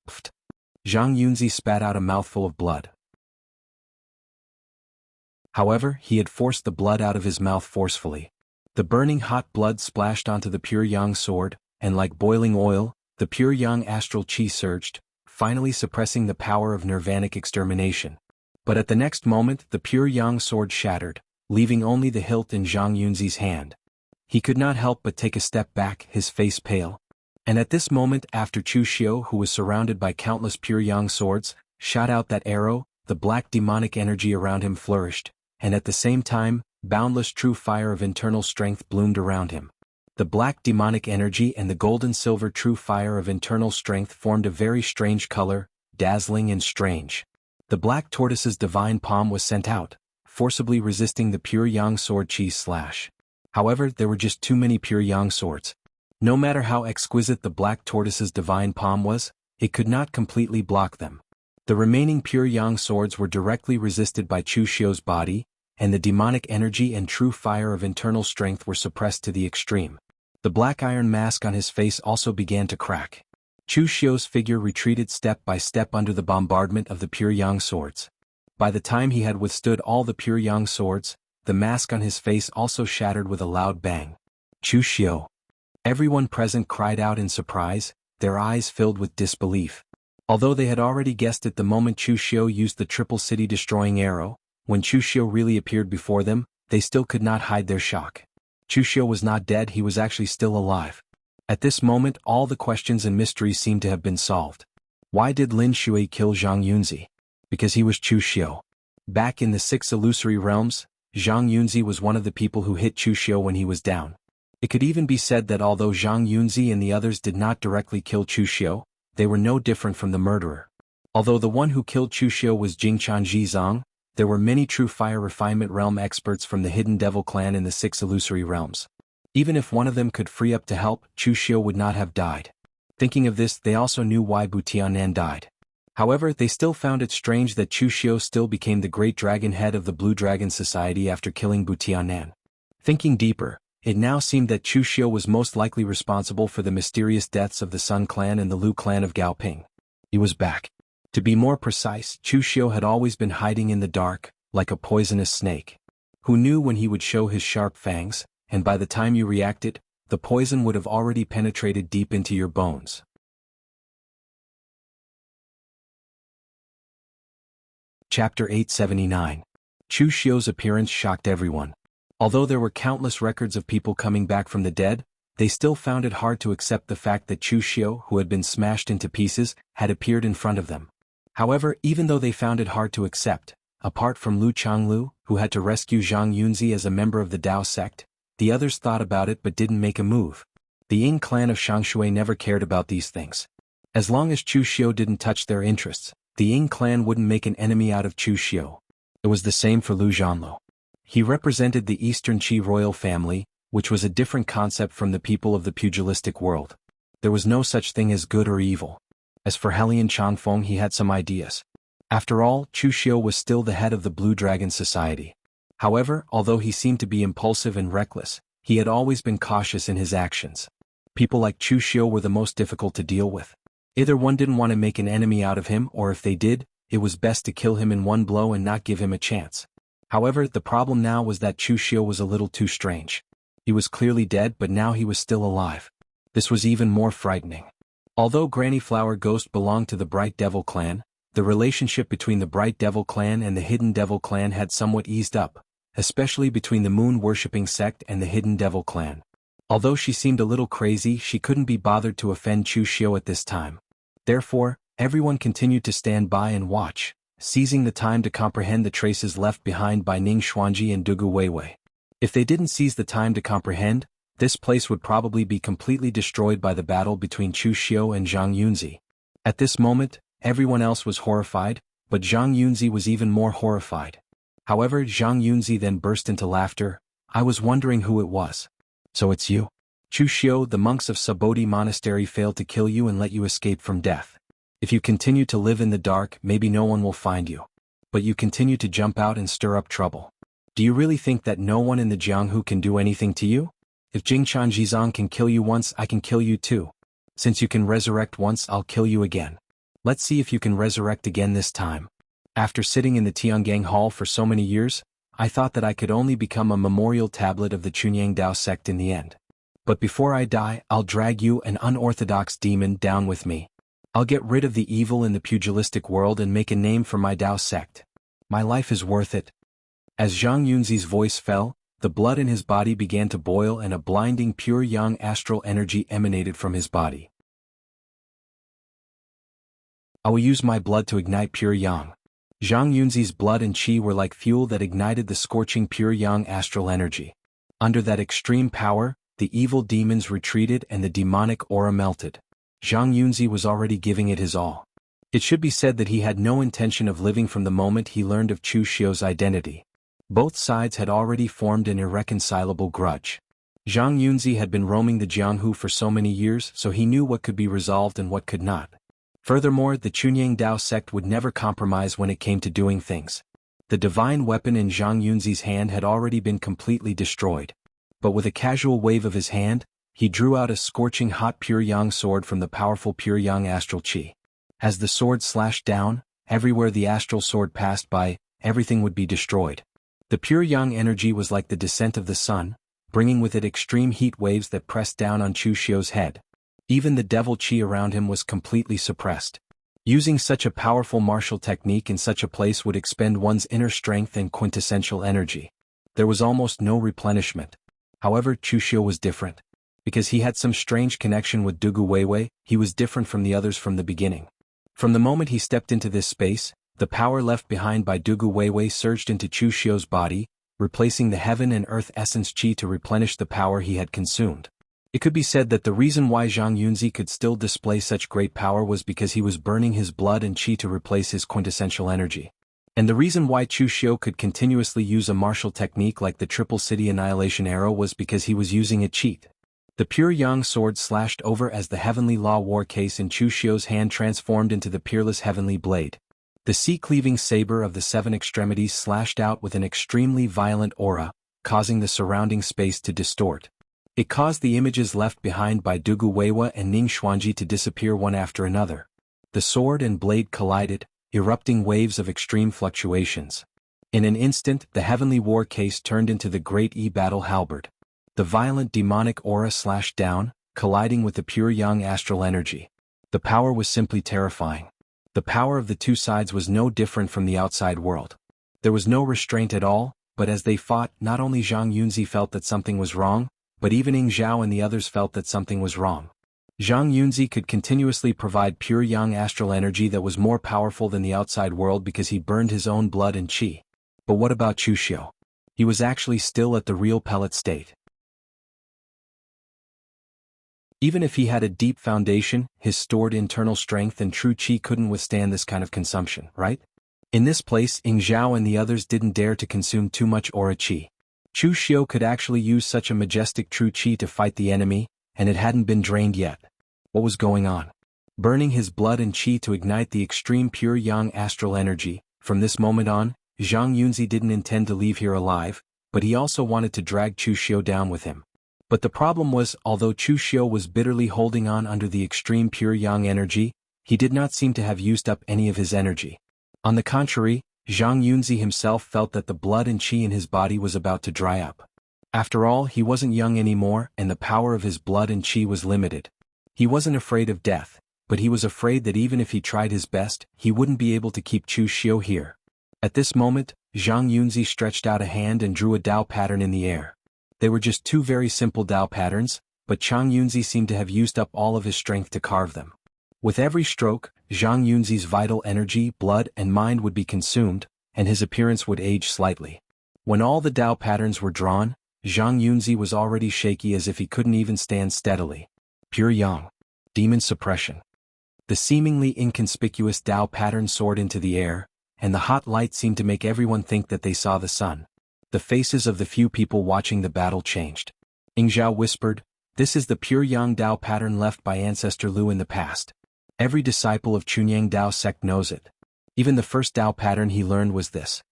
Pfft. Zhang Yunzi spat out a mouthful of blood. However, he had forced the blood out of his mouth forcefully. The burning hot blood splashed onto the pure Yang sword, and like boiling oil, the pure Yang astral qi surged, finally suppressing the power of nirvanic extermination. But at the next moment the pure Yang sword shattered, leaving only the hilt in Zhang Yunzi's hand. He could not help but take a step back, his face pale. And at this moment, after Chu Xiu, who was surrounded by countless pure Yang swords, shot out that arrow, the black demonic energy around him flourished, and at the same time, boundless true fire of internal strength bloomed around him. The black demonic energy and the golden-silver true fire of internal strength formed a very strange color, dazzling and strange. The black tortoise's divine palm was sent out, forcibly resisting the pure Yang sword Qi's slash. However, there were just too many pure Yang swords. No matter how exquisite the black tortoise's divine palm was, it could not completely block them. The remaining pure Yang swords were directly resisted by Chu Xiu's body, and the demonic energy and true fire of internal strength were suppressed to the extreme. The black iron mask on his face also began to crack. Chu Xiu's figure retreated step by step under the bombardment of the pure Yang swords. By the time he had withstood all the pure Yang swords, the mask on his face also shattered with a loud bang. Chu Xiu. Everyone present cried out in surprise, their eyes filled with disbelief. Although they had already guessed it the moment Chu Xiu used the triple city destroying arrow, when Chu Xiu really appeared before them, they still could not hide their shock. Chu Xiu was not dead, he was actually still alive. At this moment all the questions and mysteries seemed to have been solved. Why did Lin Shui kill Zhang Yunzi? Because he was Chu Xiu. Back in the 6 illusory realms, Zhang Yunzi was one of the people who hit Chu Xiu when he was down. It could even be said that although Zhang Yunzi and the others did not directly kill Chu Xiu, they were no different from the murderer. Although the one who killed Chu Xiu was Jingchan Zhizong, there were many true fire refinement realm experts from the Hidden Devil clan in the 6 illusory realms. Even if one of them could free up to help, Chu Xiu would not have died. Thinking of this, they also knew why Butianan died. However, they still found it strange that Chu Xiu still became the great dragon head of the Blue Dragon Society after killing Butianan. Thinking deeper, it now seemed that Chu Xiu was most likely responsible for the mysterious deaths of the Sun clan and the Lu clan of Gaoping. He was back. To be more precise, Chu Xiu had always been hiding in the dark, like a poisonous snake. Who knew when he would show his sharp fangs, and by the time you reacted, the poison would have already penetrated deep into your bones. Chapter 879. Chu Xiu's appearance shocked everyone. Although there were countless records of people coming back from the dead, they still found it hard to accept the fact that Chu Xiu, who had been smashed into pieces, had appeared in front of them. However, even though they found it hard to accept, apart from Lu Changlu, who had to rescue Zhang Yunzi as a member of the Dao sect, the others thought about it but didn't make a move. The Ying clan of Shangshui never cared about these things. As long as Chu Xiu didn't touch their interests, the Ying clan wouldn't make an enemy out of Chu Xiu. It was the same for Lu Zhanlu. He represented the Eastern Qi royal family, which was a different concept from the people of the pugilistic world. There was no such thing as good or evil. As for Helian Changfeng, he had some ideas. After all, Chu Xiu was still the head of the Blue Dragon Society. However, although he seemed to be impulsive and reckless, he had always been cautious in his actions. People like Chu Xiu were the most difficult to deal with. Either one didn't want to make an enemy out of him, or if they did, it was best to kill him in one blow and not give him a chance. However, the problem now was that Chu Xiu was a little too strange. He was clearly dead, but now he was still alive. This was even more frightening. Although Granny Flower Ghost belonged to the Bright Devil clan, the relationship between the Bright Devil clan and the Hidden Devil clan had somewhat eased up, especially between the moon-worshipping sect and the Hidden Devil clan. Although she seemed a little crazy, she couldn't be bothered to offend Chu Xiu at this time. Therefore, everyone continued to stand by and watch, seizing the time to comprehend the traces left behind by Ning Xuanji and Dugu Weiwei. If they didn't seize the time to comprehend, this place would probably be completely destroyed by the battle between Chu Xiu and Zhang Yunzi. At this moment, everyone else was horrified, but Zhang Yunzi was even more horrified. However, Zhang Yunzi then burst into laughter. I was wondering who it was. So it's you? Chu Xiu, the monks of Sabodhi Monastery failed to kill you and let you escape from death. If you continue to live in the dark, maybe no one will find you. But you continue to jump out and stir up trouble. Do you really think that no one in the Jianghu can do anything to you? If Jingchan Zhizong can kill you once, I can kill you too. Since you can resurrect once, I'll kill you again. Let's see if you can resurrect again this time. After sitting in the Tiangang Hall for so many years, I thought that I could only become a memorial tablet of the Chunyang Dao sect in the end. But before I die, I'll drag you, an unorthodox demon, down with me. I'll get rid of the evil in the pugilistic world and make a name for my Dao sect. My life is worth it. As Zhang Yunzi's voice fell, the blood in his body began to boil and a blinding pure yang astral energy emanated from his body. I will use my blood to ignite pure yang. Zhang Yunzi's blood and qi were like fuel that ignited the scorching pure yang astral energy. Under that extreme power, the evil demons retreated and the demonic aura melted. Zhang Yunzi was already giving it his all. It should be said that he had no intention of living from the moment he learned of Chu Xiu's identity. Both sides had already formed an irreconcilable grudge. Zhang Yunzi had been roaming the Jianghu for so many years, so he knew what could be resolved and what could not. Furthermore, the Chunyang Dao sect would never compromise when it came to doing things. The divine weapon in Zhang Yunzi's hand had already been completely destroyed. But with a casual wave of his hand, he drew out a scorching hot pure yang sword from the powerful pure yang astral qi. As the sword slashed down, everywhere the astral sword passed by, everything would be destroyed. The pure yang energy was like the descent of the sun, bringing with it extreme heat waves that pressed down on Chu Xiu's head. Even the devil qi around him was completely suppressed. Using such a powerful martial technique in such a place would expend one's inner strength and quintessential energy. There was almost no replenishment. However, Chu Xiu was different. Because he had some strange connection with Dugu Weiwei, he was different from the others from the beginning. From the moment he stepped into this space, the power left behind by Dugu Weiwei surged into Chu Xiu's body, replacing the heaven and earth essence qi to replenish the power he had consumed. It could be said that the reason why Zhang Yunzi could still display such great power was because he was burning his blood and qi to replace his quintessential energy. And the reason why Chu Xiu could continuously use a martial technique like the Triple City Annihilation Arrow was because he was using a cheat. The pure yang sword slashed over as the heavenly law war case in Chu Xiu's hand transformed into the peerless heavenly blade. The sea-cleaving saber of the seven extremities slashed out with an extremely violent aura, causing the surrounding space to distort. It caused the images left behind by Dugu Weiwa and Ning Xuanji to disappear one after another. The sword and blade collided, erupting waves of extreme fluctuations. In an instant, the heavenly war case turned into the great E-battle halberd. The violent demonic aura slashed down, colliding with the pure yang astral energy. The power was simply terrifying. The power of the two sides was no different from the outside world. There was no restraint at all, but as they fought, not only Zhang Yunzi felt that something was wrong, but even Ying Zhao and the others felt that something was wrong. Zhang Yunzi could continuously provide pure yang astral energy that was more powerful than the outside world because he burned his own blood and qi. But what about Chu Xiu? He was actually still at the real pellet state. Even if he had a deep foundation, his stored internal strength and true qi couldn't withstand this kind of consumption, right? In this place, Ying Zhao and the others didn't dare to consume too much aura qi. Chu Xiu could actually use such a majestic true qi to fight the enemy, and it hadn't been drained yet. What was going on? Burning his blood and qi to ignite the extreme pure yang astral energy. From this moment on, Zhang Yunzi didn't intend to leave here alive, but he also wanted to drag Chu Xiu down with him. But the problem was, although Chu Xiu was bitterly holding on under the extreme pure yang energy, he did not seem to have used up any of his energy. On the contrary, Zhang Yunzi himself felt that the blood and qi in his body was about to dry up. After all, he wasn't young anymore, and the power of his blood and qi was limited. He wasn't afraid of death, but he was afraid that even if he tried his best, he wouldn't be able to keep Chu Xiu here. At this moment, Zhang Yunzi stretched out a hand and drew a Dao pattern in the air. They were just two very simple Dao patterns, but Zhang Yunzi seemed to have used up all of his strength to carve them. With every stroke, Zhang Yunzi's vital energy, blood, and mind would be consumed, and his appearance would age slightly. When all the Dao patterns were drawn, Zhang Yunzi was already shaky as if he couldn't even stand steadily. Pure Yang. Demon suppression. The seemingly inconspicuous Dao pattern soared into the air, and the hot light seemed to make everyone think that they saw the sun. The faces of the few people watching the battle changed. Ying Zhao whispered, "This is the pure Yang Dao pattern left by Ancestor Lu in the past. Every disciple of Chunyang Dao sect knows it. Even the first Dao pattern he learned was this."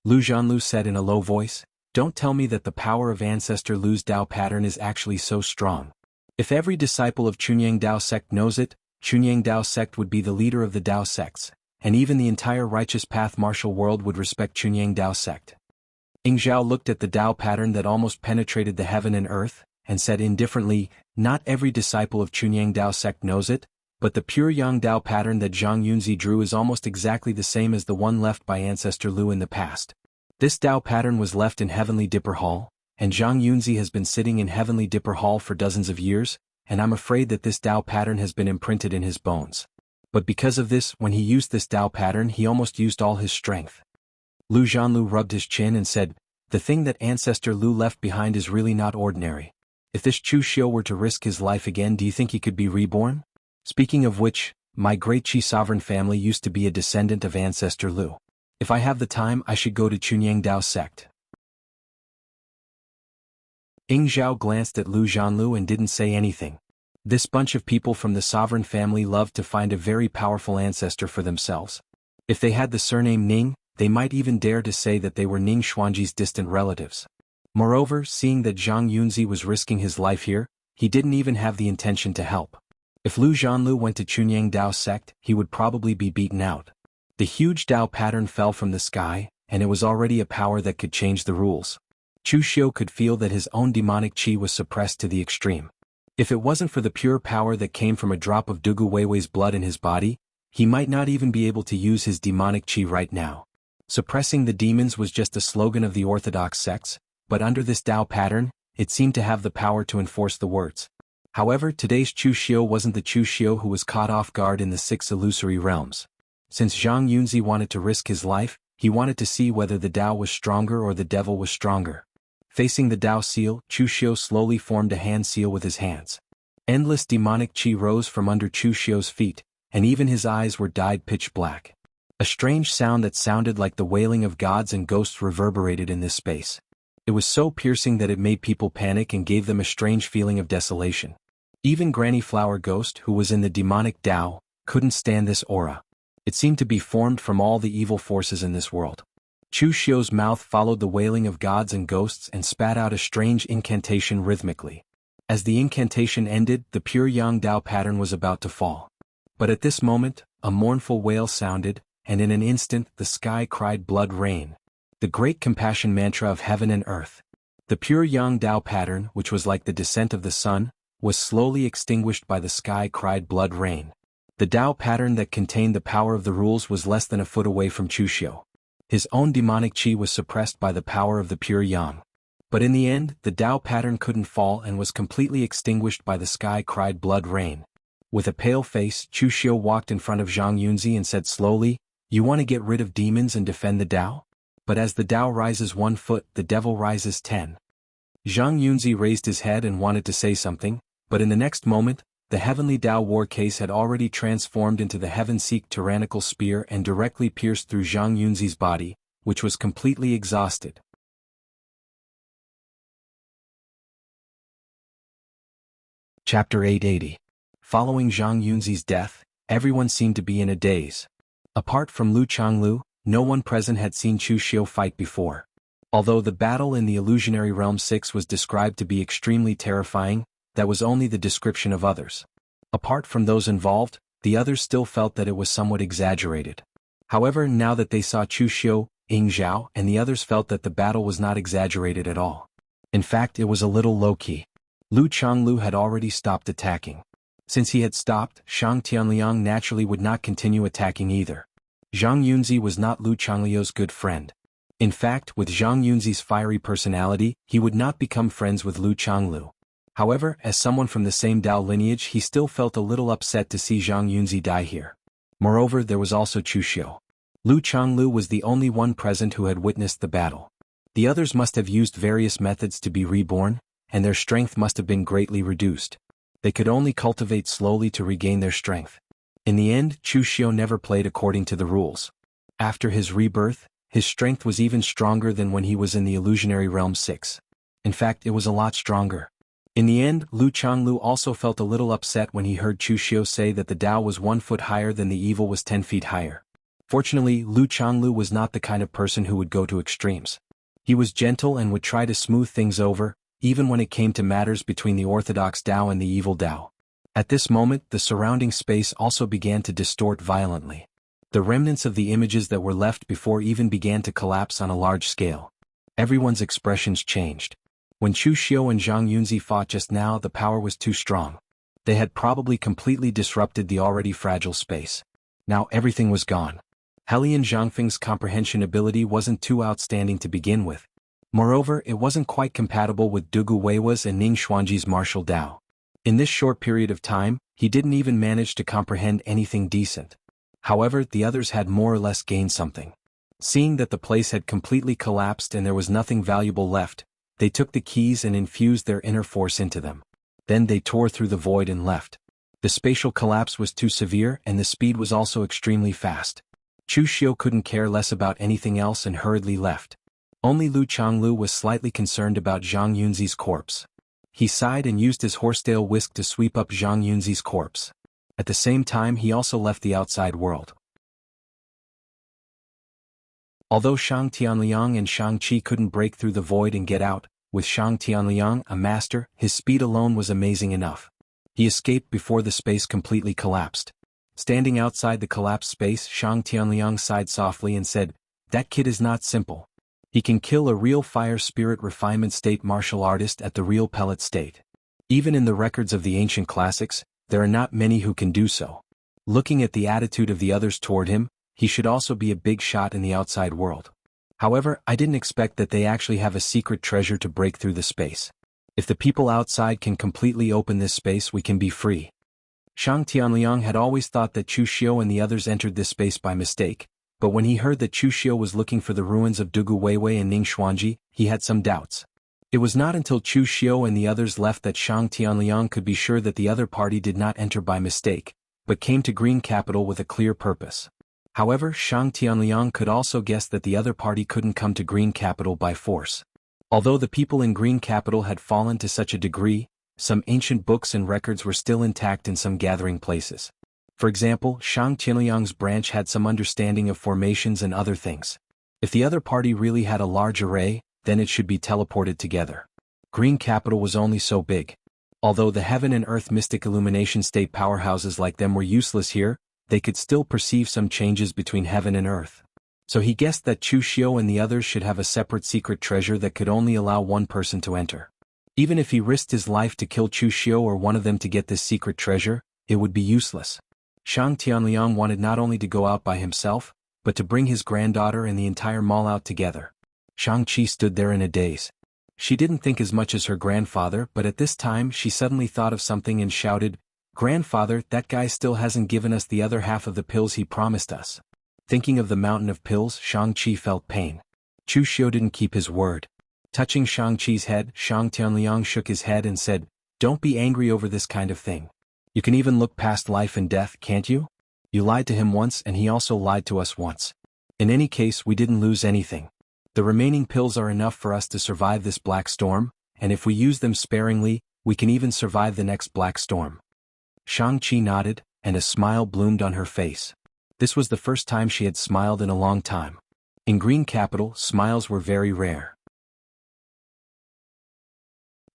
Lu Zhanlu said in a low voice, "Don't tell me that the power of Ancestor Lu's Dao pattern is actually so strong. If every disciple of Chunyang Dao sect knows it, Chunyang Dao sect would be the leader of the Dao sects, and even the entire righteous path martial world would respect Chunyang Dao sect." Ying Zhao looked at the Dao pattern that almost penetrated the heaven and earth, and said indifferently, "Not every disciple of Chunyang Dao sect knows it, but the pure Yang Dao pattern that Zhang Yunzi drew is almost exactly the same as the one left by Ancestor Lu in the past. This Dao pattern was left in Heavenly Dipper Hall, and Zhang Yunzi has been sitting in Heavenly Dipper Hall for dozens of years, and I'm afraid that this Dao pattern has been imprinted in his bones. But because of this, when he used this Dao pattern, he almost used all his strength." Lu Zhanlu rubbed his chin and said, "The thing that Ancestor Lu left behind is really not ordinary. If this Chu Xiu were to risk his life again, do you think he could be reborn? Speaking of which, my great Qi sovereign family used to be a descendant of Ancestor Lu. If I have the time, I should go to Chunyang Dao sect." Ying Zhao glanced at Lu Zhanlu and didn't say anything. This bunch of people from the sovereign family loved to find a very powerful ancestor for themselves. If they had the surname Ning, they might even dare to say that they were Ning Xuanji's distant relatives. Moreover, seeing that Zhang Yunzi was risking his life here, he didn't even have the intention to help. If Lu Zhanlu went to Chunyang Dao sect, he would probably be beaten out. The huge Dao pattern fell from the sky, and it was already a power that could change the rules. Chu Xiu could feel that his own demonic qi was suppressed to the extreme. If it wasn't for the pure power that came from a drop of Dugu Weiwei's blood in his body, he might not even be able to use his demonic qi right now. Suppressing the demons was just a slogan of the orthodox sects, but under this Dao pattern, it seemed to have the power to enforce the words. However, today's Chu Xiu wasn't the Chu Xiu who was caught off guard in the 6 illusory realms. Since Zhang Yunzi wanted to risk his life, he wanted to see whether the Dao was stronger or the devil was stronger. Facing the Dao seal, Chu Xiu slowly formed a hand seal with his hands. Endless demonic qi rose from under Chu Xiu's feet, and even his eyes were dyed pitch black. A strange sound that sounded like the wailing of gods and ghosts reverberated in this space. It was so piercing that it made people panic and gave them a strange feeling of desolation. Even Granny Flower Ghost, who was in the demonic Dao, couldn't stand this aura. It seemed to be formed from all the evil forces in this world. Chu Xiu's mouth followed the wailing of gods and ghosts and spat out a strange incantation rhythmically. As the incantation ended, the pure Yang Dao pattern was about to fall. But at this moment, a mournful wail sounded, and in an instant the sky cried blood rain. The great compassion mantra of heaven and earth. The pure Yang Dao pattern, which was like the descent of the sun, was slowly extinguished by the sky cried blood rain. The Dao pattern that contained the power of the rules was less than a foot away from Chu Xiu. His own demonic qi was suppressed by the power of the pure Yang. But in the end, the Dao pattern couldn't fall and was completely extinguished by the sky cried blood rain. With a pale face, Chu Xiu walked in front of Zhang Yunzi and said slowly, "You want to get rid of demons and defend the Dao? But as the Dao rises 1 foot, the devil rises 10. Zhang Yunzi raised his head and wanted to say something, but in the next moment, the heavenly Dao war case had already transformed into the heaven-seek tyrannical spear and directly pierced through Zhang Yunzi's body, which was completely exhausted. Chapter 880. Following Zhang Yunzi's death, everyone seemed to be in a daze. Apart from Lu Changlu, no one present had seen Chu Xiu fight before. Although the battle in the illusionary realm 6 was described to be extremely terrifying, that was only the description of others. Apart from those involved, the others still felt that it was somewhat exaggerated. However, now that they saw Chu Xiu, Ying Zhao and the others felt that the battle was not exaggerated at all. In fact, it was a little low-key. Lu Changlu had already stopped attacking. Since he had stopped, Shang Tianliang naturally would not continue attacking either. Zhang Yunzi was not Lu Changlu's good friend. In fact, with Zhang Yunzi's fiery personality, he would not become friends with Lu Changlu. However, as someone from the same Dao lineage, he still felt a little upset to see Zhang Yunzi die here. Moreover, there was also Chu Xiu. Lu Changlu was the only one present who had witnessed the battle. The others must have used various methods to be reborn, and their strength must have been greatly reduced. They could only cultivate slowly to regain their strength. In the end, Chu Xiu never played according to the rules. After his rebirth, his strength was even stronger than when he was in the illusionary realm 6. In fact, it was a lot stronger. In the end, Lu Changlu also felt a little upset when he heard Chu Xiu say that the Dao was 1 foot higher than the evil was 10 feet higher. Fortunately, Lu Changlu was not the kind of person who would go to extremes. He was gentle and would try to smooth things over, even when it came to matters between the orthodox Dao and the evil Dao. At this moment, the surrounding space also began to distort violently. The remnants of the images that were left before even began to collapse on a large scale. Everyone's expressions changed. When Chu Xiu and Zhang Yunzi fought just now, the power was too strong. They had probably completely disrupted the already fragile space. Now everything was gone. Helian Zhangfeng's comprehension ability wasn't too outstanding to begin with. Moreover, it wasn't quite compatible with Dugu Weiwa's and Ning Xuanji's martial Dao. In this short period of time, he didn't even manage to comprehend anything decent. However, the others had more or less gained something. Seeing that the place had completely collapsed and there was nothing valuable left, they took the keys and infused their inner force into them. Then they tore through the void and left. The spatial collapse was too severe and the speed was also extremely fast. Chu Xiu couldn't care less about anything else and hurriedly left. Only Lu Changlu was slightly concerned about Zhang Yunzi's corpse. He sighed and used his horsetail whisk to sweep up Zhang Yunzi's corpse. At the same time, he also left the outside world. Although Shang Tianliang and Shang Qi couldn't break through the void and get out, with Shang Tianliang, a master, his speed alone was amazing enough. He escaped before the space completely collapsed. Standing outside the collapsed space, Shang Tianliang sighed softly and said, "That kid is not simple. He can kill a real fire spirit refinement state martial artist at the real pellet state. Even in the records of the ancient classics, there are not many who can do so. Looking at the attitude of the others toward him, he should also be a big shot in the outside world. However, I didn't expect that they actually have a secret treasure to break through the space. If the people outside can completely open this space, we can be free." Shang Tianliang had always thought that Chu Xiu and the others entered this space by mistake, but when he heard that Chu Xiu was looking for the ruins of Dugu Weiwei and Ning Xuanji, he had some doubts. It was not until Chu Xiu and the others left that Shang Tianliang could be sure that the other party did not enter by mistake, but came to Green Capital with a clear purpose. However, Shang Tianliang could also guess that the other party couldn't come to Green Capital by force. Although the people in Green Capital had fallen to such a degree, some ancient books and records were still intact in some gathering places. For example, Shang Tianliang's branch had some understanding of formations and other things. If the other party really had a large array, then it should be teleported together. Green Capital was only so big. Although the heaven and earth mystic illumination state powerhouses like them were useless here, they could still perceive some changes between heaven and earth. So he guessed that Chu Xiu and the others should have a separate secret treasure that could only allow one person to enter. Even if he risked his life to kill Chu Xiu or one of them to get this secret treasure, it would be useless. Shang Tianliang wanted not only to go out by himself, but to bring his granddaughter and the entire mall out together. Shang-Chi stood there in a daze. She didn't think as much as her grandfather, but at this time she suddenly thought of something and shouted, "Grandfather, that guy still hasn't given us the other half of the pills he promised us." Thinking of the mountain of pills, Shang-Chi felt pain. Chu Xiu didn't keep his word. Touching Shang-Chi's head, Shang Tianliang shook his head and said, "Don't be angry over this kind of thing. You can even look past life and death, can't you? You lied to him once and he also lied to us once. In any case, we didn't lose anything. The remaining pills are enough for us to survive this black storm, and if we use them sparingly, we can even survive the next black storm." Shang-Chi nodded, and a smile bloomed on her face. This was the first time she had smiled in a long time. In Green Capital, smiles were very rare.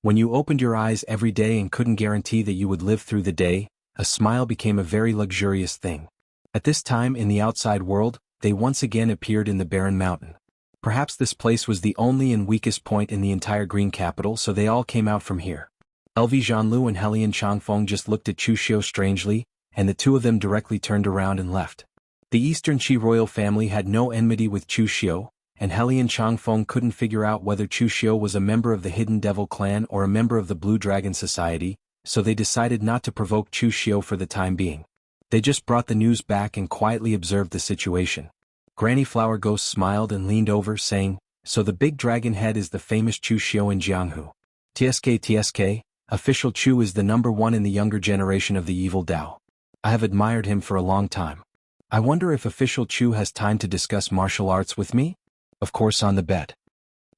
When you opened your eyes every day and couldn't guarantee that you would live through the day, a smile became a very luxurious thing. At this time in the outside world, they once again appeared in the barren mountain. Perhaps this place was the only and weakest point in the entire Green Capital, so they all came out from here. LV Zhanlu and Helian Changfeng just looked at Chu Xiu strangely, and the two of them directly turned around and left. The Eastern Qi royal family had no enmity with Chu Xiu, and Helian Changfeng couldn't figure out whether Chu Xiu was a member of the Hidden Devil clan or a member of the Blue Dragon Society, so they decided not to provoke Chu Xiu for the time being. They just brought the news back and quietly observed the situation. Granny Flower Ghost smiled and leaned over, saying, "So the big dragon head is the famous Chu Xiu in Jianghu. TSK, official Chu is the #1 in the younger generation of the evil Dao. I have admired him for a long time. I wonder if official Chu has time to discuss martial arts with me? Of course on the bet."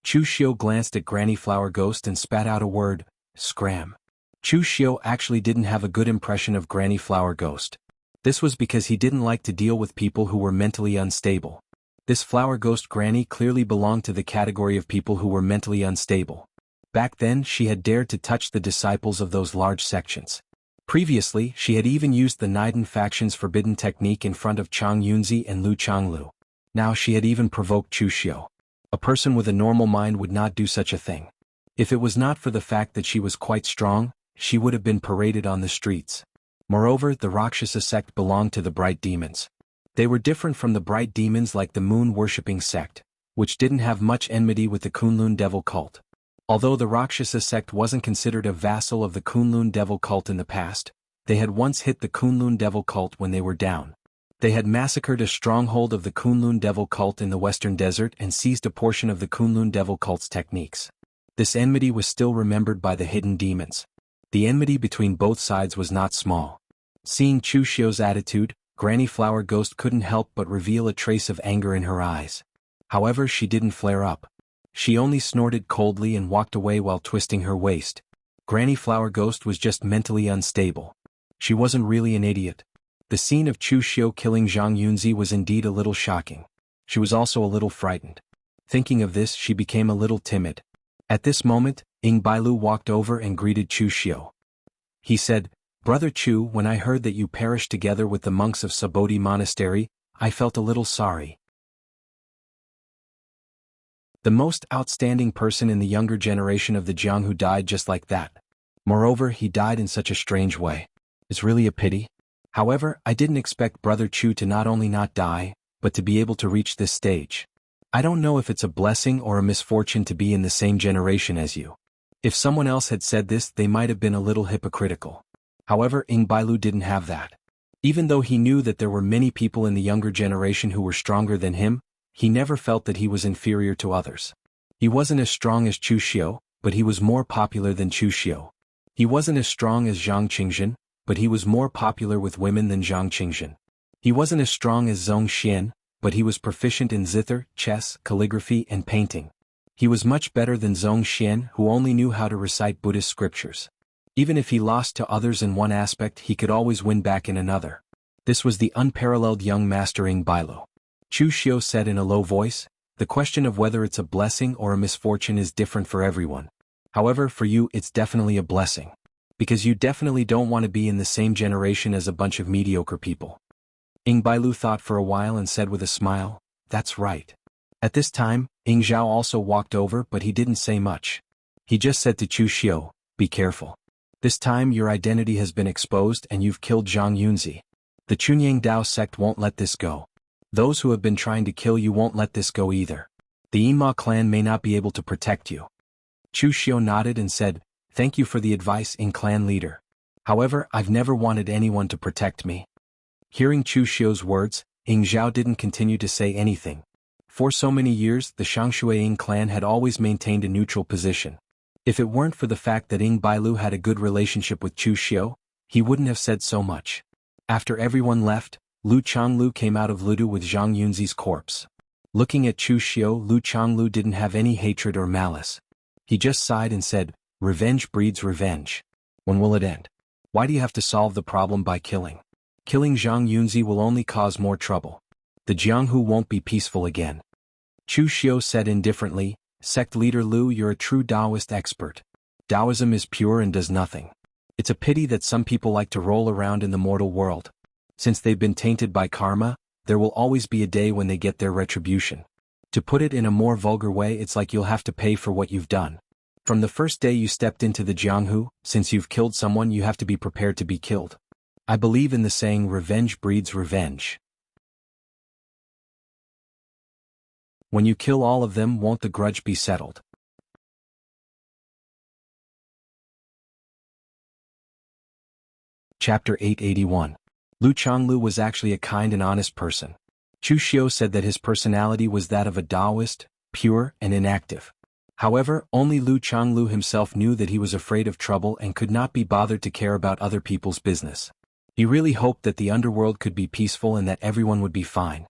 Chu Xiu glanced at Granny Flower Ghost and spat out a word, "Scram." Chu Xiu actually didn't have a good impression of Granny Flower Ghost. This was because he didn't like to deal with people who were mentally unstable. This Flower Ghost Granny clearly belonged to the category of people who were mentally unstable. Back then she had dared to touch the disciples of those large sections. Previously, she had even used the Naiden faction's forbidden technique in front of Chang Yunzi and Lu Changlu. Now she had even provoked Chu Xiu. A person with a normal mind would not do such a thing. If it was not for the fact that she was quite strong, she would have been paraded on the streets. Moreover, the Rakshasa sect belonged to the Bright Demons. They were different from the Bright Demons like the moon-worshipping sect, which didn't have much enmity with the Kunlun Devil cult. Although the Rakshasa sect wasn't considered a vassal of the Kunlun Devil cult in the past, they had once hit the Kunlun Devil cult when they were down. They had massacred a stronghold of the Kunlun Devil cult in the Western Desert and seized a portion of the Kunlun Devil cult's techniques. This enmity was still remembered by the hidden demons. The enmity between both sides was not small. Seeing Chu Xiu's attitude, Granny Flower Ghost couldn't help but reveal a trace of anger in her eyes. However, she didn't flare up. She only snorted coldly and walked away while twisting her waist. Granny Flower Ghost was just mentally unstable. She wasn't really an idiot. The scene of Chu Xiu killing Zhang Yunzi was indeed a little shocking. She was also a little frightened. Thinking of this, she became a little timid. At this moment, Ying Bailu walked over and greeted Chu Xiu. He said, "Brother Chu, when I heard that you perished together with the monks of Sabodhi Monastery, I felt a little sorry. The most outstanding person in the younger generation of the Jianghu died just like that. Moreover, he died in such a strange way. It's really a pity. However, I didn't expect Brother Chu to not only not die, but to be able to reach this stage. I don't know if it's a blessing or a misfortune to be in the same generation as you." If someone else had said this, they might have been a little hypocritical. However, Ying Bailu didn't have that. Even though he knew that there were many people in the younger generation who were stronger than him, he never felt that he was inferior to others. He wasn't as strong as Chu Xiu, but he was more popular than Chu Xiu. He wasn't as strong as Zhang Qingzhen, but he was more popular with women than Zhang Qingzhen. He wasn't as strong as Zhong Xian, but he was proficient in zither, chess, calligraphy, and painting. He was much better than Zhong Xian, who only knew how to recite Buddhist scriptures. Even if he lost to others in one aspect, he could always win back in another. This was the unparalleled young master Ing Bailu. Chu Xiu said in a low voice, "The question of whether it's a blessing or a misfortune is different for everyone. However, for you it's definitely a blessing. Because you definitely don't want to be in the same generation as a bunch of mediocre people." Ing Bailu thought for a while and said with a smile, "That's right." At this time, Ing Zhao also walked over, but he didn't say much. He just said to Chu Xiu, "Be careful. This time your identity has been exposed and you've killed Zhang Yunzi. The Chunyang Dao sect won't let this go. Those who have been trying to kill you won't let this go either. The Yinma clan may not be able to protect you." Chu Xiu nodded and said, "Thank you for the advice, Ing clan leader. However, I've never wanted anyone to protect me." Hearing Chu Xiu's words, Ing Zhao didn't continue to say anything. For so many years, the Shangshui Ying clan had always maintained a neutral position. If it weren't for the fact that Ing Bailu had a good relationship with Chu Xiu, he wouldn't have said so much. After everyone left, Lu Changlu came out of Ludu with Zhang Yunzi's corpse. Looking at Chu Xiu, Lu Changlu didn't have any hatred or malice. He just sighed and said, "Revenge breeds revenge. When will it end? Why do you have to solve the problem by killing? Killing Zhang Yunzi will only cause more trouble. The Jianghu won't be peaceful again." Chu Xiu said indifferently, "Sect leader Lu, you're a true Taoist expert. Taoism is pure and does nothing. It's a pity that some people like to roll around in the mortal world. Since they've been tainted by karma, there will always be a day when they get their retribution. To put it in a more vulgar way, it's like you'll have to pay for what you've done. From the first day you stepped into the Jianghu, since you've killed someone, you have to be prepared to be killed. I believe in the saying revenge breeds revenge. When you kill all of them, won't the grudge be settled?" Chapter 881. Lu Changlu was actually a kind and honest person. Chu Xiu said that his personality was that of a Taoist, pure and inactive. However, only Lu Changlu himself knew that he was afraid of trouble and could not be bothered to care about other people's business. He really hoped that the underworld could be peaceful and that everyone would be fine.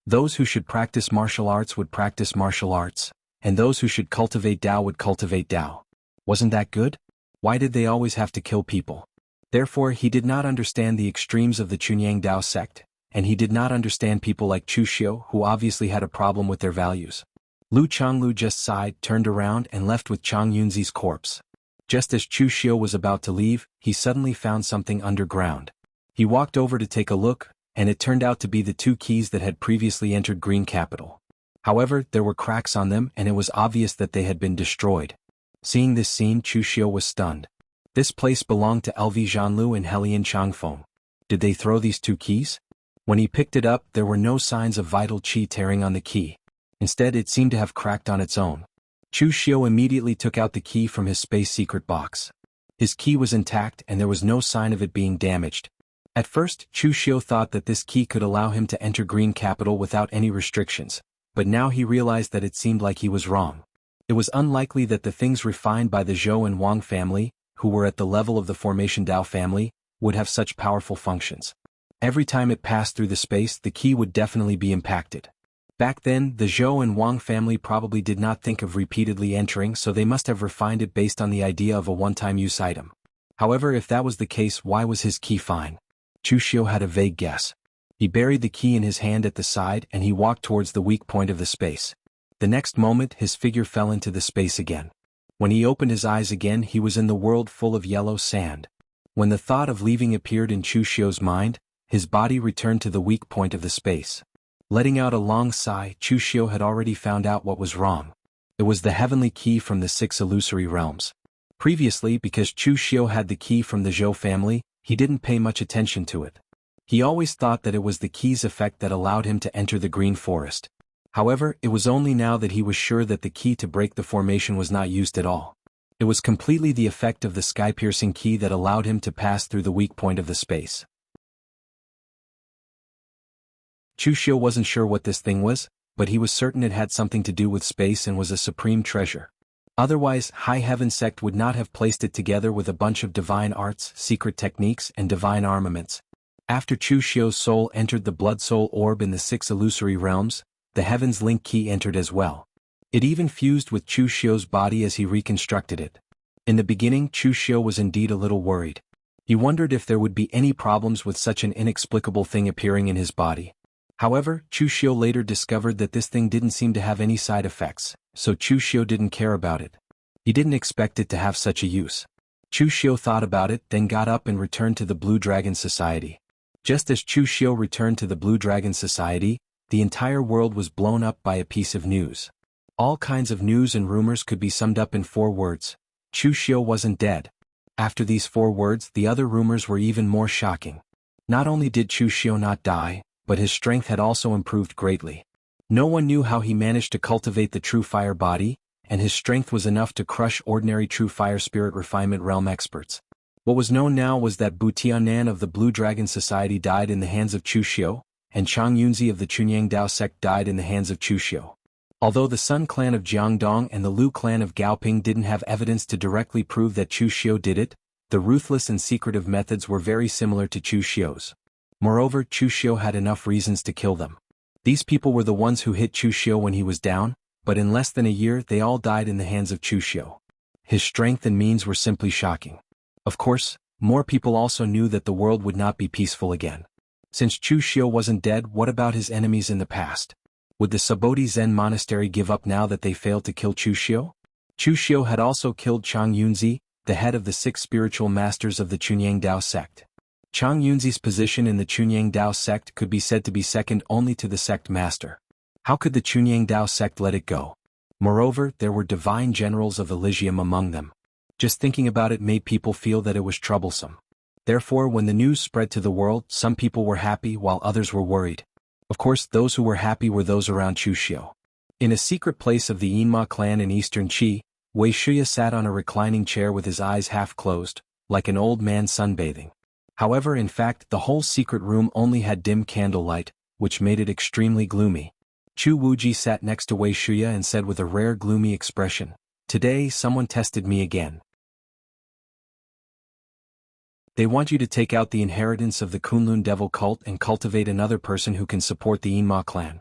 Those who should practice martial arts would practice martial arts, and those who should cultivate Tao would cultivate Tao. Wasn't that good? Why did they always have to kill people? Therefore, he did not understand the extremes of the Chunyang Dao sect, and he did not understand people like Chu Xiu, who obviously had a problem with their values. Lu Changlu just sighed, turned around, and left with Zhang Yunzi's corpse. Just as Chu Xiu was about to leave, he suddenly found something underground. He walked over to take a look, and it turned out to be the 2 keys that had previously entered Green Capital. However, there were cracks on them and it was obvious that they had been destroyed. Seeing this scene, Chu Xiu was stunned. This place belonged to LV Zhanlu and Helian Changfeng. Did they throw these 2 keys? When he picked it up, there were no signs of vital qi tearing on the key. Instead, it seemed to have cracked on its own. Chu Xiu immediately took out the key from his space secret box. His key was intact and there was no sign of it being damaged. At first, Chu Xiu thought that this key could allow him to enter Green Capital without any restrictions, but now he realized that it seemed like he was wrong. It was unlikely that the things refined by the Zhou and Wang family, who were at the level of the Formation Dao family, would have such powerful functions. Every time it passed through the space, the key would definitely be impacted. Back then, the Zhou and Wang family probably did not think of repeatedly entering, so they must have refined it based on the idea of a one-time use item. However, if that was the case, why was his key fine? Chu Xiu had a vague guess. He buried the key in his hand at the side and he walked towards the weak point of the space. The next moment, his figure fell into the space again. When he opened his eyes again, he was in the world full of yellow sand. When the thought of leaving appeared in Chu Xiu's mind, his body returned to the weak point of the space. Letting out a long sigh, Chu Xiu had already found out what was wrong. It was the heavenly key from the 6 illusory realms. Previously, because Chu Xiu had the key from the Zhou family, he didn't pay much attention to it. He always thought that it was the key's effect that allowed him to enter the green forest. However, it was only now that he was sure that the key to break the formation was not used at all. It was completely the effect of the sky-piercing key that allowed him to pass through the weak point of the space. Chu Xiu wasn't sure what this thing was, but he was certain it had something to do with space and was a supreme treasure. Otherwise, High Heaven sect would not have placed it together with a bunch of divine arts, secret techniques, and divine armaments. After Chu Xiu's soul entered the blood soul orb in the 6 illusory realms, the Heaven's link key entered as well. It even fused with Chu Xiu's body as he reconstructed it. In the beginning, Chu Xiu was indeed a little worried. He wondered if there would be any problems with such an inexplicable thing appearing in his body. However, Chu Xiu later discovered that this thing didn't seem to have any side effects, so Chu Xiu didn't care about it. He didn't expect it to have such a use. Chu Xiu thought about it, then got up and returned to the Blue Dragon Society. Just as Chu Xiu returned to the Blue Dragon Society, the entire world was blown up by a piece of news. All kinds of news and rumors could be summed up in 4 words. Chu Xiu wasn't dead. After these 4 words, the other rumors were even more shocking. Not only did Chu Xiu not die, but his strength had also improved greatly. No one knew how he managed to cultivate the true fire body, and his strength was enough to crush ordinary true fire spirit refinement realm experts. What was known now was that Bu Tianan of the Blue Dragon Society died in the hands of Chu Xiu, and Chang Yunzi of the Chunyang Dao sect died in the hands of Chu Xiu. Although the Sun clan of Jiangdong and the Lu clan of Gaoping didn't have evidence to directly prove that Chu Xiu did it, the ruthless and secretive methods were very similar to Chu Xiu's. Moreover, Chu Xiu had enough reasons to kill them. These people were the ones who hit Chu Xiu when he was down, but in less than a year they all died in the hands of Chu Xiu. His strength and means were simply shocking. Of course, more people also knew that the world would not be peaceful again. Since Chu Xiu wasn't dead, what about his enemies in the past? Would the Sabodhi Zen monastery give up now that they failed to kill Chu Xiu? Chu Xiu had also killed Chang Yunzi, the head of the 6 spiritual masters of the Chunyang Dao sect. Chang Yunzi's position in the Chunyang Dao sect could be said to be second only to the sect master. How could the Chunyang Dao sect let it go? Moreover, there were divine generals of Elysium among them. Just thinking about it made people feel that it was troublesome. Therefore, when the news spread to the world, some people were happy while others were worried. Of course, those who were happy were those around Chu Xiu. In a secret place of the Yinma clan in eastern Qi, Wei Shuya sat on a reclining chair with his eyes half closed, like an old man sunbathing. However, in fact, the whole secret room only had dim candlelight, which made it extremely gloomy. Chu Wuji sat next to Wei Shuya and said with a rare gloomy expression, "Today, someone tested me again. They want you to take out the inheritance of the Kunlun devil cult and cultivate another person who can support the Yinma clan.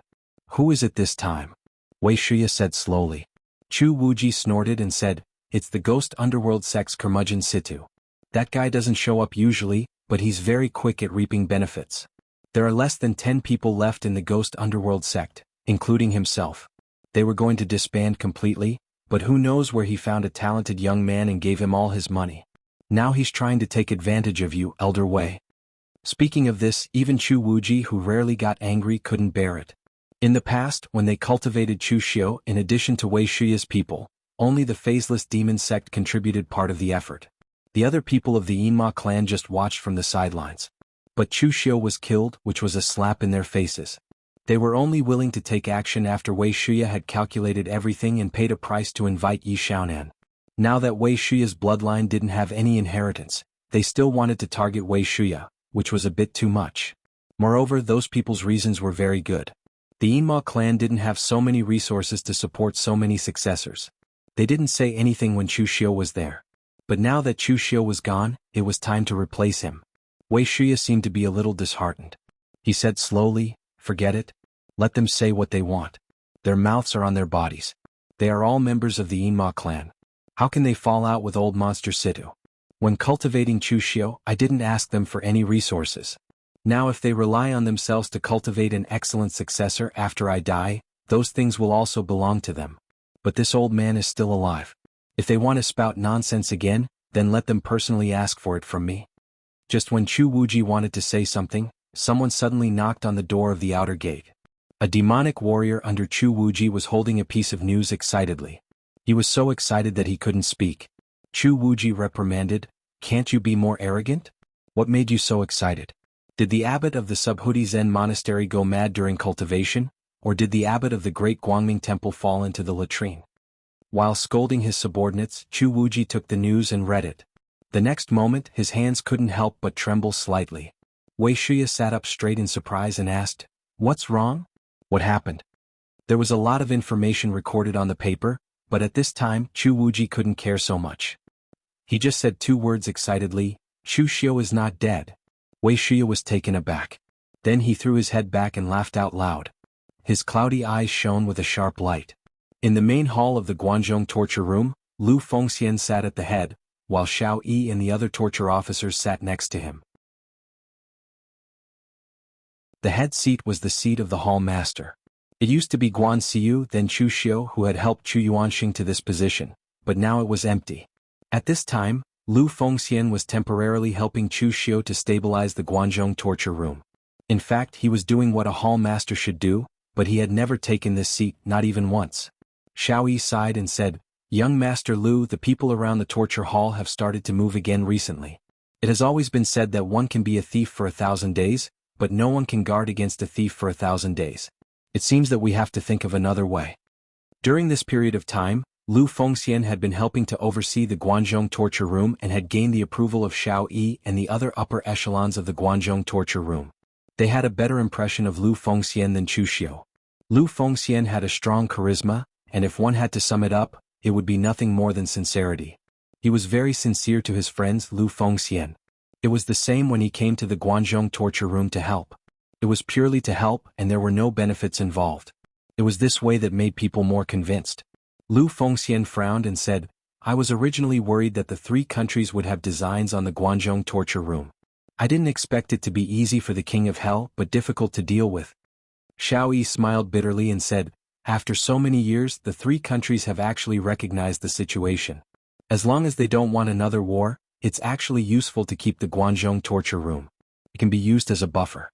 Who is it this time?" Wei Shuya said slowly. Chu Wuji snorted and said, "It's the ghost underworld sect's curmudgeon Situ. That guy doesn't show up usually, but he's very quick at reaping benefits. There are less than 10 people left in the ghost underworld sect, including himself. They were going to disband completely, but who knows where he found a talented young man and gave him all his money. Now he's trying to take advantage of you, Elder Wei." Speaking of this, even Chu Wuji, who rarely got angry, couldn't bear it. In the past, when they cultivated Chu Xiu, in addition to Wei Shuya's people, only the phaseless demon sect contributed part of the effort. The other people of the Yinma clan just watched from the sidelines. But Chu Xiu was killed, which was a slap in their faces. They were only willing to take action after Wei Shuya had calculated everything and paid a price to invite Yi Xiaonan. Now that Wei Shuya's bloodline didn't have any inheritance, they still wanted to target Wei Shuya, which was a bit too much. Moreover, those people's reasons were very good. The Yinma clan didn't have so many resources to support so many successors. They didn't say anything when Chu Xiu was there. But now that Chu Xiu was gone, it was time to replace him. Wei Shuya seemed to be a little disheartened. He said slowly, "Forget it. Let them say what they want. Their mouths are on their bodies. They are all members of the Yinma clan. How can they fall out with old monster Situ? When cultivating Chu Xiu, I didn't ask them for any resources. Now if they rely on themselves to cultivate an excellent successor after I die, those things will also belong to them. But this old man is still alive. If they want to spout nonsense again, then let them personally ask for it from me." Just when Chu Wuji wanted to say something, someone suddenly knocked on the door of the outer gate. A demonic warrior under Chu Wuji was holding a piece of news excitedly. He was so excited that he couldn't speak. Chu Wuji reprimanded, "Can't you be more arrogant? What made you so excited? Did the abbot of the Subhuti Zen monastery go mad during cultivation, or did the abbot of the great Guangming temple fall into the latrine?" While scolding his subordinates, Chu Wuji took the news and read it. The next moment, his hands couldn't help but tremble slightly. Wei Shuya sat up straight in surprise and asked, "What's wrong? What happened?" There was a lot of information recorded on the paper, But at this time, Chu Wuji couldn't care so much. He just said 2 words excitedly, "Chu Xiu is not dead." Wei Shuya was taken aback. Then he threw his head back and laughed out loud. His cloudy eyes shone with a sharp light. In the main hall of the Guanzhong torture room, Lu Fengxian sat at the head, while Xiao Yi and the other torture officers sat next to him. The head seat was the seat of the hall master. It used to be Guan Xiu, then Chu Xiu, who had helped Chu Yuanxing to this position, but now it was empty. At this time, Lu Fengxian was temporarily helping Chu Xiu to stabilize the Guanzhong torture room. In fact, he was doing what a hall master should do, but he had never taken this seat, not even once. Xiao Yi sighed and said, "Young Master Lu, the people around the torture hall have started to move again recently. It has always been said that one can be a thief for 1,000 days, but no one can guard against a thief for 1,000 days. It seems that we have to think of another way." During this period of time, Lu Fengxian had been helping to oversee the Guanzhong torture room and had gained the approval of Xiao Yi and the other upper echelons of the Guanzhong torture room. They had a better impression of Lu Fengxian than Chu Xiu. Lu Fengxian had a strong charisma, and if one had to sum it up, it would be nothing more than sincerity. He was very sincere to his friends Lu Fengxian. It was the same when he came to the Guanzhong torture room to help. It was purely to help and there were no benefits involved. It was this way that made people more convinced. Lu Fengxian frowned and said, "I was originally worried that the 3 countries would have designs on the Guanzhong torture room. I didn't expect it to be easy for the King of Hell but difficult to deal with." Xiao Yi smiled bitterly and said, "After so many years, the 3 countries have actually recognized the situation. As long as they don't want another war, it's actually useful to keep the Guanzhong torture room. It can be used as a buffer.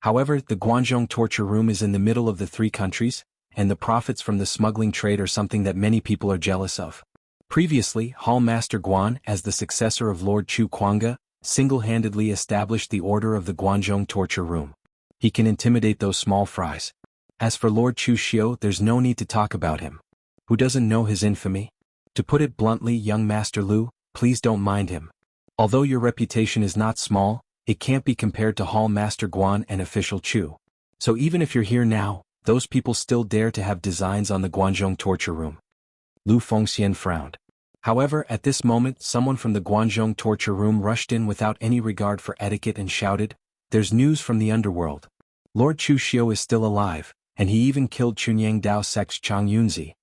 However, the Guanzhong torture room is in the middle of the 3 countries, and the profits from the smuggling trade are something that many people are jealous of." Previously, Hall Master Guan, as the successor of Lord Chu Kuanga, single-handedly established the order of the Guanzhong torture room. He can intimidate those small fries. As for Lord Chu Xiu, there's no need to talk about him. Who doesn't know his infamy? To put it bluntly, young Master Lu, please don't mind him. Although your reputation is not small, it can't be compared to Hall Master Guan and Official Chu. So even if you're here now, those people still dare to have designs on the Guanzhong torture room. Lu Fengxian frowned. However, at this moment someone from the Guanzhong torture room rushed in without any regard for etiquette and shouted, "There's news from the underworld. Lord Chu Xiu is still alive, and he even killed Chunyang Dao Sect's Chang Yunzi."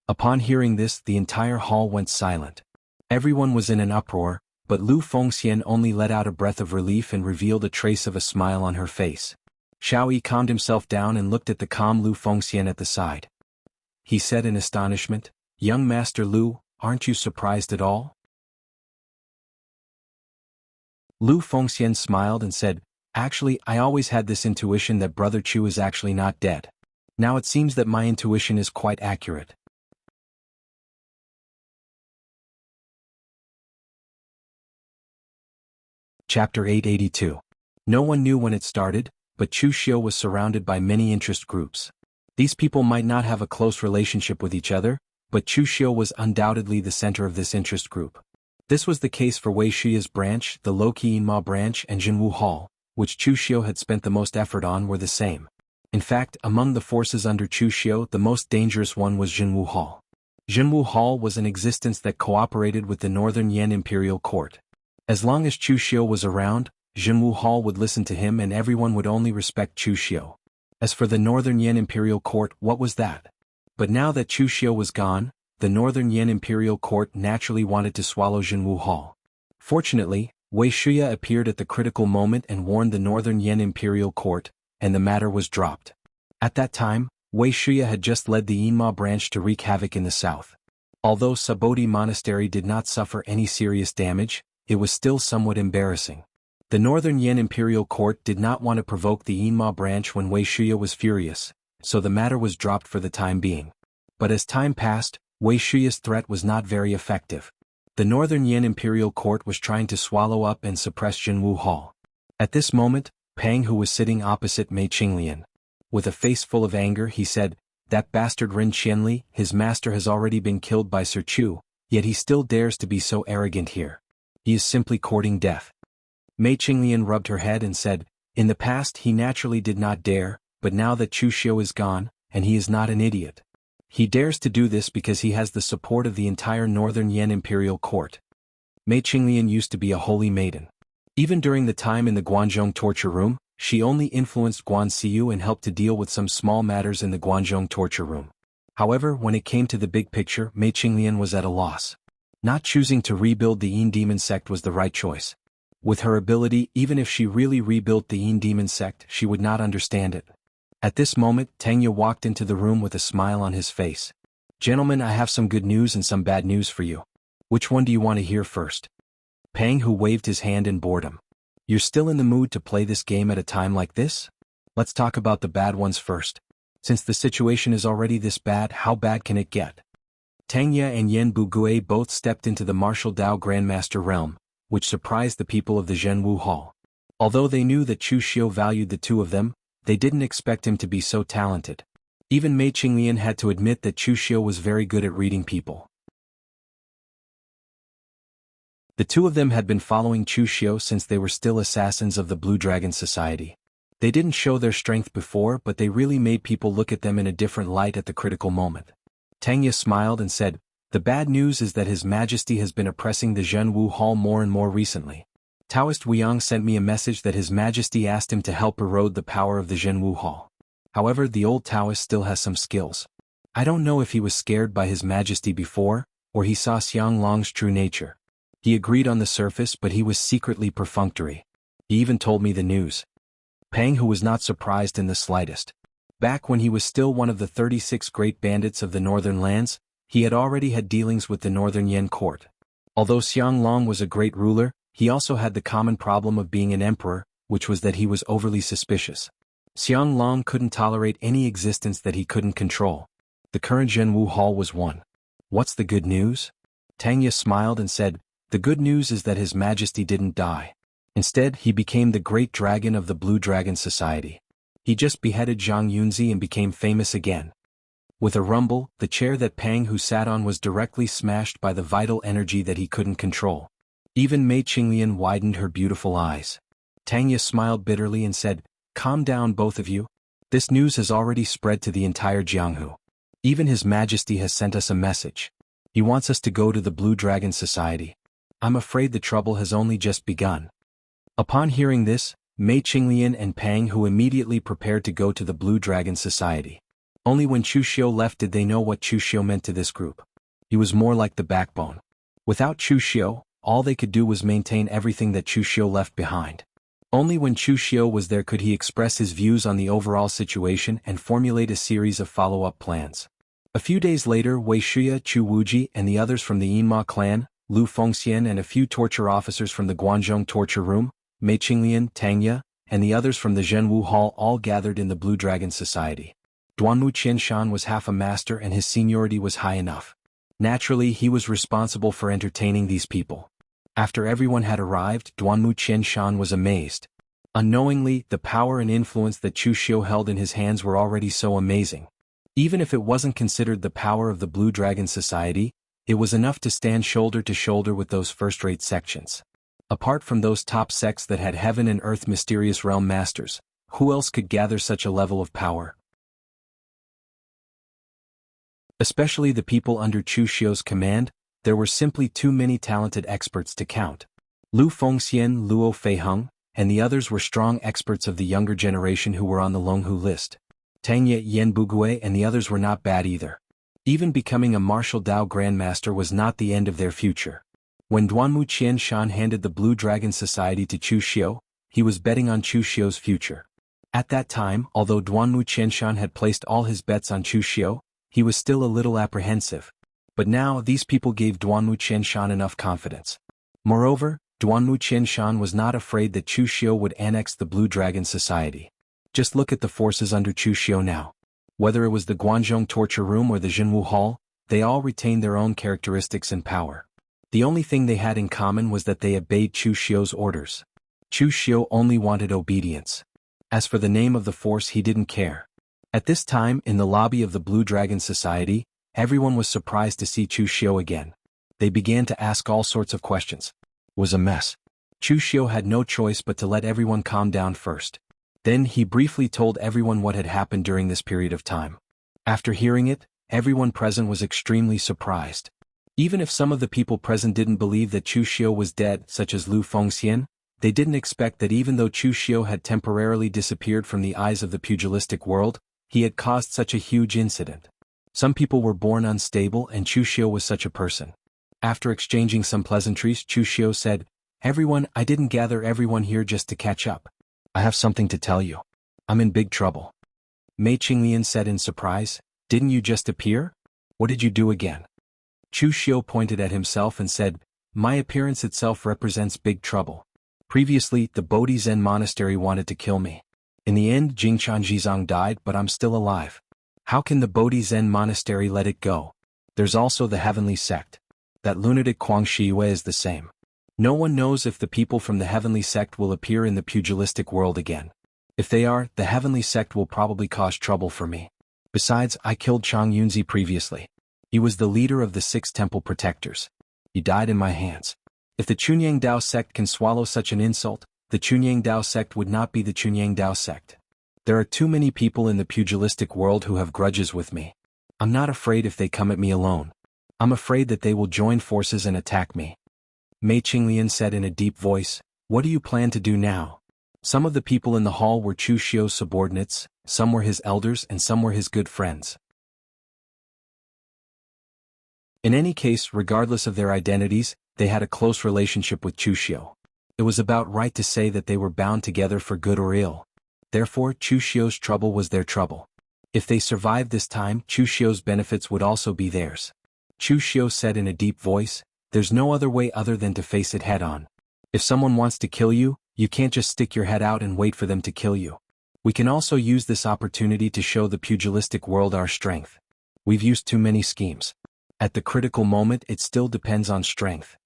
Upon hearing this, the entire hall went silent. Everyone was in an uproar, but Lu Fengxian only let out a breath of relief and revealed a trace of a smile on her face. Xiao Yi calmed himself down and looked at the calm Lu Fengxian at the side. He said in astonishment, "Young Master Lu, aren't you surprised at all?" Lu Fengxian smiled and said, "Actually, I always had this intuition that Brother Chu is actually not dead. Now it seems that my intuition is quite accurate." Chapter 882. No one knew when it started, but Chu Xiu was surrounded by many interest groups. These people might not have a close relationship with each other, but Chu Xiu was undoubtedly the center of this interest group. This was the case for Wei Shuya's branch, the Loki Yinma branch, and Jinwu Hall, which Chu Xiu had spent the most effort on, were the same. In fact, among the forces under Chu Xiu, the most dangerous one was Jinwu Hall. Jinwu Hall was an existence that cooperated with the Northern Yan Imperial Court. As long as Chu Xiu was around, Jinwu Hall would listen to him and everyone would only respect Chu Xiu. As for the Northern Yan Imperial Court, what was that? But now that Chu Xiu was gone, the Northern Yan Imperial Court naturally wanted to swallow Jinwu Hall. Fortunately, Wei Shuya appeared at the critical moment and warned the Northern Yan Imperial Court, and the matter was dropped. At that time, Wei Shuya had just led the Yinma branch to wreak havoc in the south. Although Sabodhi Monastery did not suffer any serious damage, it was still somewhat embarrassing. The Northern Yan Imperial Court did not want to provoke the Yinma branch when Wei Shuya was furious, so the matter was dropped for the time being. But as time passed, Wei Shuya's threat was not very effective. The Northern Yan Imperial Court was trying to swallow up and suppress Jinwu Hall. At this moment, Pang, who was sitting opposite Mei Qinglian. With a face full of anger, he said, "That bastard Ren Qianli, his master has already been killed by Sir Chu, yet he still dares to be so arrogant here. He is simply courting death." Mei Qinglian rubbed her head and said, "In the past he naturally did not dare, but now that Chu Xiu is gone, and he is not an idiot. He dares to do this because he has the support of the entire Northern Yan imperial court. Mei Qinglian used to be a holy maiden. Even during the time in the Guanzhong torture room, she only influenced Guan Xiu and helped to deal with some small matters in the Guanzhong torture room. However, when it came to the big picture, Mei Qinglian was at a loss. Not choosing to rebuild the Yin demon sect was the right choice. With her ability, even if she really rebuilt the Yin demon sect, she would not understand it. At this moment, Tang Ye walked into the room with a smile on his face. "Gentlemen, I have some good news and some bad news for you. Which one do you want to hear first?" Pang Hu waved his hand in boredom. "You're still in the mood to play this game at a time like this? Let's talk about the bad ones first. Since the situation is already this bad, how bad can it get?" Tang Ye and Yan Bugui both stepped into the martial Dao Grandmaster realm, which surprised the people of the Zhenwu Hall. Although they knew that Chu Xiu valued the two of them, they didn't expect him to be so talented. Even Mei Qinglian had to admit that Chu Xiu was very good at reading people. The two of them had been following Chu Xiu since they were still assassins of the Blue Dragon Society. They didn't show their strength before, but they really made people look at them in a different light at the critical moment. Tang Ye smiled and said, "The bad news is that His Majesty has been oppressing the Zhenwu Hall more and more recently. Taoist Wuyang sent me a message that His Majesty asked him to help erode the power of the Zhenwu Hall. However, the old Taoist still has some skills. I don't know if he was scared by His Majesty before, or he saw Xiang Long's true nature. He agreed on the surface, but he was secretly perfunctory. He even told me the news." Pang Hu was not surprised in the slightest. Back when he was still one of the 36 great bandits of the northern lands, he had already had dealings with the Northern Yan court. Although Xiang Long was a great ruler, he also had the common problem of being an emperor, which was that he was overly suspicious. Xiang Long couldn't tolerate any existence that he couldn't control. The current Zhenwu Hall was one. "What's the good news?" Tang Ye smiled and said, "The good news is that His Majesty didn't die. Instead, he became the great dragon of the Blue Dragon Society. He just beheaded Zhang Yunzi and became famous again." With a rumble, the chair that Pang Hu sat on was directly smashed by the vital energy that he couldn't control. Even Mei Qinglian widened her beautiful eyes. Tang Ye smiled bitterly and said, "Calm down, both of you. This news has already spread to the entire Jianghu. Even His Majesty has sent us a message. He wants us to go to the Blue Dragon Society. I'm afraid the trouble has only just begun." Upon hearing this, Mei Qinglian and Pang Hu immediately prepared to go to the Blue Dragon Society. Only when Chu Xiu left did they know what Chu Xiu meant to this group. He was more like the backbone. Without Chu Xiu, all they could do was maintain everything that Chu Xiu left behind. Only when Chu Xiu was there could he express his views on the overall situation and formulate a series of follow-up plans. A few days later, Wei Shuya, Chu Wuji, and the others from the Yinma clan, Lu Fengxian and a few torture officers from the Guanzhong torture room, Mei Qinglian, Tang Ye, and the others from the Zhenwu Hall all gathered in the Blue Dragon Society. Duanmu Qianshan was half a master and his seniority was high enough. Naturally, he was responsible for entertaining these people. After everyone had arrived, Duanmu Qianshan was amazed. Unknowingly, the power and influence that Chu Xiu held in his hands were already so amazing. Even if it wasn't considered the power of the Blue Dragon Society, it was enough to stand shoulder to shoulder with those first-rate sections. Apart from those top sects that had heaven and earth mysterious realm masters, who else could gather such a level of power? Especially the people under Chu Xiu's command, there were simply too many talented experts to count. Lu Fengxian, Luo Feiheng, and the others were strong experts of the younger generation who were on the Longhu list. Tang Ye, Yan Bugui and the others were not bad either. Even becoming a martial Dao Grandmaster was not the end of their future. When Duanmu Qianshan handed the Blue Dragon Society to Chu Xiu, he was betting on Chu Xiu's future. At that time, although Duanmu Qianshan had placed all his bets on Chu Xiu, he was still a little apprehensive. But now these people gave Duanmu Qianshan enough confidence. Moreover, Duanmu Qianshan was not afraid that Chu Xiu would annex the Blue Dragon Society. Just look at the forces under Chu Xiu now. Whether it was the Guanzhong torture room or the Zhenwu Hall, they all retained their own characteristics and power. The only thing they had in common was that they obeyed Chu Xiu's orders. Chu Xiu only wanted obedience. As for the name of the force, he didn't care. At this time, in the lobby of the Blue Dragon Society, everyone was surprised to see Chu Xiu again. They began to ask all sorts of questions. It was a mess. Chu Xiu had no choice but to let everyone calm down first. Then he briefly told everyone what had happened during this period of time. After hearing it, everyone present was extremely surprised. Even if some of the people present didn't believe that Chu Xiu was dead, such as Lu Fengxian, they didn't expect that even though Chu Xiu had temporarily disappeared from the eyes of the pugilistic world, he had caused such a huge incident. Some people were born unstable, and Chu Xiu was such a person. After exchanging some pleasantries, Chu Xiu said, "Everyone, I didn't gather everyone here just to catch up. I have something to tell you. I'm in big trouble." Mei Qinglian said in surprise, "Didn't you just appear? What did you do again?" Chu Xiu pointed at himself and said, "My appearance itself represents big trouble. Previously, the Bodhi Zen monastery wanted to kill me. In the end, Jingchan Jizang died, but I'm still alive. How can the Bodhi Zen monastery let it go? There's also the heavenly sect. That lunatic Kuang Shiyue is the same. No one knows if the people from the heavenly sect will appear in the pugilistic world again. If they are, the heavenly sect will probably cause trouble for me. Besides, I killed Chang Yunzi previously. He was the leader of the 6 temple protectors. He died in my hands. If the Chunyang Dao sect can swallow such an insult, the Chunyang Dao sect would not be the Chunyang Dao sect. There are too many people in the pugilistic world who have grudges with me. I'm not afraid if they come at me alone. I'm afraid that they will join forces and attack me." Mei Qinglian said in a deep voice, "What do you plan to do now?" Some of the people in the hall were Chu Xiu's subordinates, some were his elders, and some were his good friends. In any case, regardless of their identities, they had a close relationship with Chu Xiu. It was about right to say that they were bound together for good or ill. Therefore, Chu Xiu's trouble was their trouble. If they survived this time, Chu Xiu's benefits would also be theirs. Chu Xiu said in a deep voice, "There's no other way other than to face it head-on. If someone wants to kill you, you can't just stick your head out and wait for them to kill you. We can also use this opportunity to show the pugilistic world our strength. We've used too many schemes. At the critical moment, it still depends on strength."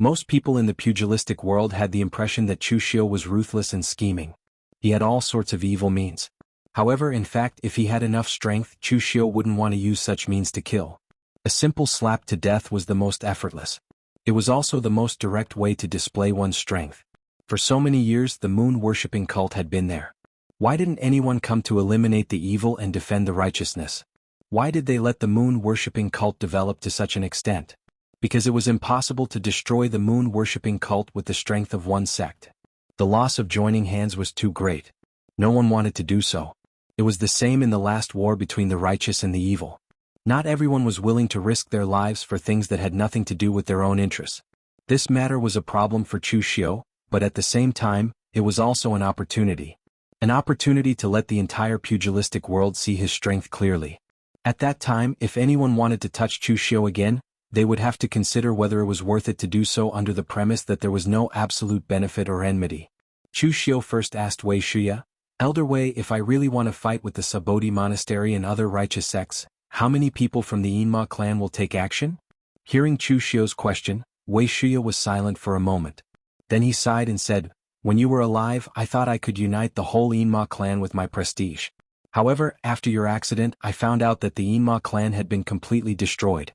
Most people in the pugilistic world had the impression that Chu Xiu was ruthless and scheming. He had all sorts of evil means. However, in fact, if he had enough strength, Chu Xiu wouldn't want to use such means to kill. A simple slap to death was the most effortless. It was also the most direct way to display one's strength. For so many years, the moon-worshipping cult had been there. Why didn't anyone come to eliminate the evil and defend the righteousness? Why did they let the moon-worshipping cult develop to such an extent? Because it was impossible to destroy the moon-worshipping cult with the strength of one sect. The loss of joining hands was too great. No one wanted to do so. It was the same in the last war between the righteous and the evil. Not everyone was willing to risk their lives for things that had nothing to do with their own interests. This matter was a problem for Chu Xiu, but at the same time, it was also an opportunity. An opportunity to let the entire pugilistic world see his strength clearly. At that time, if anyone wanted to touch Chu Xiu again, they would have to consider whether it was worth it to do so under the premise that there was no absolute benefit or enmity. Chu Xiu first asked Wei Shuya, "Elder Wei, if I really want to fight with the Sabodhi monastery and other righteous sects, how many people from the Yinma clan will take action?" Hearing Chu Xiu's question, Wei Shuya was silent for a moment. Then he sighed and said, "When you were alive, I thought I could unite the whole Yinma clan with my prestige. However, after your accident, I found out that the Yinma clan had been completely destroyed.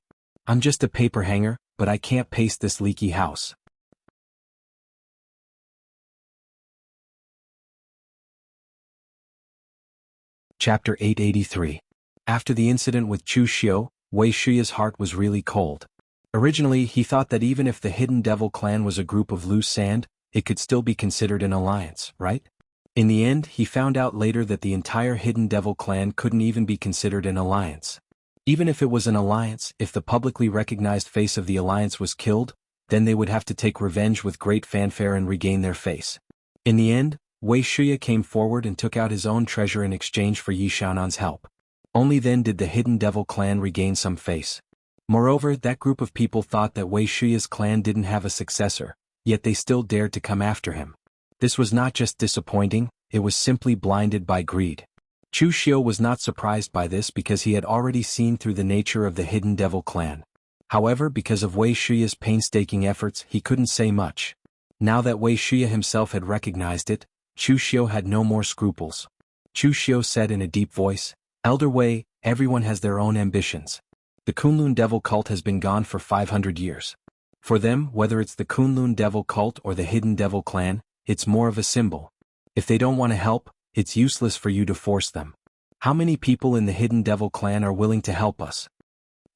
I'm just a paper hanger, but I can't paste this leaky house." Chapter 883. After the incident with Chu Xiu, Wei Shuya's heart was really cold. Originally, he thought that even if the Hidden Devil clan was a group of loose sand, it could still be considered an alliance, right? In the end, he found out later that the entire Hidden Devil clan couldn't even be considered an alliance. Even if it was an alliance, if the publicly recognized face of the alliance was killed, then they would have to take revenge with great fanfare and regain their face. In the end, Wei Shuya came forward and took out his own treasure in exchange for Yi Xiaonan's help. Only then did the Hidden Devil clan regain some face. Moreover, that group of people thought that Wei Shuya's clan didn't have a successor, yet they still dared to come after him. This was not just disappointing, it was simply blinded by greed. Chu Xiu was not surprised by this because he had already seen through the nature of the Hidden Devil clan. However, because of Wei Shuya's painstaking efforts, he couldn't say much. Now that Wei Shuya himself had recognized it, Chu Xiu had no more scruples. Chu Xiu said in a deep voice, "Elder Wei, everyone has their own ambitions. The Kunlun Devil cult has been gone for 500 years. For them, whether it's the Kunlun Devil cult or the Hidden Devil clan, it's more of a symbol. If they don't want to help, it's useless for you to force them. How many people in the Hidden Devil clan are willing to help us?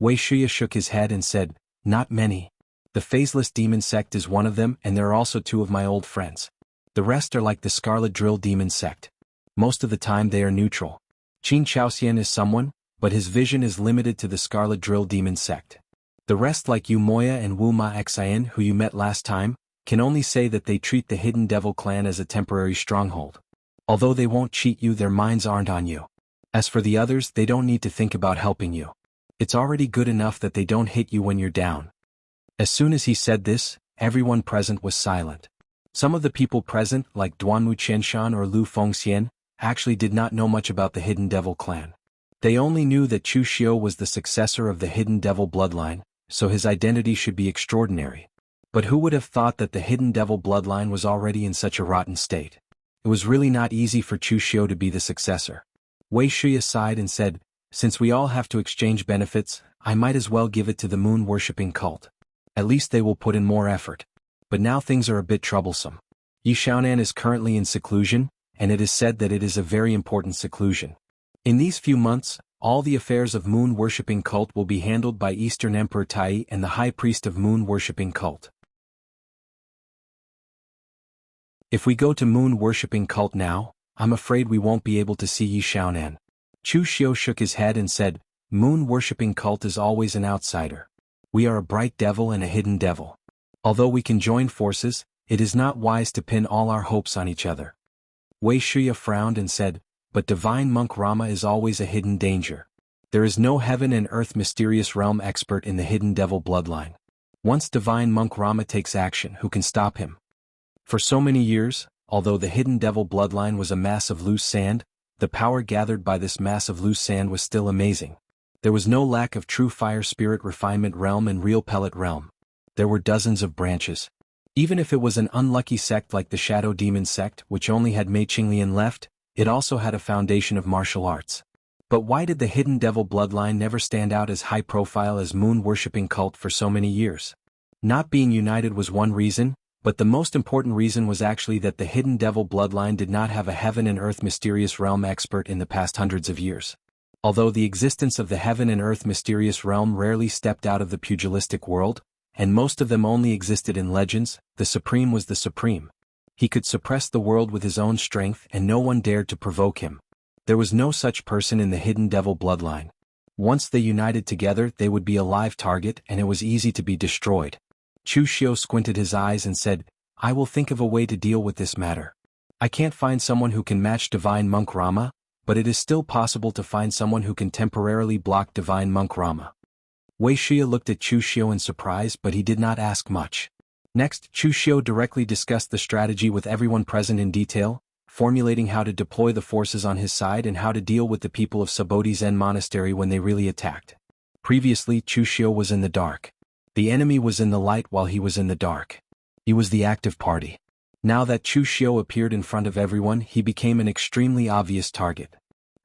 Wuxia shook his head and said, not many. The Phaseless Demon Sect is one of them, and there are also 2 of my old friends. The rest are like the Scarlet Drill Demon Sect. Most of the time they are neutral. Qin Chaoxian is someone, but his vision is limited to the Scarlet Drill Demon Sect. The rest, like Yu Moya and Wu Ma Xian, who you met last time, can only say that they treat the Hidden Devil clan as a temporary stronghold. Although they won't cheat you, their minds aren't on you. As for the others, they don't need to think about helping you. It's already good enough that they don't hit you when you're down. As soon as he said this, everyone present was silent. Some of the people present, like Duanmu Qianshan or Lu Fengxian, actually did not know much about the Hidden Devil clan. They only knew that Chu Xiu was the successor of the Hidden Devil bloodline, so his identity should be extraordinary. But who would have thought that the Hidden Devil bloodline was already in such a rotten state? It was really not easy for Chu Xiu to be the successor. Wei Shui sighed and said, since we all have to exchange benefits, I might as well give it to the moon-worshipping cult. At least they will put in more effort. But now things are a bit troublesome. Yi Xiaonan is currently in seclusion, and it is said that it is a very important seclusion. In these few months, all the affairs of moon-worshipping cult will be handled by Eastern Emperor Tai and the High Priest of moon-worshipping cult. If we go to moon-worshipping cult now, I'm afraid we won't be able to see Yi Xiaonan. Chu Xiu shook his head and said, moon-worshipping cult is always an outsider. We are a bright devil and a hidden devil. Although we can join forces, it is not wise to pin all our hopes on each other. Wei Shuya frowned and said, but divine monk Rama is always a hidden danger. There is no heaven and earth mysterious realm expert in the hidden devil bloodline. Once divine monk Rama takes action, who can stop him? For so many years, although the hidden devil bloodline was a mass of loose sand, the power gathered by this mass of loose sand was still amazing. There was no lack of true fire spirit refinement realm and real pellet realm. There were dozens of branches. Even if it was an unlucky sect like the Shadow Demon sect, which only had Mei Qinglian left, it also had a foundation of martial arts. But why did the hidden devil bloodline never stand out as high profile as moon-worshipping cult for so many years? Not being united was one reason, but the most important reason was actually that the hidden devil bloodline did not have a heaven and earth mysterious realm expert in the past hundreds of years. Although the existence of the heaven and earth mysterious realm rarely stepped out of the pugilistic world, and most of them only existed in legends, the Supreme was the Supreme. He could suppress the world with his own strength and no one dared to provoke him. There was no such person in the hidden devil bloodline. Once they united together, they would be a live target and it was easy to be destroyed. Chu Xiu squinted his eyes and said, I will think of a way to deal with this matter. I can't find someone who can match Divine Monk Rama, but it is still possible to find someone who can temporarily block Divine Monk Rama. Wei Xia looked at Chu Xiu in surprise, but he did not ask much. Next, Chu Xiu directly discussed the strategy with everyone present in detail, formulating how to deploy the forces on his side and how to deal with the people of Subodhi Zen Monastery when they really attacked. Previously, Chu Xiu was in the dark. The enemy was in the light while he was in the dark. He was the active party. Now that Chu Xiu appeared in front of everyone, he became an extremely obvious target.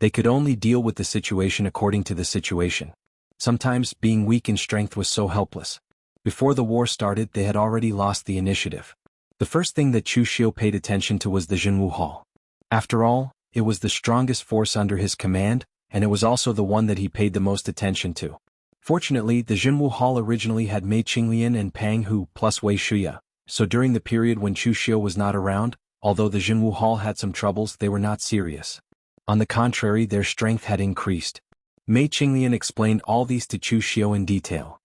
They could only deal with the situation according to the situation. Sometimes, being weak in strength was so helpless. Before the war started, they had already lost the initiative. The first thing that Chu Xiu paid attention to was the Jinwu Hall. After all, it was the strongest force under his command, and it was also the one that he paid the most attention to. Fortunately, the Jinwu Hall originally had Mei Qinglian and Pang Hu plus Wei Shuya, so during the period when Chu Xiu was not around, although the Jinwu Hall had some troubles, they were not serious. On the contrary, their strength had increased. Mei Qinglian explained all these to Chu Xiu in detail.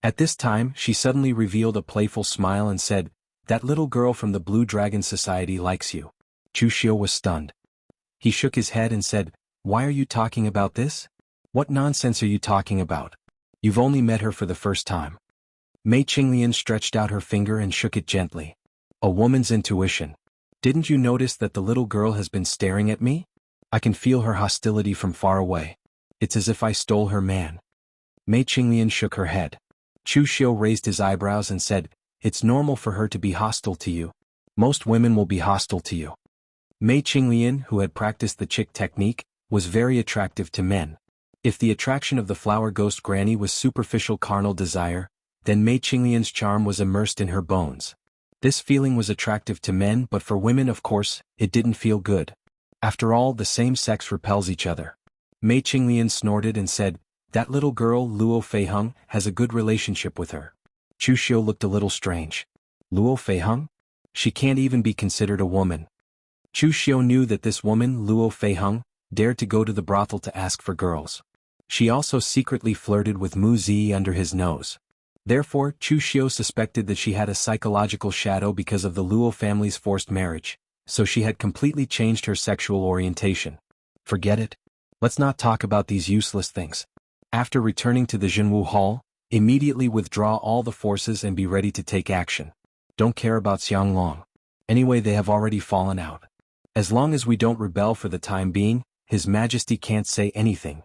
At this time, she suddenly revealed a playful smile and said, that little girl from the Blue Dragon Society likes you. Chu Xiu was stunned. He shook his head and said, why are you talking about this? What nonsense are you talking about? You've only met her for the first time. Mei Qinglian stretched out her finger and shook it gently. A woman's intuition. Didn't you notice that the little girl has been staring at me? I can feel her hostility from far away. It's as if I stole her man. Mei Qinglian shook her head. Chu Xiu raised his eyebrows and said, it's normal for her to be hostile to you. Most women will be hostile to you. Mei Qinglian, who had practiced the chick technique, was very attractive to men. If the attraction of the flower ghost granny was superficial carnal desire, then Mei Qinglian's charm was immersed in her bones. This feeling was attractive to men, but for women, of course, it didn't feel good. After all, the same sex repels each other. Mei Qinglian snorted and said, that little girl Luo Feiheng has a good relationship with her. Chu Xiu looked a little strange. Luo Feiheng? She can't even be considered a woman. Chu Xiu knew that this woman, Luo Feiheng, dared to go to the brothel to ask for girls. She also secretly flirted with Mu Zi under his nose. Therefore, Chu Xiu suspected that she had a psychological shadow because of the Luo family's forced marriage, so she had completely changed her sexual orientation. Forget it. Let's not talk about these useless things. After returning to the Jinwu Hall, immediately withdraw all the forces and be ready to take action. Don't care about Xianglong. Anyway, they have already fallen out. As long as we don't rebel for the time being, His Majesty can't say anything.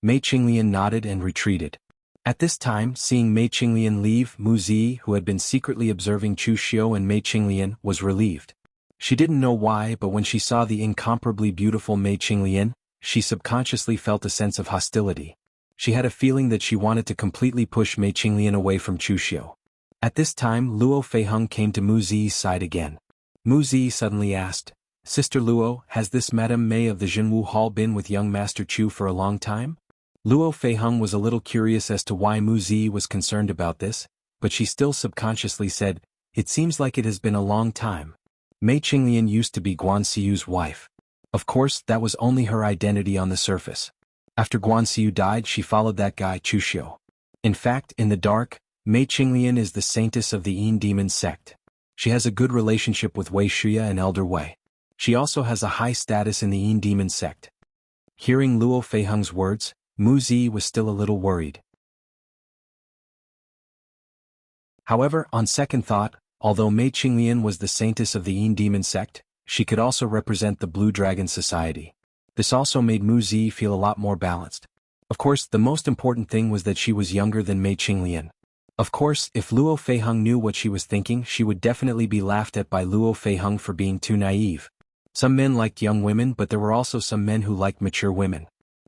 Mei Qinglian nodded and retreated. At this time, seeing Mei Qinglian leave, Mu Zi, who had been secretly observing Chu Xiu and Mei Qinglian, was relieved. She didn't know why, but when she saw the incomparably beautiful Mei Qinglian, she subconsciously felt a sense of hostility. She had a feeling that she wanted to completely push Mei Qinglian away from Chu Xiu. At this time, Luo Feiheng came to Mu Zi's side again. Mu Zi suddenly asked, Sister Luo, has this Madame Mei of the Jinwu Hall been with young Master Chu for a long time? Luo Feiheng was a little curious as to why Mu Zi was concerned about this, but she still subconsciously said, it seems like it has been a long time. Mei Qinglian used to be Guanxiu's wife. Of course, that was only her identity on the surface. After Guanxiu died, she followed that guy Chu Xiu. In fact, in the dark, Mei Qinglian is the saintess of the Yin Demon sect. She has a good relationship with Wei Shuya and Elder Wei. She also has a high status in the Yin Demon sect. Hearing Luo Feiheng's words, Mu Zi was still a little worried. However, on second thought, although Mei Qinglian was the saintess of the Yin Demon sect, she could also represent the Blue Dragon Society. This also made Mu Zi feel a lot more balanced. Of course, the most important thing was that she was younger than Mei Qinglian. Of course, if Luo Feiheng knew what she was thinking, she would definitely be laughed at by Luo Feiheng for being too naive. Some men liked young women, but there were also some men who liked mature women.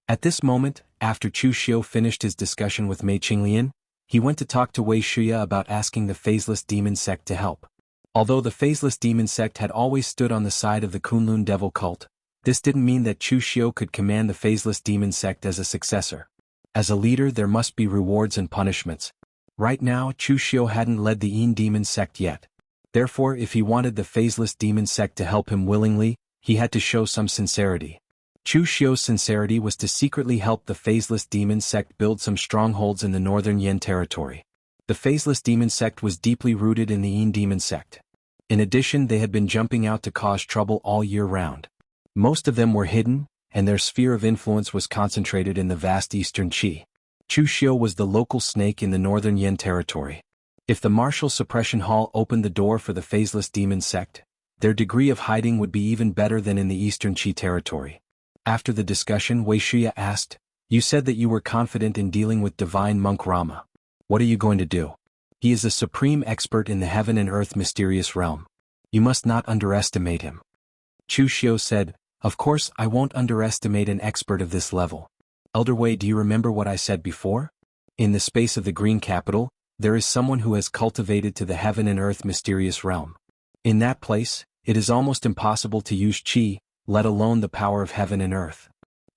At this moment, after Chu Xiu finished his discussion with Mei Qinglian, he went to talk to Wei Shuya about asking the Phaseless Demon sect to help. Although the Phaseless Demon sect had always stood on the side of the Kunlun Devil cult, this didn't mean that Chu Xiu could command the Phaseless Demon sect as a successor. As a leader, there must be rewards and punishments. Right now, Chu Xiu hadn't led the Yin Demon sect yet. Therefore, if he wanted the Phaseless Demon sect to help him willingly, he had to show some sincerity. Chu Xiu's sincerity was to secretly help the Phaseless Demon sect build some strongholds in the northern Yin territory. The Phaseless Demon sect was deeply rooted in the Yin Demon sect. In addition, they had been jumping out to cause trouble all year round. Most of them were hidden, and their sphere of influence was concentrated in the vast eastern Qi. Chu Xiu was the local snake in the northern Yin territory. If the Martial Suppression Hall opened the door for the Phaseless Demon sect, their degree of hiding would be even better than in the eastern Qi territory. After the discussion, Wei Shuya asked, you said that you were confident in dealing with Divine Monk Rama. What are you going to do? He is a supreme expert in the heaven and earth mysterious realm. You must not underestimate him. Chu Xiu said, of course I won't underestimate an expert of this level. Elder Wei, do you remember what I said before? In the space of the Green Capital, there is someone who has cultivated to the heaven and earth mysterious realm. In that place, it is almost impossible to use Qi, let alone the power of heaven and earth.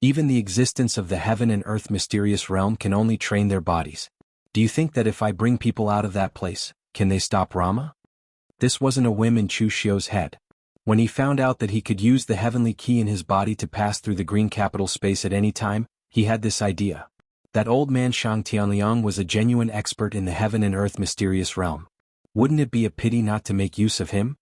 Even the existence of the heaven and earth mysterious realm can only train their bodies. Do you think that if I bring people out of that place, can they stop Rama? This wasn't a whim in Chu Xiu's head. When he found out that he could use the heavenly key in his body to pass through the Green Capital space at any time, he had this idea. That old man Shang Tianliang was a genuine expert in the heaven and earth mysterious realm. Wouldn't it be a pity not to make use of him?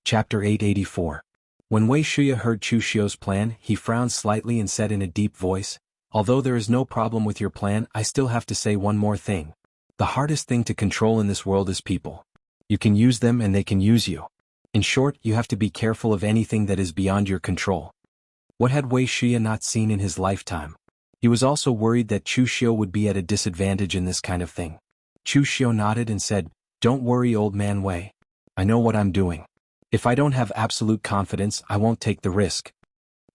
Chapter 884. When Wei Shuya heard Chu Xiu's plan, he frowned slightly and said in a deep voice, although there is no problem with your plan, I still have to say one more thing. The hardest thing to control in this world is people. You can use them and they can use you. In short, you have to be careful of anything that is beyond your control. What had Wei Shuya not seen in his lifetime? He was also worried that Chu Xiu would be at a disadvantage in this kind of thing. Chu Xiu nodded and said, don't worry, old man Wei. I know what I'm doing. If I don't have absolute confidence, I won't take the risk.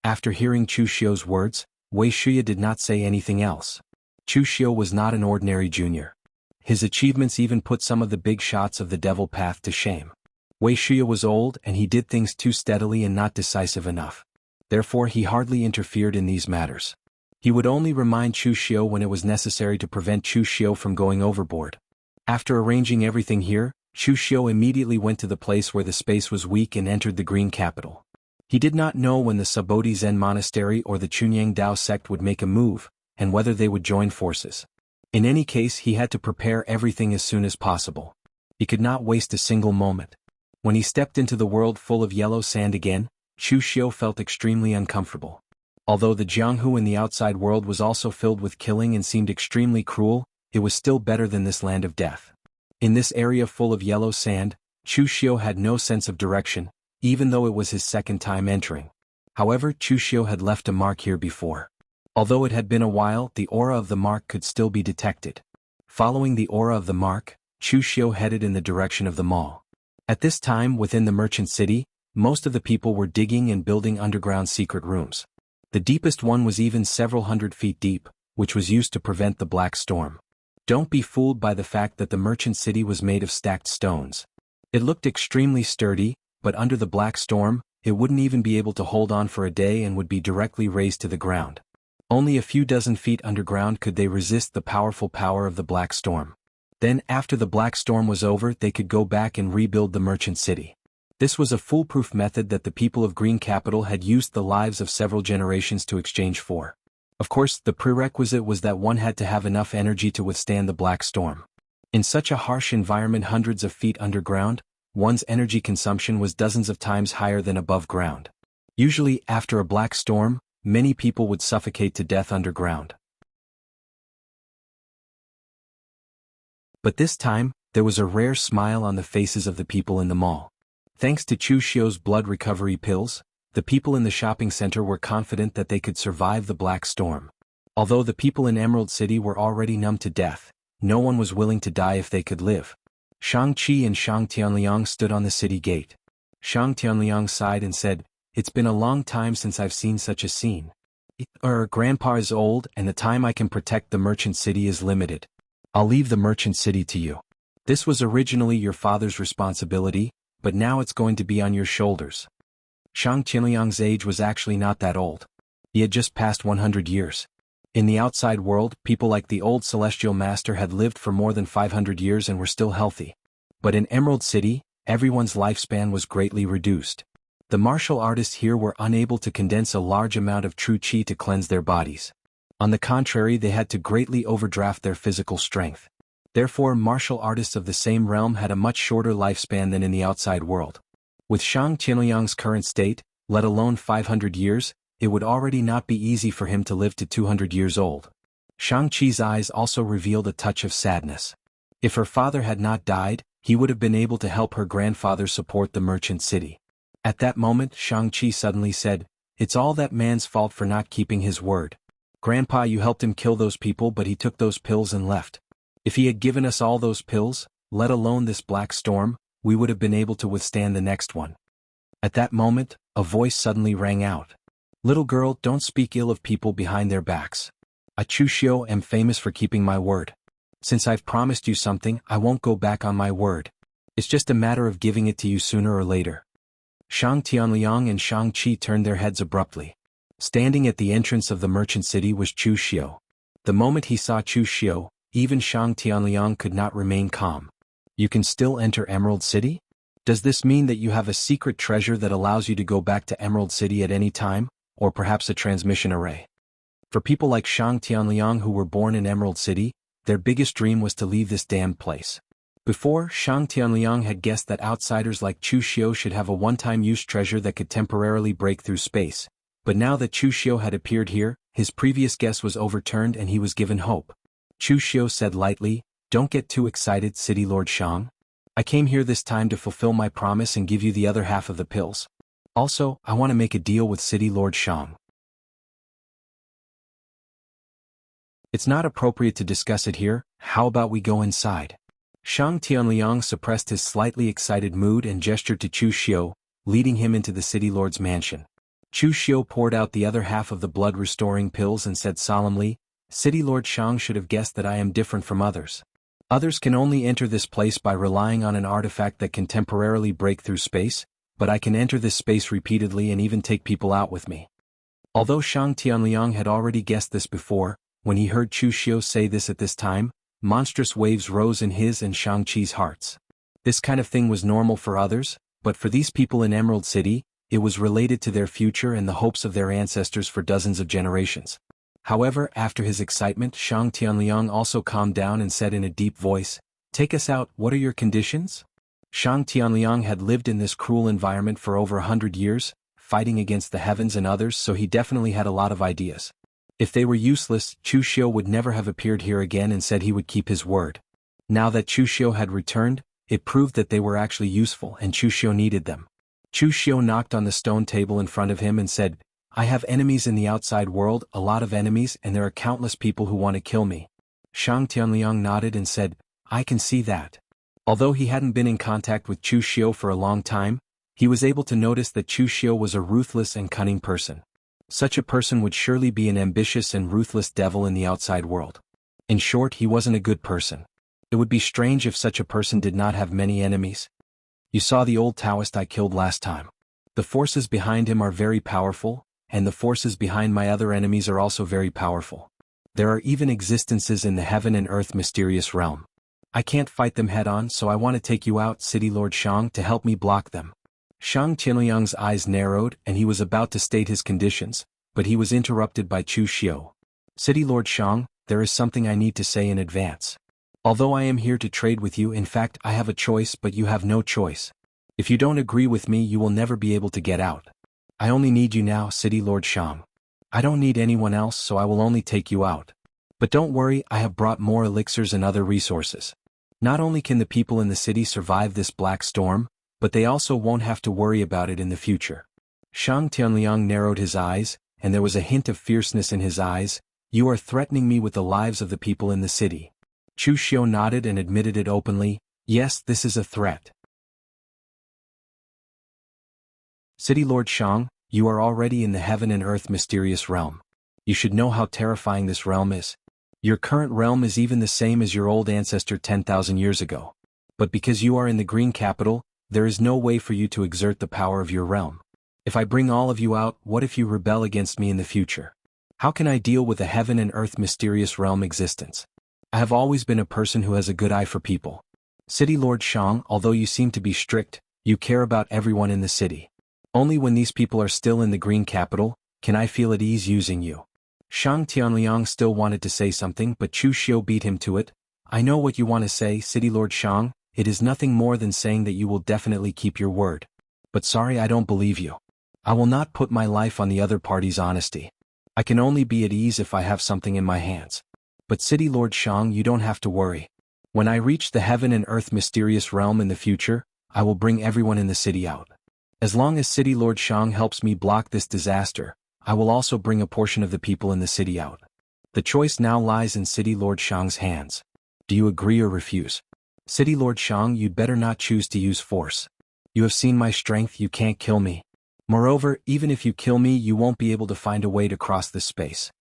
After hearing Chu Xiu's words, Wei Shuya did not say anything else. Chu Xiu was not an ordinary junior. His achievements even put some of the big shots of the devil path to shame. Wuxia was old and he did things too steadily and not decisive enough. Therefore he hardly interfered in these matters. He would only remind Chu Xiu when it was necessary to prevent Chu Xiu from going overboard. After arranging everything here, Chu Xiu immediately went to the place where the space was weak and entered the green capital. He did not know when the Subodhi Zen monastery or the Chunyang Dao sect would make a move, and whether they would join forces. In any case, he had to prepare everything as soon as possible. He could not waste a single moment. When he stepped into the world full of yellow sand again, Chu Xiu felt extremely uncomfortable. Although the Jianghu in the outside world was also filled with killing and seemed extremely cruel, it was still better than this land of death. In this area full of yellow sand, Chu Xiu had no sense of direction, even though it was his second time entering. However, Chu Xiu had left a mark here before. Although it had been a while, the aura of the mark could still be detected. Following the aura of the mark, Chu Xiu headed in the direction of the mall. At this time, within the merchant city, most of the people were digging and building underground secret rooms. The deepest one was even several hundred feet deep, which was used to prevent the black storm. Don't be fooled by the fact that the merchant city was made of stacked stones. It looked extremely sturdy, but under the black storm, it wouldn't even be able to hold on for a day and would be directly razed to the ground. Only a few dozen feet underground could they resist the powerful power of the black storm. Then, after the black storm was over, they could go back and rebuild the merchant city. This was a foolproof method that the people of Green Capital had used the lives of several generations to exchange for. Of course, the prerequisite was that one had to have enough energy to withstand the black storm. In such a harsh environment hundreds of feet underground, one's energy consumption was dozens of times higher than above ground. Usually, after a black storm, many people would suffocate to death underground. But this time, there was a rare smile on the faces of the people in the mall. Thanks to Chu Xiu's blood recovery pills, the people in the shopping center were confident that they could survive the black storm. Although the people in Emerald City were already numb to death, no one was willing to die if they could live. Shang Qi and Shang Tianliang stood on the city gate. Shang Tianliang sighed and said, "It's been a long time since I've seen such a scene. Grandpa is old and the time I can protect the merchant city is limited. I'll leave the merchant city to you. This was originally your father's responsibility, but now it's going to be on your shoulders." Shang Tianliang's age was actually not that old. He had just passed 100 years. In the outside world, people like the old celestial master had lived for more than 500 years and were still healthy. But in Emerald City, everyone's lifespan was greatly reduced. The martial artists here were unable to condense a large amount of true qi to cleanse their bodies. On the contrary, they had to greatly overdraft their physical strength. Therefore, martial artists of the same realm had a much shorter lifespan than in the outside world. With Shang Tianliang's current state, let alone 500 years, it would already not be easy for him to live to 200 years old. Shang Qi's eyes also revealed a touch of sadness. If her father had not died, he would have been able to help her grandfather support the merchant city. At that moment, Shang Qi suddenly said, "It's all that man's fault for not keeping his word. Grandpa, you helped him kill those people, but he took those pills and left. If he had given us all those pills, let alone this black storm, we would have been able to withstand the next one." At that moment, a voice suddenly rang out. "Little girl, don't speak ill of people behind their backs. I, Chu Xiu, am famous for keeping my word. Since I've promised you something, I won't go back on my word. It's just a matter of giving it to you sooner or later." Shang Tianliang and Shang Qi turned their heads abruptly. Standing at the entrance of the merchant city was Chu Xiu. The moment he saw Chu Xiu, even Shang Tianliang could not remain calm. "You can still enter Emerald City? Does this mean that you have a secret treasure that allows you to go back to Emerald City at any time, or perhaps a transmission array?" For people like Shang Tianliang who were born in Emerald City, their biggest dream was to leave this damned place. Before, Shang Tianliang had guessed that outsiders like Chu Xiu should have a one-time use treasure that could temporarily break through space. But now that Chu Xiu had appeared here, his previous guess was overturned and he was given hope. Chu Xiu said lightly, "Don't get too excited, City Lord Shang. I came here this time to fulfill my promise and give you the other half of the pills. Also, I want to make a deal with City Lord Shang." "It's not appropriate to discuss it here, how about we go inside?" Shang Tianliang suppressed his slightly excited mood and gestured to Chu Xiu, leading him into the City Lord's mansion. Chu Xiu poured out the other half of the blood-restoring pills and said solemnly, "City Lord Shang should have guessed that I am different from others. Others can only enter this place by relying on an artifact that can temporarily break through space, but I can enter this space repeatedly and even take people out with me. Although Shang Tianliang had already guessed this before, when he heard Chu Xiu say this at this time, monstrous waves rose in his and Shang-Chi's hearts. This kind of thing was normal for others, but for these people in Emerald City, it was related to their future and the hopes of their ancestors for dozens of generations. However, after his excitement, Shang Tianliang also calmed down and said in a deep voice, "Take us out, what are your conditions?" Shang Tianliang had lived in this cruel environment for over 100 years, fighting against the heavens and others, so he definitely had a lot of ideas. If they were useless, Chu Xiu would never have appeared here again and said he would keep his word. Now that Chu Xiu had returned, it proved that they were actually useful and Chu Xiu needed them. Chu Xiu knocked on the stone table in front of him and said, "I have enemies in the outside world, a lot of enemies, and there are countless people who want to kill me." Shang Tianliang nodded and said, "I can see that." Although he hadn't been in contact with Chu Xiu for a long time, he was able to notice that Chu Xiu was a ruthless and cunning person. Such a person would surely be an ambitious and ruthless devil in the outside world. In short, he wasn't a good person. It would be strange if such a person did not have many enemies. You saw the old Taoist I killed last time. The forces behind him are very powerful, and the forces behind my other enemies are also very powerful. There are even existences in the heaven and earth mysterious realm. I can't fight them head-on, so I want to take you out, City Lord Shang, to help me block them. Shang Tianliang's eyes narrowed and he was about to state his conditions, but he was interrupted by Chu Xiu. "City Lord Shang, there is something I need to say in advance. Although I am here to trade with you, in fact I have a choice, but you have no choice. If you don't agree with me, you will never be able to get out. I only need you now, City Lord Shang. I don't need anyone else, so I will only take you out. But don't worry, I have brought more elixirs and other resources. Not only can the people in the city survive this black storm, but they also won't have to worry about it in the future." Shang Tianliang narrowed his eyes, and there was a hint of fierceness in his eyes. "You are threatening me with the lives of the people in the city." Chu Xiu nodded and admitted it openly, "Yes, this is a threat. City Lord Shang, you are already in the heaven and earth mysterious realm. You should know how terrifying this realm is. Your current realm is even the same as your old ancestor 10,000 years ago. But because you are in the green capital, there is no way for you to exert the power of your realm. If I bring all of you out, what if you rebel against me in the future? How can I deal with a heaven and earth mysterious realm existence? I have always been a person who has a good eye for people. City Lord Shang, although you seem to be strict, you care about everyone in the city. Only when these people are still in the green capital, can I feel at ease using you." Shang Tianliang still wanted to say something, but Chu Xiu beat him to it. "I know what you want to say, City Lord Shang. It is nothing more than saying that you will definitely keep your word. But sorry, I don't believe you. I will not put my life on the other party's honesty. I can only be at ease if I have something in my hands. But City Lord Shang, you don't have to worry. When I reach the heaven and earth mysterious realm in the future, I will bring everyone in the city out. As long as City Lord Shang helps me block this disaster, I will also bring a portion of the people in the city out. The choice now lies in City Lord Shang's hands. Do you agree or refuse? City Lord Shang, you'd better not choose to use force. You have seen my strength, you can't kill me. Moreover, even if you kill me, you won't be able to find a way to cross this space."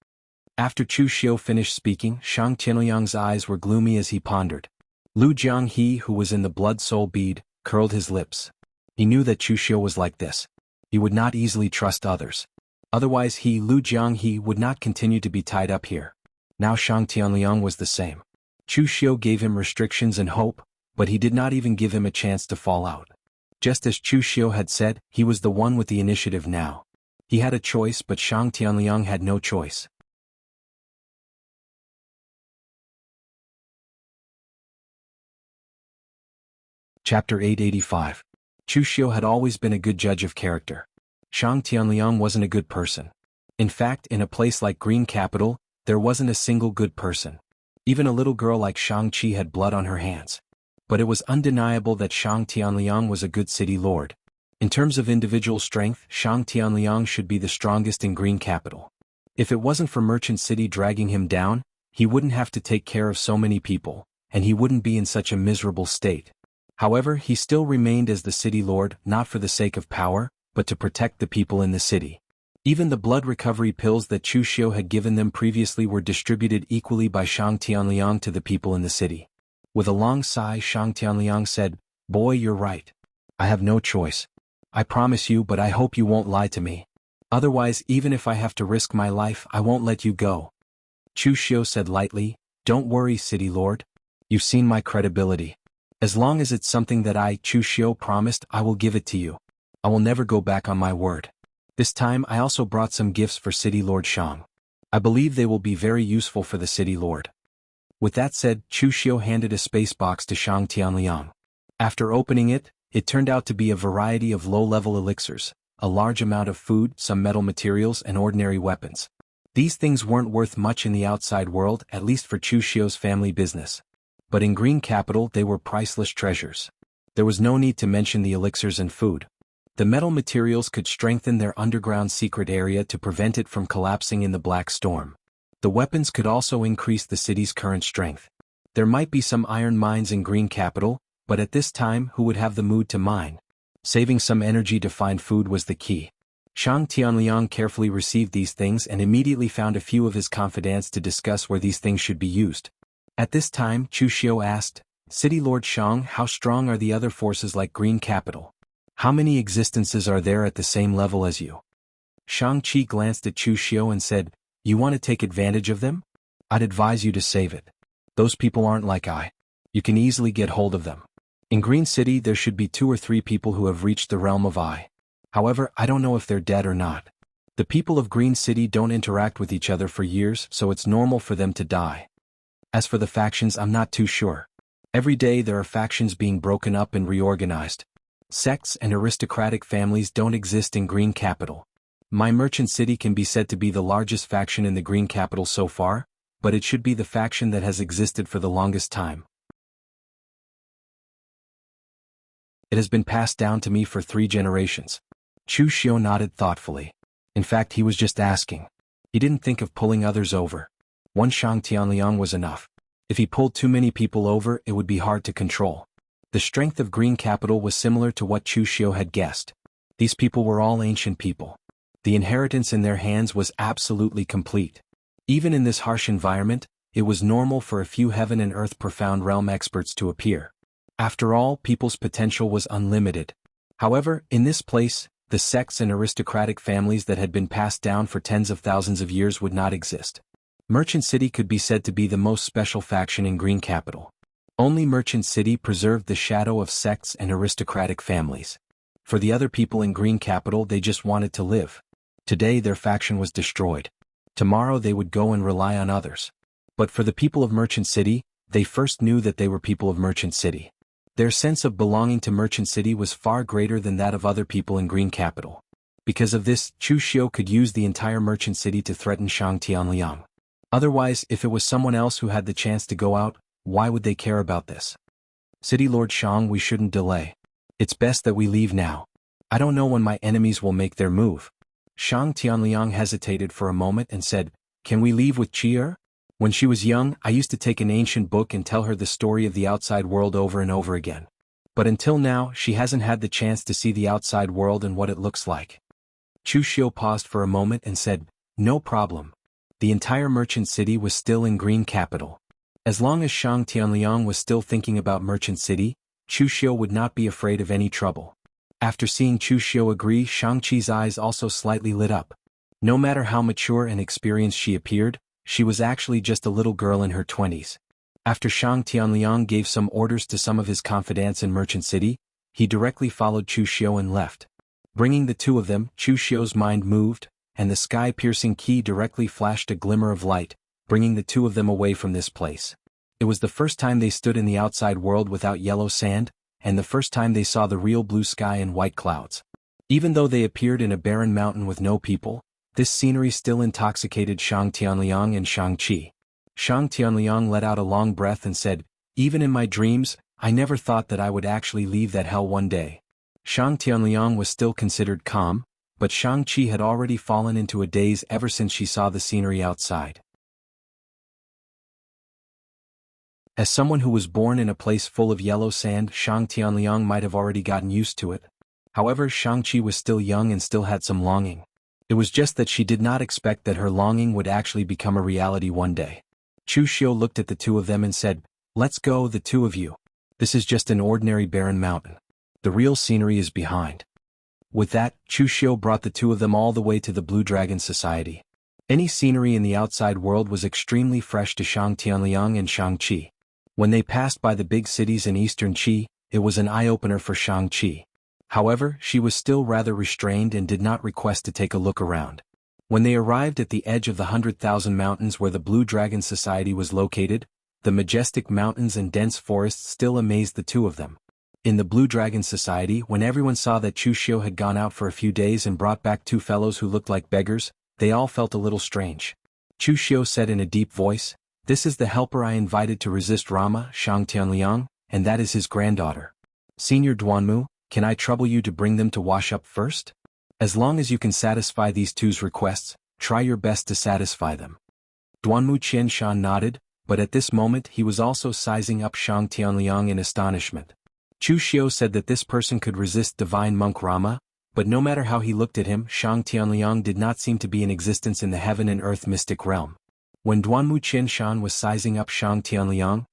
After Chu Xiu finished speaking, Shang Tianliang's eyes were gloomy as he pondered. Lu Jianghe, who was in the blood soul bead, curled his lips. He knew that Chu Xiu was like this. He would not easily trust others. Otherwise he, Lu Jianghe, would not continue to be tied up here. Now Shang Tianliang was the same. Chu Xiu gave him restrictions and hope, but he did not even give him a chance to fall out. Just as Chu Xiu had said, he was the one with the initiative now. He had a choice, but Shang Tianliang had no choice. Chapter 885. Chu Xiu had always been a good judge of character. Shang Tianliang wasn't a good person. In fact, in a place like Green Capital, there wasn't a single good person. Even a little girl like Shang-Chi had blood on her hands. But it was undeniable that Shang Tianliang was a good city lord. In terms of individual strength, Shang Tianliang should be the strongest in Green Capital. If it wasn't for Merchant City dragging him down, he wouldn't have to take care of so many people, and he wouldn't be in such a miserable state. However, he still remained as the city lord, not for the sake of power, but to protect the people in the city. Even the blood recovery pills that Chu Xiu had given them previously were distributed equally by Shang Tianliang to the people in the city. With a long sigh, Shang Tianliang said, "Boy, you're right. I have no choice. I promise you, but I hope you won't lie to me. Otherwise, even if I have to risk my life, I won't let you go." Chu Xiu said lightly, "Don't worry, City Lord. You've seen my credibility. As long as it's something that I, Chu Xiu, promised, I will give it to you. I will never go back on my word. This time I also brought some gifts for City Lord Shang. I believe they will be very useful for the City Lord." With that said, Chu Xiu handed a space box to Shang Tianliang. After opening it, it turned out to be a variety of low-level elixirs, a large amount of food, some metal materials, and ordinary weapons. These things weren't worth much in the outside world, at least for Chu Xiu's family business. But in Green Capital they were priceless treasures. There was no need to mention the elixirs and food. The metal materials could strengthen their underground secret area to prevent it from collapsing in the Black Storm. The weapons could also increase the city's current strength. There might be some iron mines in Green Capital, but at this time who would have the mood to mine? Saving some energy to find food was the key. Shang Tianliang carefully received these things and immediately found a few of his confidants to discuss where these things should be used. At this time, Chu Xiu asked, "City Lord Shang, how strong are the other forces like Green Capital? How many existences are there at the same level as you?" Shang-Chi glanced at Chu Xiu and said, "You want to take advantage of them? I'd advise you to save it. Those people aren't like I. You can easily get hold of them. In Green City there should be 2 or 3 people who have reached the realm of I. However, I don't know if they're dead or not. The people of Green City don't interact with each other for years, so it's normal for them to die. As for the factions, I'm not too sure. Every day there are factions being broken up and reorganized. Sects and aristocratic families don't exist in Green Capital. My merchant city can be said to be the largest faction in the Green Capital so far, but it should be the faction that has existed for the longest time. It has been passed down to me for 3 generations." Chu Xiu nodded thoughtfully. In fact, he was just asking. He didn't think of pulling others over. One Shang Tianliang was enough. If he pulled too many people over, it would be hard to control. The strength of Green Capital was similar to what Chu Xiu had guessed. These people were all ancient people. The inheritance in their hands was absolutely complete. Even in this harsh environment, it was normal for a few heaven and earth profound realm experts to appear. After all, people's potential was unlimited. However, in this place, the sects and aristocratic families that had been passed down for tens of thousands of years would not exist. Merchant City could be said to be the most special faction in Green Capital. Only Merchant City preserved the shadow of sects and aristocratic families. For the other people in Green Capital, they just wanted to live. Today their faction was destroyed. Tomorrow they would go and rely on others. But for the people of Merchant City, they first knew that they were people of Merchant City. Their sense of belonging to Merchant City was far greater than that of other people in Green Capital. Because of this, Chu Xiu could use the entire Merchant City to threaten Shang Tianliang. Otherwise, if it was someone else who had the chance to go out, why would they care about this? "City Lord Shang, we shouldn't delay. It's best that we leave now. I don't know when my enemies will make their move." Shang Tianliang hesitated for a moment and said, "Can we leave with Chi'er? When she was young, I used to take an ancient book and tell her the story of the outside world over and over again. But until now, she hasn't had the chance to see the outside world and what it looks like." Chu Xiu paused for a moment and said, "No problem." The entire Merchant City was still in Green Capital. As long as Shang Tianliang was still thinking about Merchant City, Chu Xiu would not be afraid of any trouble. After seeing Chu Xiu agree, Shang-Chi's eyes also slightly lit up. No matter how mature and experienced she appeared, she was actually just a little girl in her 20s. After Shang Tianliang gave some orders to some of his confidants in Merchant City, he directly followed Chu Xiu and left. Bringing the 2 of them, Chu Xiu's mind moved, and the sky-piercing key directly flashed a glimmer of light, bringing the 2 of them away from this place. It was the first time they stood in the outside world without yellow sand, and the first time they saw the real blue sky and white clouds. Even though they appeared in a barren mountain with no people, this scenery still intoxicated Shang Tianliang and Shang-Chi. Shang Tianliang let out a long breath and said, "Even in my dreams, I never thought that I would actually leave that hell one day." Shang Tianliang was still considered calm, but Shang-Chi had already fallen into a daze ever since she saw the scenery outside. As someone who was born in a place full of yellow sand, Shang Tianliang might have already gotten used to it. However, Shang-Chi was still young and still had some longing. It was just that she did not expect that her longing would actually become a reality one day. Chu Xiu looked at the 2 of them and said, Let's go, the two of you. This is just an ordinary barren mountain. The real scenery is behind. With that, Chu Xiu brought the two of them all the way to the Blue Dragon Society. Any scenery in the outside world was extremely fresh to Shang Tianliang and Shang Qi. When they passed by the big cities in eastern Qi, it was an eye-opener for Shang Qi. However, she was still rather restrained and did not request to take a look around. When they arrived at the edge of the 100,000 mountains where the Blue Dragon Society was located, the majestic mountains and dense forests still amazed the two of them. In the Blue Dragon Society, when everyone saw that Chu Xiu had gone out for a few days and brought back two fellows who looked like beggars, they all felt a little strange. Chu Xiu said in a deep voice, "This is the helper I invited to resist Rama, Shang Tianliang, and that is his granddaughter. Senior Duanmu, can I trouble you to bring them to wash up first? As long as you can satisfy these two's requests, try your best to satisfy them." Duanmu Qianshan nodded, but at this moment he was also sizing up Shang Tianliang in astonishment. Chu Xiu said that this person could resist divine monk Rama, but no matter how he looked at him, Shang Tianliang did not seem to be in existence in the heaven and earth mystic realm. When Duanmu Qianshan was sizing up Shang Tianliang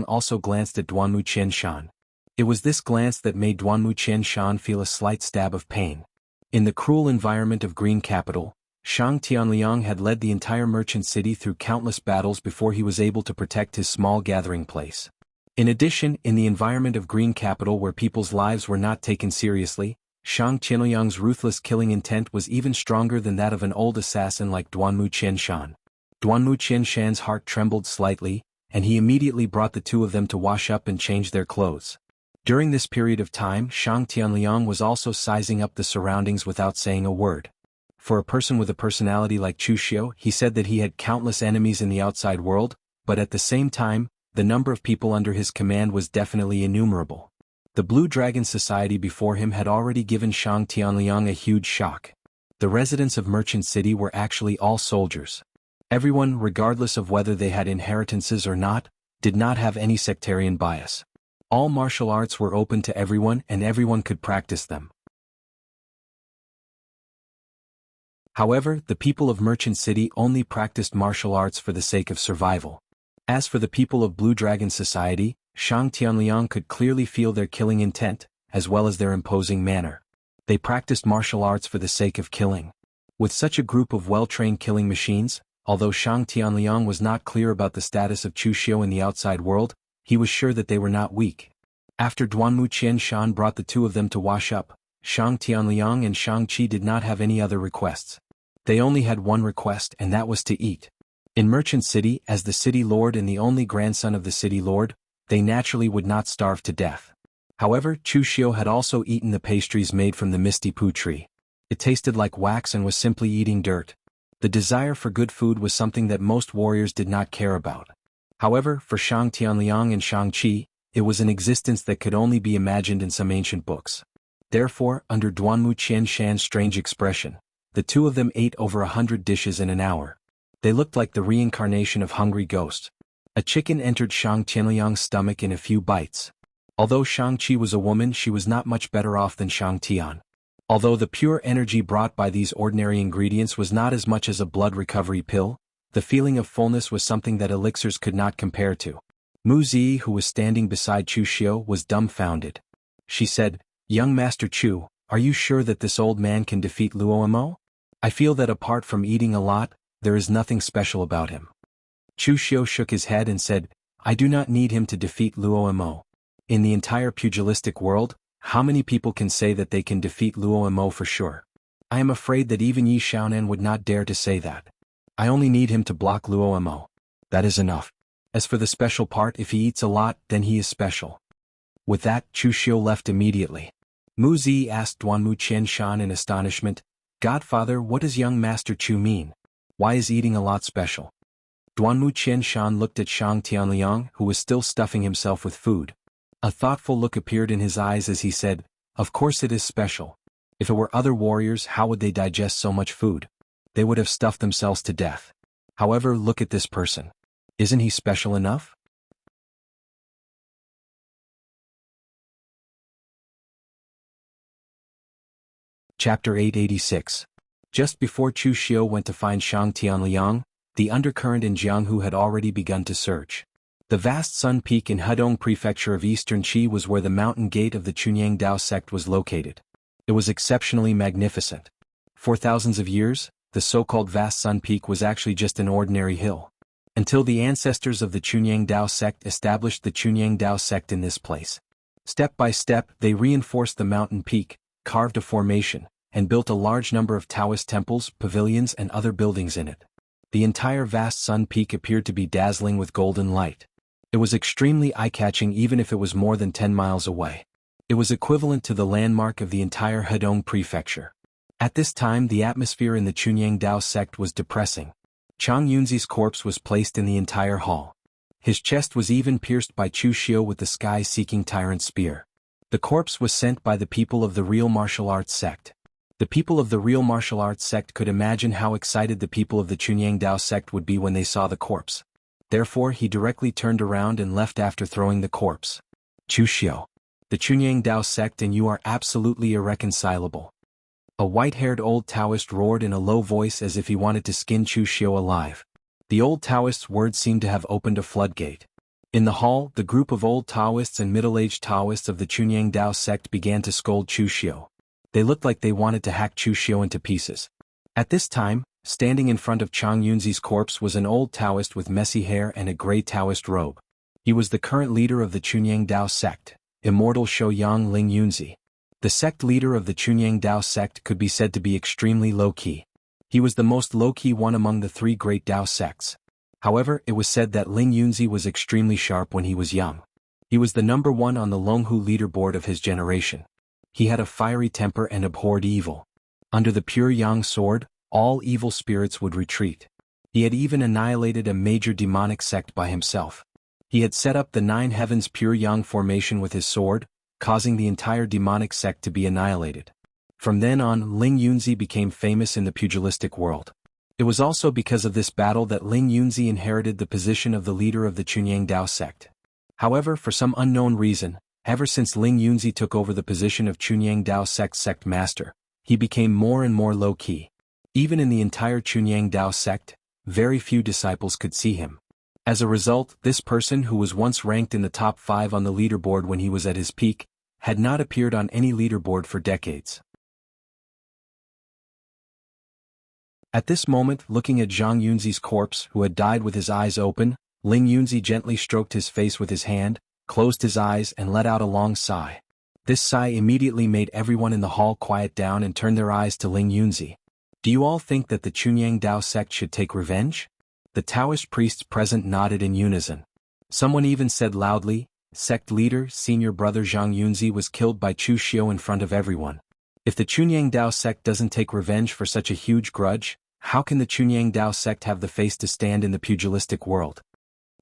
also glanced at Duanmu Qianshan. It was this glance that made Duanmu Qianshan feel a slight stab of pain. In the cruel environment of Green Capital, Shang Tianliang had led the entire merchant city through countless battles before he was able to protect his small gathering place. In addition, in the environment of Green Capital where people's lives were not taken seriously, Shang Tianliang's ruthless killing intent was even stronger than that of an old assassin like Duanmu Qianshan. Duanmu Qianshan's heart trembled slightly, and he immediately brought the two of them to wash up and change their clothes. During this period of time, Shang Tianliang was also sizing up the surroundings without saying a word. For a person with a personality like Chu Xiu, he said that he had countless enemies in the outside world, but at the same time, the number of people under his command was definitely innumerable. The Blue Dragon Society before him had already given Shang Tianliang a huge shock. The residents of Merchant City were actually all soldiers. Everyone, regardless of whether they had inheritances or not, did not have any sectarian bias. All martial arts were open to everyone and everyone could practice them. However, the people of Merchant City only practiced martial arts for the sake of survival. As for the people of Blue Dragon Society, Shang Tianliang could clearly feel their killing intent, as well as their imposing manner. They practiced martial arts for the sake of killing. With such a group of well-trained killing machines, although Shang Tianliang was not clear about the status of Chu Xiu in the outside world, he was sure that they were not weak. After Duanmu Qianshan brought the two of them to wash up, Shang Tianliang and Shang Qi did not have any other requests. They only had one request, and that was to eat. In Merchant City, as the city lord and the only grandson of the city lord, they naturally would not starve to death. However, Chu Xiu had also eaten the pastries made from the Misty Poo tree. It tasted like wax and was simply eating dirt. The desire for good food was something that most warriors did not care about. However, for Shang Tianliang and Shang Qi, it was an existence that could only be imagined in some ancient books. Therefore, under Duanmu Qianshan's strange expression, the two of them ate over 100 dishes in an hour. They looked like the reincarnation of hungry ghosts. A chicken entered Shang Tianliang's stomach in a few bites. Although Shang Qi was a woman, she was not much better off than Shang Tian. Although the pure energy brought by these ordinary ingredients was not as much as a blood recovery pill, the feeling of fullness was something that elixirs could not compare to. Mu Zi, who was standing beside Chu Xiu, was dumbfounded. She said, "Young Master Chu, are you sure that this old man can defeat Luomo? I feel that apart from eating a lot, there is nothing special about him." Chu Xiu shook his head and said, "I do not need him to defeat Luomo. In the entire pugilistic world, how many people can say that they can defeat Luomo for sure? I am afraid that even Yi Xiaonan would not dare to say that. I only need him to block Luomo. That is enough. As for the special part, if he eats a lot, then he is special." With that, Chu Xiu left immediately. Mu Zi asked Duanmu Qianshan in astonishment, "Godfather, what does young Master Chu mean? Why is eating a lot special?" Duanmu Qianshan looked at Shang Tianliang, who was still stuffing himself with food. A thoughtful look appeared in his eyes as he said, "Of course it is special. If it were other warriors, how would they digest so much food? They would have stuffed themselves to death. However, look at this person. Isn't he special enough?" Chapter 886. Just before Chu Xiu went to find Shang Tianliang, the undercurrent in Jianghu had already begun to surge. The vast Sun Peak in Hedong Prefecture of Eastern Qi was where the mountain gate of the Chunyang Dao sect was located. It was exceptionally magnificent. For thousands of years, the so-called vast Sun Peak was actually just an ordinary hill. Until the ancestors of the Chunyang Dao sect established the Chunyang Dao sect in this place. Step by step, they reinforced the mountain peak, carved a formation, and built a large number of Taoist temples, pavilions and other buildings in it. The entire vast Sun Peak appeared to be dazzling with golden light. It was extremely eye-catching even if it was more than 10 miles away. It was equivalent to the landmark of the entire Hedong Prefecture. At this time the atmosphere in the Chunyang Dao sect was depressing. Chang Yunzi's corpse was placed in the entire hall. His chest was even pierced by Chu Xiu with the sky-seeking tyrant spear. The corpse was sent by the people of the real martial arts sect. The people of the real martial arts sect could imagine how excited the people of the Chunyang Dao sect would be when they saw the corpse. Therefore he directly turned around and left after throwing the corpse. Chu Xiu. The Chunyang Dao sect and you are absolutely irreconcilable. A white-haired old Taoist roared in a low voice as if he wanted to skin Chu Xiu alive. The old Taoist's words seemed to have opened a floodgate. In the hall, the group of old Taoists and middle-aged Taoists of the Chunyang Dao sect began to scold Chu Xiu. They looked like they wanted to hack Chu Xiu into pieces. At this time, standing in front of Chang Yunzi's corpse was an old Taoist with messy hair and a gray Taoist robe. He was the current leader of the Chunyang Dao sect, Immortal Shouyang Ling Yunzi. The sect leader of the Chunyang Dao sect could be said to be extremely low-key. He was the most low-key one among the three great Dao sects. However, it was said that Ling Yunzi was extremely sharp when he was young. He was the number one on the Longhu leaderboard of his generation. He had a fiery temper and abhorred evil. Under the pure Yang sword, all evil spirits would retreat. He had even annihilated a major demonic sect by himself. He had set up the Nine Heavens Pure Yang formation with his sword, causing the entire demonic sect to be annihilated. From then on, Ling Yunzi became famous in the pugilistic world. It was also because of this battle that Ling Yunzi inherited the position of the leader of the Chunyang Dao sect. However, for some unknown reason, ever since Ling Yunzi took over the position of Chunyang Dao sect master, he became more and more low-key. Even in the entire Chunyang Dao sect, very few disciples could see him. As a result, this person who was once ranked in the top 5 on the leaderboard when he was at his peak, had not appeared on any leaderboard for decades. At this moment, looking at Zhang Yunzi's corpse, who had died with his eyes open, Ling Yunzi gently stroked his face with his hand, closed his eyes and let out a long sigh. This sigh immediately made everyone in the hall quiet down and turn their eyes to Ling Yunzi. Do you all think that the Chunyang Dao sect should take revenge? The Taoist priests present nodded in unison. Someone even said loudly, sect leader, senior brother Zhang Yunzi was killed by Chu Xiu in front of everyone. If the Chunyang Dao sect doesn't take revenge for such a huge grudge, how can the Chunyang Dao sect have the face to stand in the pugilistic world?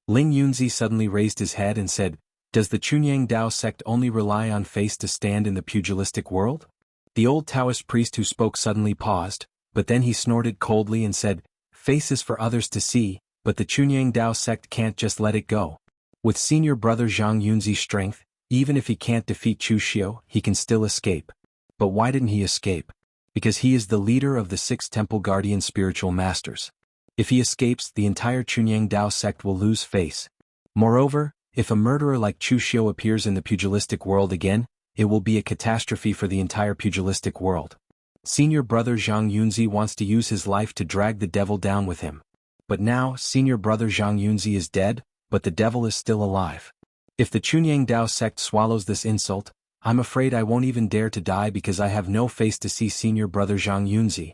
Ling Yunzi suddenly raised his head and said, does the Chunyang Dao sect only rely on face to stand in the pugilistic world? The old Taoist priest who spoke suddenly paused, but then he snorted coldly and said, face is for others to see, but the Chunyang Dao sect can't just let it go. With senior brother Zhang Yunzi's strength, even if he can't defeat Chu Xiu, he can still escape. But why didn't he escape? Because he is the leader of the 6 Temple Guardian spiritual masters. If he escapes, the entire Chunyang Dao sect will lose face. Moreover, if a murderer like Chu Xiu appears in the pugilistic world again, it will be a catastrophe for the entire pugilistic world. Senior brother Zhang Yunzi wants to use his life to drag the devil down with him. But now, senior brother Zhang Yunzi is dead, but the devil is still alive. If the Chunyang Dao sect swallows this insult, I'm afraid I won't even dare to die because I have no face to see senior brother Zhang Yunzi.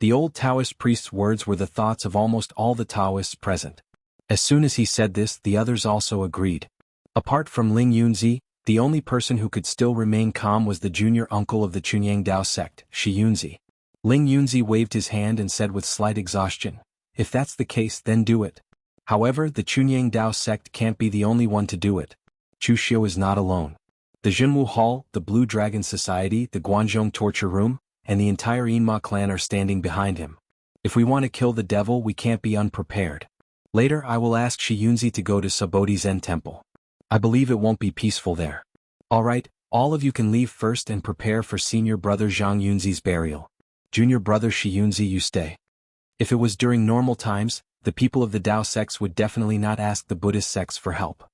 The old Taoist priest's words were the thoughts of almost all the Taoists present. As soon as he said this, the others also agreed. Apart from Ling Yunzi, the only person who could still remain calm was the junior uncle of the Chunyang Dao sect, Shi Yunzi. Ling Yunzi waved his hand and said with slight exhaustion, if that's the case, then do it. However, the Chunyang Dao sect can't be the only one to do it. Chu Xiu is not alone. The Jinwu Hall, the Blue Dragon Society, the Guanzhong Torture Room, and the entire Yinma clan are standing behind him. If we want to kill the devil, we can't be unprepared. Later I will ask Shi Yunzi to go to Sabodhi Zen Temple. I believe it won't be peaceful there. Alright, all of you can leave first and prepare for senior brother Zhang Yunzi's burial. Junior brother Shi Yunzi, you stay. If it was during normal times, the people of the Tao sects would definitely not ask the Buddhist sects for help.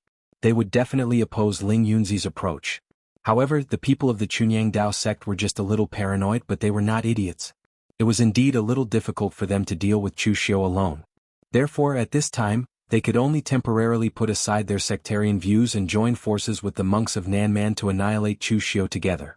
They would definitely oppose Ling Yunzi's approach. However, the people of the Chunyang Tao sect were just a little paranoid, but they were not idiots. It was indeed a little difficult for them to deal with Chu Xiu alone. Therefore, at this time, they could only temporarily put aside their sectarian views and join forces with the monks of Nanman to annihilate Chu Xiu together.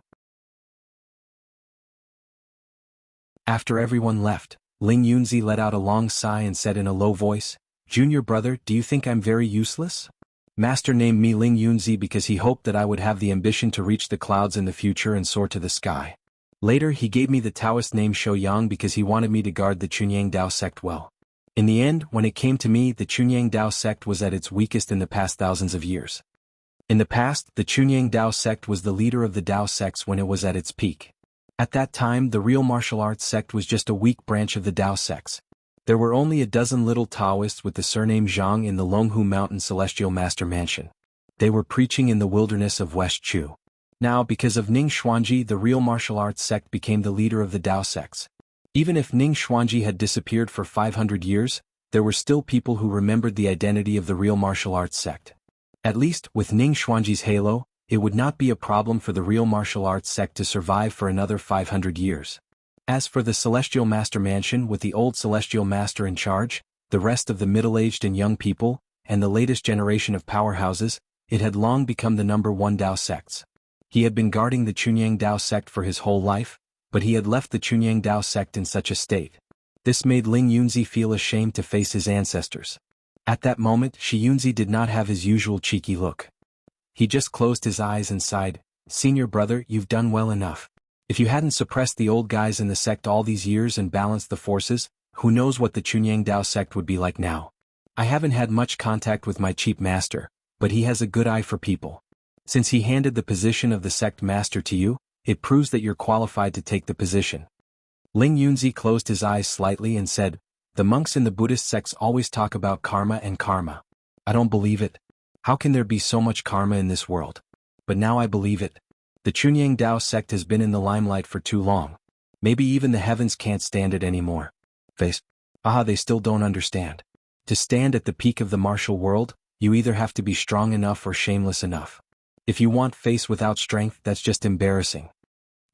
After everyone left, Ling Yunzi let out a long sigh and said in a low voice, "Junior brother, do you think I'm very useless? Master named me Ling Yunzi because he hoped that I would have the ambition to reach the clouds in the future and soar to the sky. Later he gave me the Taoist name Shouyang because he wanted me to guard the Chunyang Tao sect well. In the end, when it came to me, the Chunyang Tao sect was at its weakest in the past thousands of years. In the past, the Chunyang Tao sect was the leader of the Tao sects when it was at its peak. At that time, the real martial arts sect was just a weak branch of the Tao sects. There were only a dozen little Taoists with the surname Zhang in the Longhu Mountain Celestial Master Mansion. They were preaching in the wilderness of West Chu. Now, because of Ning Xuanji, the real martial arts sect became the leader of the Tao sects. Even if Ning Xuanji had disappeared for 500 years, there were still people who remembered the identity of the real martial arts sect. At least, with Ning Xuanji's halo, it would not be a problem for the real martial arts sect to survive for another 500 years. As for the Celestial Master Mansion with the old Celestial Master in charge, the rest of the middle-aged and young people, and the latest generation of powerhouses, it had long become the #1 Tao sects. He had been guarding the Chunyang Tao sect for his whole life, but he had left the Chunyang Tao sect in such a state. This made Ling Yunzi feel ashamed to face his ancestors. At that moment, Shi Yunzi did not have his usual cheeky look. He just closed his eyes and sighed, "Senior brother, you've done well enough. If you hadn't suppressed the old guys in the sect all these years and balanced the forces, who knows what the Chunyang Tao sect would be like now. I haven't had much contact with my chief master, but he has a good eye for people. Since he handed the position of the sect master to you, it proves that you're qualified to take the position." Ling Yunzi closed his eyes slightly and said, "The monks in the Buddhist sects always talk about karma and karma. I don't believe it. How can there be so much karma in this world? But now I believe it. The Chunyang Tao sect has been in the limelight for too long. Maybe even the heavens can't stand it anymore. Face. They still don't understand. To stand at the peak of the martial world, you either have to be strong enough or shameless enough. If you want face without strength, that's just embarrassing."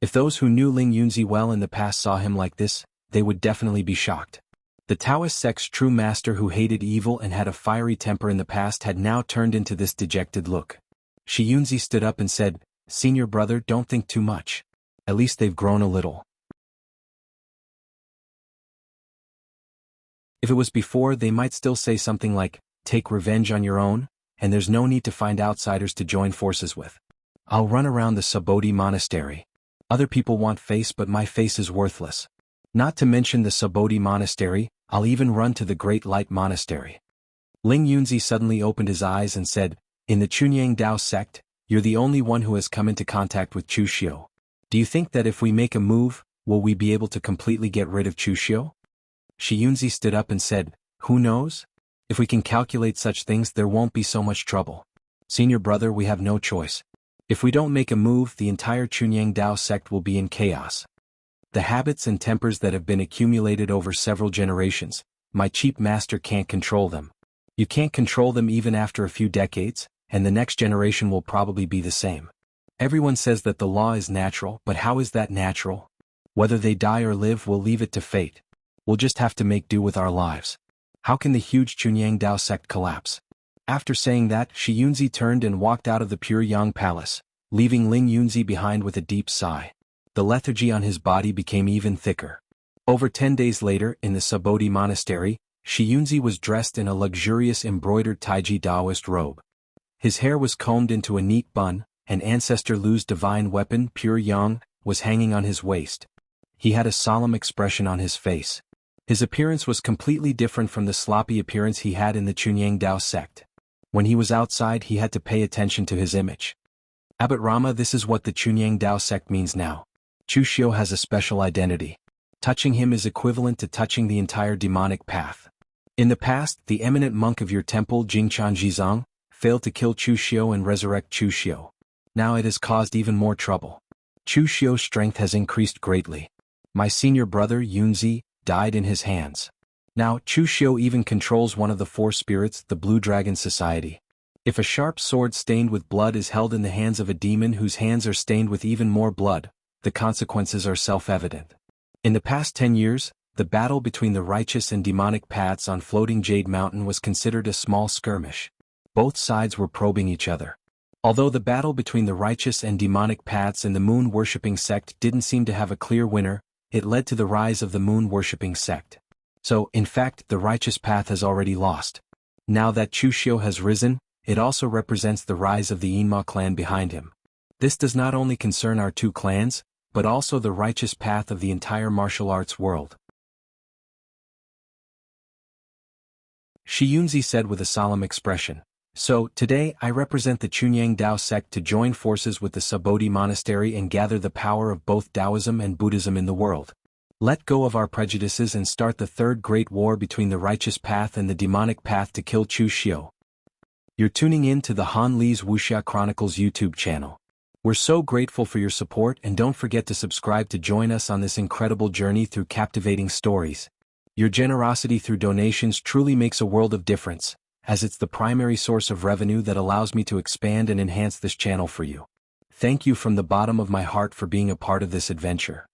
If those who knew Ling Yunzi well in the past saw him like this, they would definitely be shocked. The Taoist sect's true master who hated evil and had a fiery temper in the past had now turned into this dejected look. Shi Yunzi stood up and said, "Senior brother, don't think too much. At least they've grown a little. If it was before, they might still say something like, 'Take revenge on your own,' and there's no need to find outsiders to join forces with. I'll run around the Subodhi monastery. Other people want face, but my face is worthless. Not to mention the Subodhi monastery, I'll even run to the Great Light monastery." Ling Yunzi suddenly opened his eyes and said, "In the Chunyang Tao sect, you're the only one who has come into contact with Chu Xiu. Do you think that if we make a move, will we be able to completely get rid of Chu Xiu?" Shi Yunzi stood up and said, "Who knows? If we can calculate such things, there won't be so much trouble. Senior brother, we have no choice. If we don't make a move, the entire Chunyang Tao sect will be in chaos. The habits and tempers that have been accumulated over several generations, my chief master can't control them. You can't control them even after a few decades, and the next generation will probably be the same. Everyone says that the law is natural, but how is that natural? Whether they die or live, we'll leave it to fate. We'll just have to make do with our lives. How can the huge Chunyang Tao sect collapse?" After saying that, Shi Yunzi turned and walked out of the Pure Yang Palace, leaving Ling Yunzi behind with a deep sigh. The lethargy on his body became even thicker. Over 10 days later, in the Subodhi monastery, Shi Yunzi was dressed in a luxurious embroidered Taiji Taoist robe. His hair was combed into a neat bun, and Ancestor Lu's divine weapon, Pure Yang, was hanging on his waist. He had a solemn expression on his face. His appearance was completely different from the sloppy appearance he had in the Chunyang Tao sect. When he was outside, he had to pay attention to his image. "Abbot Rama, this is what the Chunyang Tao sect means now. Chu Xiu has a special identity. Touching him is equivalent to touching the entire demonic path. In the past, the eminent monk of your temple, Jingchan Jizang, failed to kill Chu Xiu and resurrect Chu Xiu. Now it has caused even more trouble. Chu Xiu's strength has increased greatly. My senior brother, Yunzi, died in his hands. Now, Chu Xiu even controls one of the four spirits, the Blue Dragon Society. If a sharp sword stained with blood is held in the hands of a demon whose hands are stained with even more blood, the consequences are self-evident. In the past 10 years, the battle between the righteous and demonic paths on Floating Jade Mountain was considered a small skirmish. Both sides were probing each other. Although the battle between the righteous and demonic paths and the moon-worshipping sect didn't seem to have a clear winner, it led to the rise of the moon-worshipping sect. So, in fact, the righteous path has already lost. Now that Chu Xiu has risen, it also represents the rise of the Yinma clan behind him. This does not only concern our two clans, but also the righteous path of the entire martial arts world. Shi Yunzi said with a solemn expression. So, today I represent the Chunyang Dao sect to join forces with the Subodhi monastery and gather the power of both Taoism and Buddhism in the world. Let go of our prejudices and start the third great war between the righteous path and the demonic path to kill Chu Xiu. You're tuning in to the Han Li's Wuxia Chronicles YouTube channel. We're so grateful for your support, and don't forget to subscribe to join us on this incredible journey through captivating stories. Your generosity through donations truly makes a world of difference, as it's the primary source of revenue that allows me to expand and enhance this channel for you. Thank you from the bottom of my heart for being a part of this adventure.